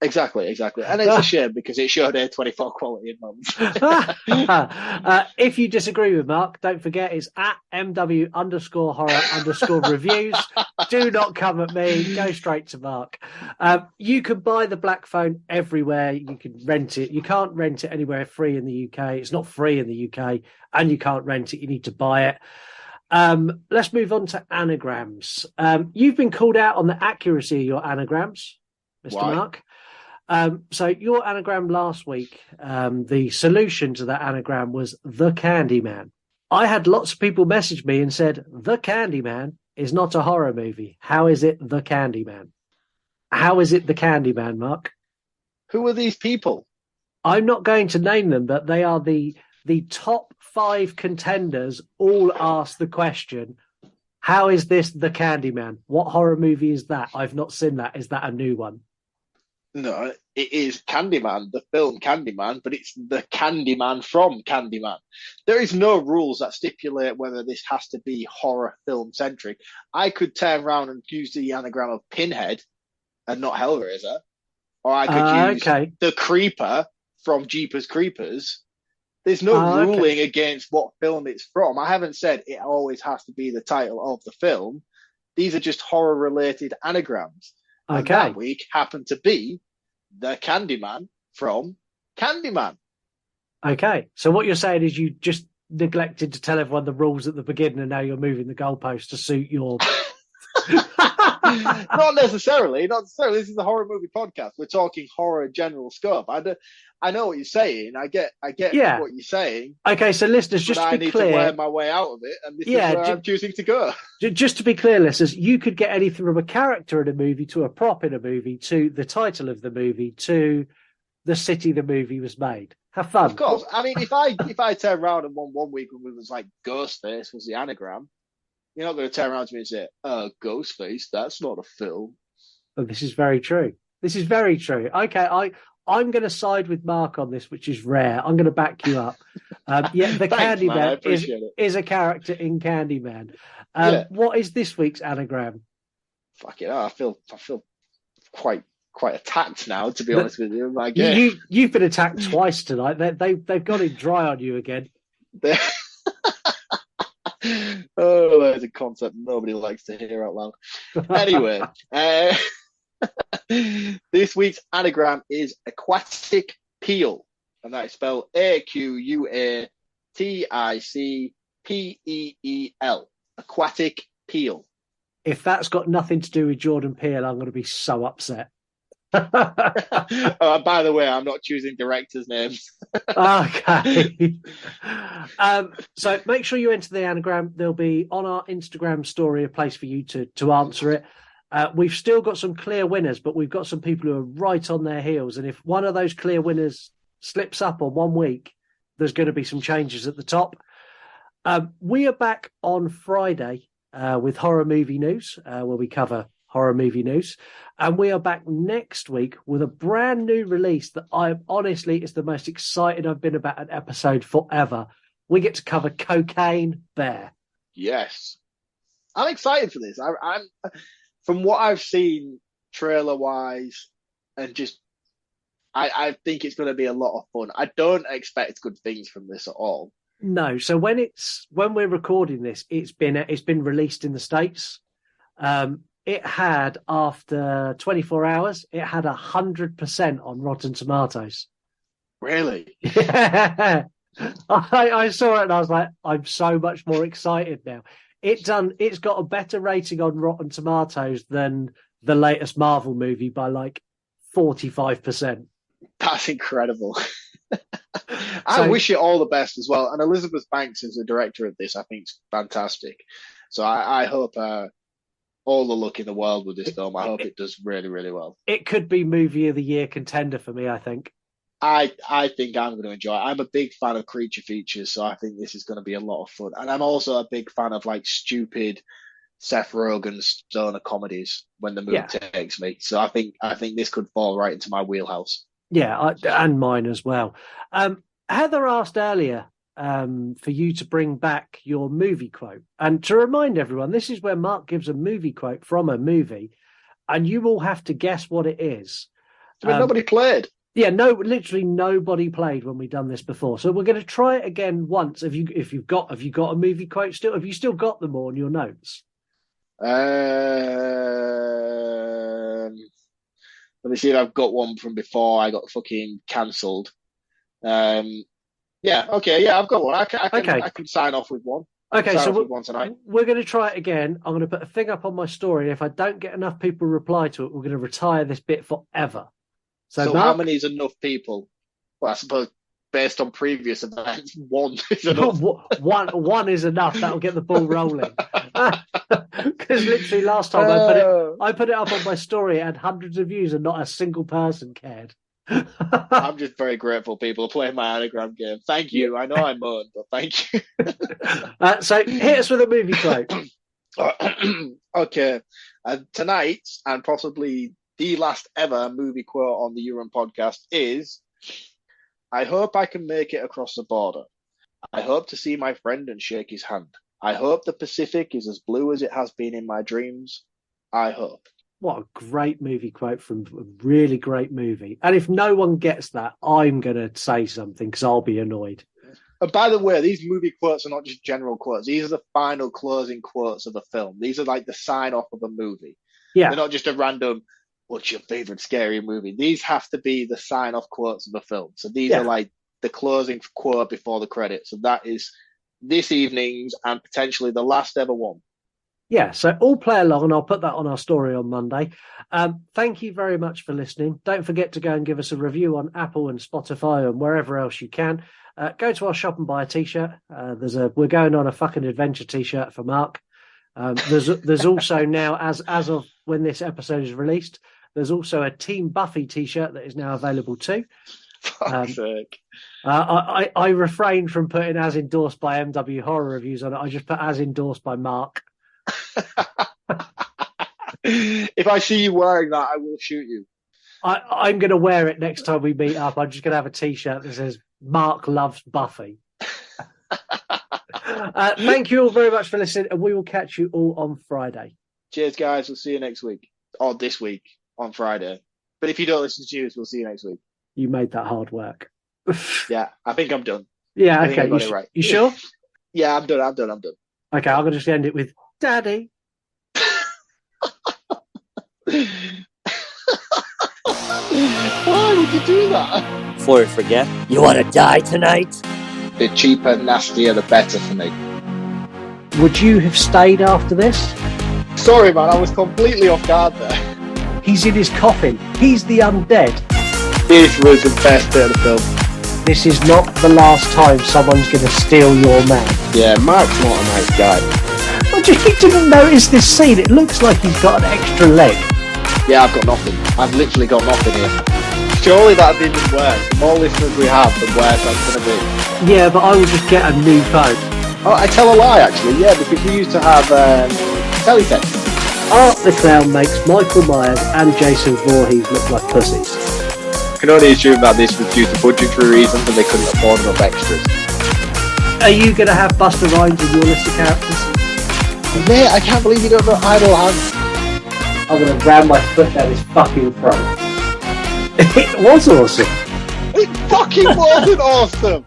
Exactly. And it's a shame because it showed A24 quality in moments. If you disagree with Mark, don't forget it's at MW_horror_reviews. Do not come at me. Go straight to Mark. You can buy the Black Phone everywhere. You can rent it. You can't rent it anywhere free in the UK. It's not free in the UK, and you can't rent it. You need to buy it. Let's move on to anagrams. You've been called out on the accuracy of your anagrams, Mr. Why? Mark. So your anagram last week, the solution to that anagram was the Candyman. I had lots of people message me and said, the Candyman is not a horror movie. How is it the Candyman? How is it the Candyman, Mark? Who are these people? I'm not going to name them, but they are the top 5 contenders all asked the question, how is this the Candyman? What horror movie is that? I've not seen that. Is that a new one? No, it is Candyman, the film Candyman, but it's the Candyman from Candyman. There is no rules that stipulate whether this has to be horror film centric. I could turn around and use the anagram of Pinhead and not Hellraiser, or I could use the Creeper from Jeepers Creepers. There's no ruling against what film it's from. I haven't said it always has to be the title of the film. These are just horror-related anagrams. And Okay. that week happened to be the Candyman from Candyman. Okay. So what you're saying is you just neglected to tell everyone the rules at the beginning, and now you're moving the goalpost to suit your... Not necessarily. This is a horror movie podcast. We're talking horror general scope. I know what you're saying. I get Yeah. what you're saying. Okay, so listeners, just but to I be need clear... to wear my way out of it, and this is where I'm choosing to go. Just to be clear, listeners, you could get anything from a character in a movie to a prop in a movie to the title of the movie to the city the movie was made. Have fun. Of course. I mean, if I turn around and one week when it was like Ghostface was the anagram, you're not going to turn around to me and say, Ghostface, that's not a film. Oh, this is very true. This is very true. Okay, I'm going to side with Mark on this, which is rare. I'm going to back you up. Yeah, the Thanks, man, I Candyman appreciate it. is a character in Candyman. Yeah. What is this week's anagram? Fuck it, I feel quite attacked now, to be honest with you. Like, You've been attacked twice tonight. They've got it dry on you again. Oh, there's a concept nobody likes to hear out loud. Anyway, this week's anagram is aquatic peel, and that is spelled AQUATICPEEL. Aquatic peel. If that's got nothing to do with Jordan Peele, I'm going to be so upset. By the way, I'm not choosing directors' names. Okay. So make sure you enter the anagram. There'll be on our Instagram story a place for you to answer it. We've still got some clear winners, but we've got some people who are right on their heels. And if one of those clear winners slips up on 1 week, there's going to be some changes at the top. We are back on Friday with horror movie news, where we cover horror movie news. And we are back next week with a brand new release that is the most excited I've been about an episode forever. We get to cover Cocaine Bear. Yes. I'm excited for this. I'm from what I've seen trailer wise, and just I think it's going to be a lot of fun. I don't expect good things from this at all. No. So when we're recording this, it's been released in the States. It had, after 24 hours, it had 100% on Rotten Tomatoes. Really? Yeah. I saw it and I was like, I'm so much more excited now. It's got a better rating on Rotten Tomatoes than the latest Marvel movie by like 45%. That's incredible. I wish it all the best as well. And Elizabeth Banks is the director of this. I think it's fantastic. So I hope all the luck in the world with this film. I hope it does really, really well. It could be movie of the year contender for me, I think. I think I'm going to enjoy it. I'm a big fan of creature features, so I think this is going to be a lot of fun. And I'm also a big fan of like stupid Seth Rogen stoner comedies when the mood takes me. So I think this could fall right into my wheelhouse. Yeah, and mine as well. Heather asked earlier for you to bring back your movie quote. And to remind everyone, this is where Mark gives a movie quote from a movie, and you all have to guess what it is. But nobody played. Yeah, literally nobody played when we've done this before. So we're going to try it again once. Have you got a movie quote still? Have you still got them all in your notes? Let me see if I've got one from before I got fucking cancelled. I've got one. I can sign off with one. Okay, so we're going to try it again. I'm going to put a thing up on my story. If I don't get enough people to reply to it, we're going to retire this bit forever. So Mark, how many is enough people? Well, I suppose based on previous events, one is enough. one is enough. That'll get the ball rolling. Because literally last time I put it up on my story, it had hundreds of views and not a single person cared. I'm just very grateful people are playing my anagram game. Thank you. I know I moaned, but thank you. So hit us with a movie quote. Okay. Tonight, and possibly the last ever movie quote on the Urim podcast is, I hope I can make it across the border. I hope to see my friend and shake his hand. I hope the Pacific is as blue as it has been in my dreams. I hope. What a great movie quote from a really great movie. And if no one gets that, I'm going to say something because I'll be annoyed. And by the way, these movie quotes are not just general quotes. These are the final closing quotes of a film. These are like the sign off of a movie. Yeah. They're not just a random, what's your favorite scary movie? These have to be the sign off quotes of a film. So these are like the closing quote before the credits. So that is this evening's and potentially the last ever one. Yeah, so all play along, and I'll put that on our story on Monday. Thank you very much for listening. Don't forget to go and give us a review on Apple and Spotify and wherever else you can. Go to our shop and buy a T-shirt. We're going on a fucking adventure T-shirt for Mark. There's also now, as of when this episode is released, there's also a Team Buffy T-shirt that is now available too. Fuck's sake. I refrained from putting as endorsed by MW Horror Reviews on it. I just put as endorsed by Mark. If I see you wearing that, I will shoot you. I'm going to wear it next time we meet up. I'm just going to have a T-shirt that says Mark loves Buffy. Thank you all very much for listening, and we will catch you all on Friday. Cheers, guys. We'll see you next week. Or this week on Friday. But if you don't listen to us, we'll see you next week. You made that hard work. Yeah, I think I'm done. Yeah, okay. Right. You sure? Yeah, I'm done. Okay, I'm going to just end it with Daddy. Why would you do that? Before I forget, you want to die tonight? The cheaper, nastier, the better for me. Would you have stayed after this? Sorry, man, I was completely off guard there. He's in his coffin. He's the undead. This was the best bit of the film. This is not the last time someone's going to steal your man. Yeah, Mark's not a nice guy. You didn't notice this scene. It looks like he's got an extra leg. Yeah, I've got nothing. I've literally got nothing here. Surely that'd be even worse. The more listeners we have, the worse that's going to be. Yeah, but I will just get a new phone. Oh, I tell a lie, actually. Yeah, because we used to have teletext. Art the Clown makes Michael Myers and Jason Voorhees look like pussies. I can only assume that this was due to budgetary reasons and they couldn't afford enough extras. Are you going to have Busta Rhymes in your list of characters? Mate, I can't believe you don't know Idle Hands. I'm going to ram my foot down his fucking throat. It was awesome. It fucking wasn't awesome.